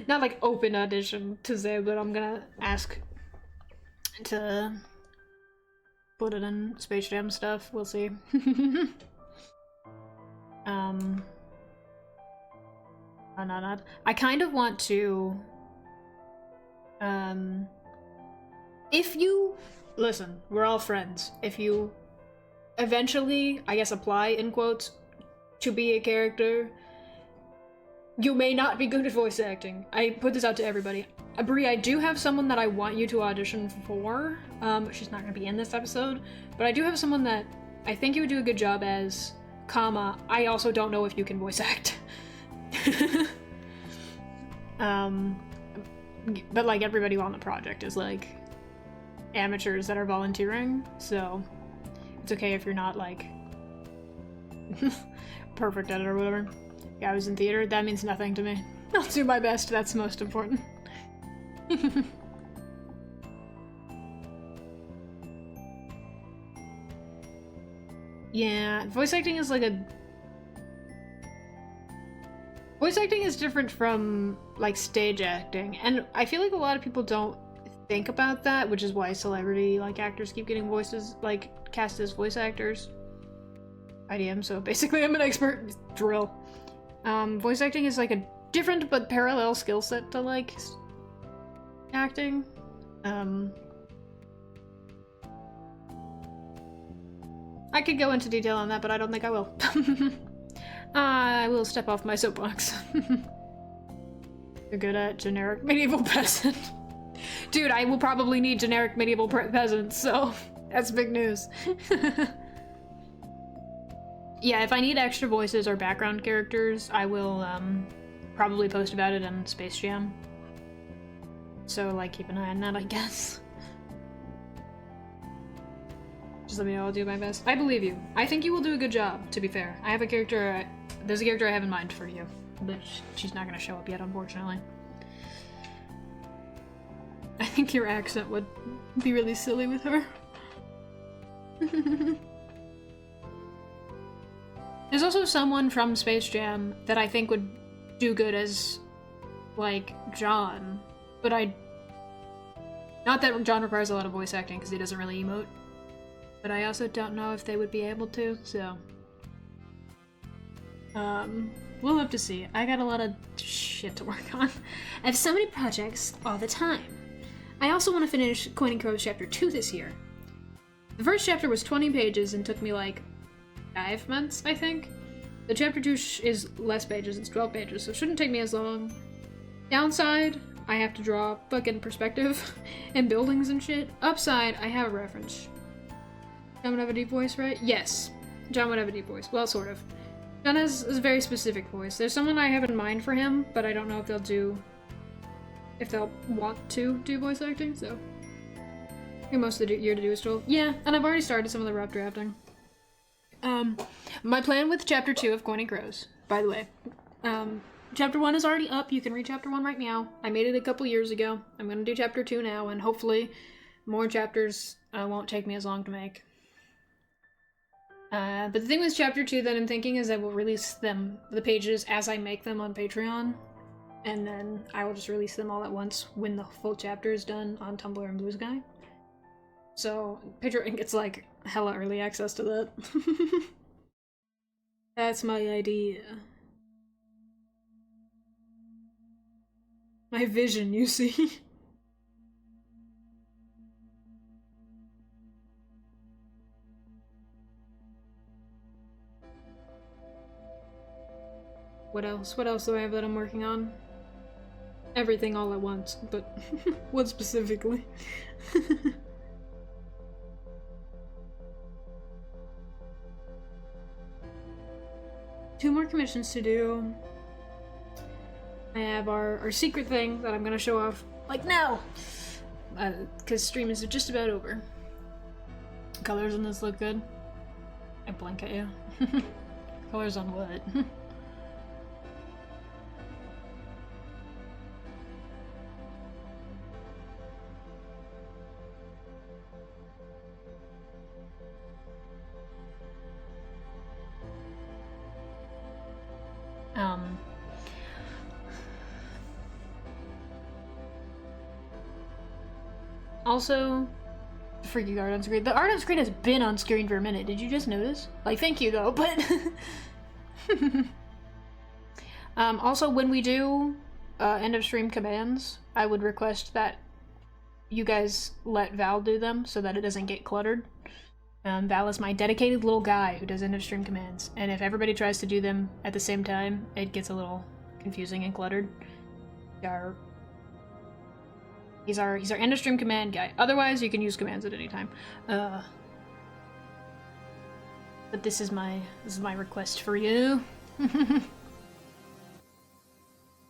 not like open audition to say, but I'm gonna ask to put it in Space Jam stuff. We'll see. I kind of want to if you listen, we're all friends. If you eventually, I guess, apply in quotes to be a character, you may not be good at voice acting. I put this out to everybody. Brie, I do have someone that I want you to audition for. She's not gonna be in this episode, but I do have someone that I think you would do a good job as, comma, I also don't know if you can voice act. But like everybody on the project is like amateurs that are volunteering, so it's okay if you're not like perfect at it or whatever. Yeah, I was in theater, that means nothing to me. I'll do my best, that's most important. Yeah, voice acting is voice acting is different from like stage acting, and I feel like a lot of people don't think about that, which is why celebrity like actors keep getting voices like cast as voice actors. IDM, so basically I'm an expert. Drill. Voice acting is like a different but parallel skill set to like acting. I could go into detail on that, but I don't think I will. I will step off my soapbox. You're good at generic medieval peasant. Dude, I will probably need generic medieval peasants, so that's big news. Yeah, if I need extra voices or background characters, I will probably post about it on Space Jam. So, like, keep an eye on that, I guess. Just let me know, I'll do my best. I believe you. I think you will do a good job, to be fair. I have a character There's a character I have in mind for you, but she's not gonna show up yet, unfortunately. I think your accent would be really silly with her. There's also someone from Space Jam that I think would do good as, like, John, but not that John requires a lot of voice acting because he doesn't really emote, but I also don't know if they would be able to, so. We'll have to see. I got a lot of shit to work on. I have so many projects all the time. I also want to finish Coin and Crows Chapter 2 this year. The first chapter was 20 pages and took me like 5 months, I think. The Chapter 2 is less pages, it's 12 pages, so it shouldn't take me as long. Downside, I have to draw fucking perspective and buildings and shit. Upside, I have a reference. John would have a deep voice, right? Yes. John would have a deep voice. Well, sort of. John has a very specific voice. There's someone I have in mind for him, but I don't know if they'll want to do voice acting, so. I think most of the year to do is 12. Yeah, and I've already started some of the rough drafting. My plan with Chapter 2 of Coin and Crows, by the way. Chapter 1 is already up. You can read Chapter 1 right now. I made it a couple years ago. I'm gonna do Chapter 2 now, and hopefully more chapters won't take me as long to make. But the thing with Chapter 2 that I'm thinking is I will release the pages as I make them on Patreon, and then I will just release them all at once when the full chapter is done on Tumblr and Blue Sky. So, Patreon gets like hella early access to that. That's my idea. My vision, you see. What else? What else do I have that I'm working on? Everything all at once, but what specifically? 2 more commissions to do. I have our secret thing that I'm gonna show off, like, now! Because stream is just about over. Colors on this look good? I blink at you. Colors on what? Also, the freaking art on screen. The art on screen has been on screen for a minute. Did you just notice? Like, thank you though, but... also, when we do end of stream commands, I would request that you guys let Val do them so that it doesn't get cluttered. Val is my dedicated little guy who does end of stream commands, and if everybody tries to do them at the same time, it gets a little confusing and cluttered. He's our end of stream command guy. Otherwise, you can use commands at any time. But this is my request for you. Your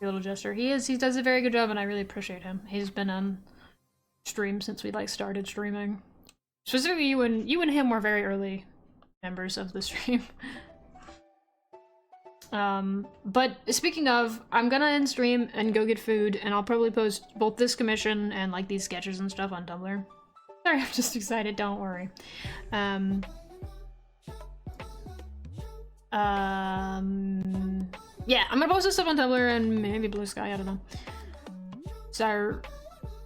little jester. He does a very good job, and I really appreciate him. He's been on stream since we like started streaming. Specifically, you and him were very early members of the stream. But speaking of, I'm gonna end stream and go get food, and I'll probably post both this commission and like these sketches and stuff on Tumblr. Sorry, I'm just excited, don't worry. Yeah, I'm gonna post this stuff on Tumblr and maybe Blue Sky, I don't know. So,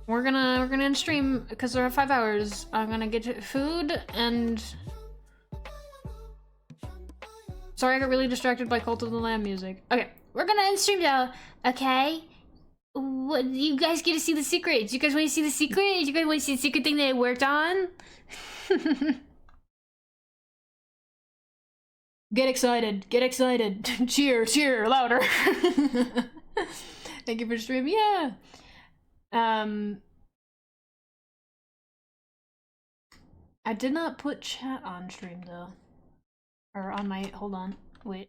we're gonna end stream, because there are 5 hours. I'm gonna get food and... Sorry, I got really distracted by Cult of the Lamb music. Okay, we're gonna end stream now, okay? What, you guys get to see the secrets. You guys want to see the secret? You guys want to see the secret thing that I worked on? Get excited, get excited. Cheer, cheer, louder. Thank you for streaming, yeah. I did not put chat on stream though. Or on my, hold on, wait,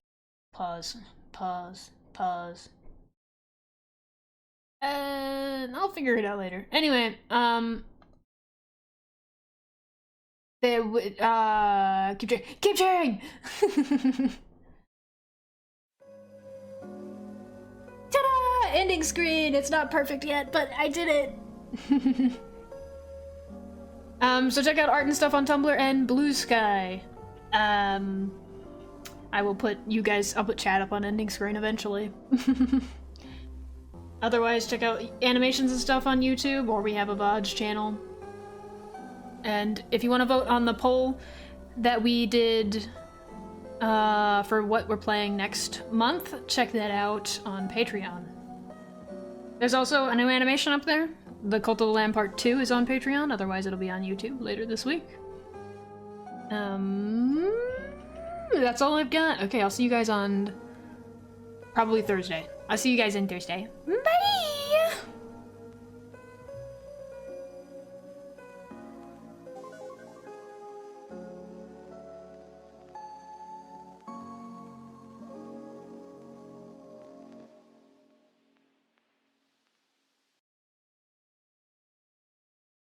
pause. I'll figure it out later. Anyway, keep cheering! ending screen. It's not perfect yet, but I did it. So check out art and stuff on Tumblr and Blue Sky. I will put I'll put chat up on ending screen eventually. Otherwise, check out animations and stuff on YouTube, or we have a VOD channel. And if you want to vote on the poll that we did for what we're playing next month, check that out on Patreon. There's also a new animation up there. The Cult of the Lamb Part 2 is on Patreon, otherwise it'll be on YouTube later this week. That's all I've got. Okay, I'll see you guys on probably Thursday. I'll see you guys on Thursday. Bye!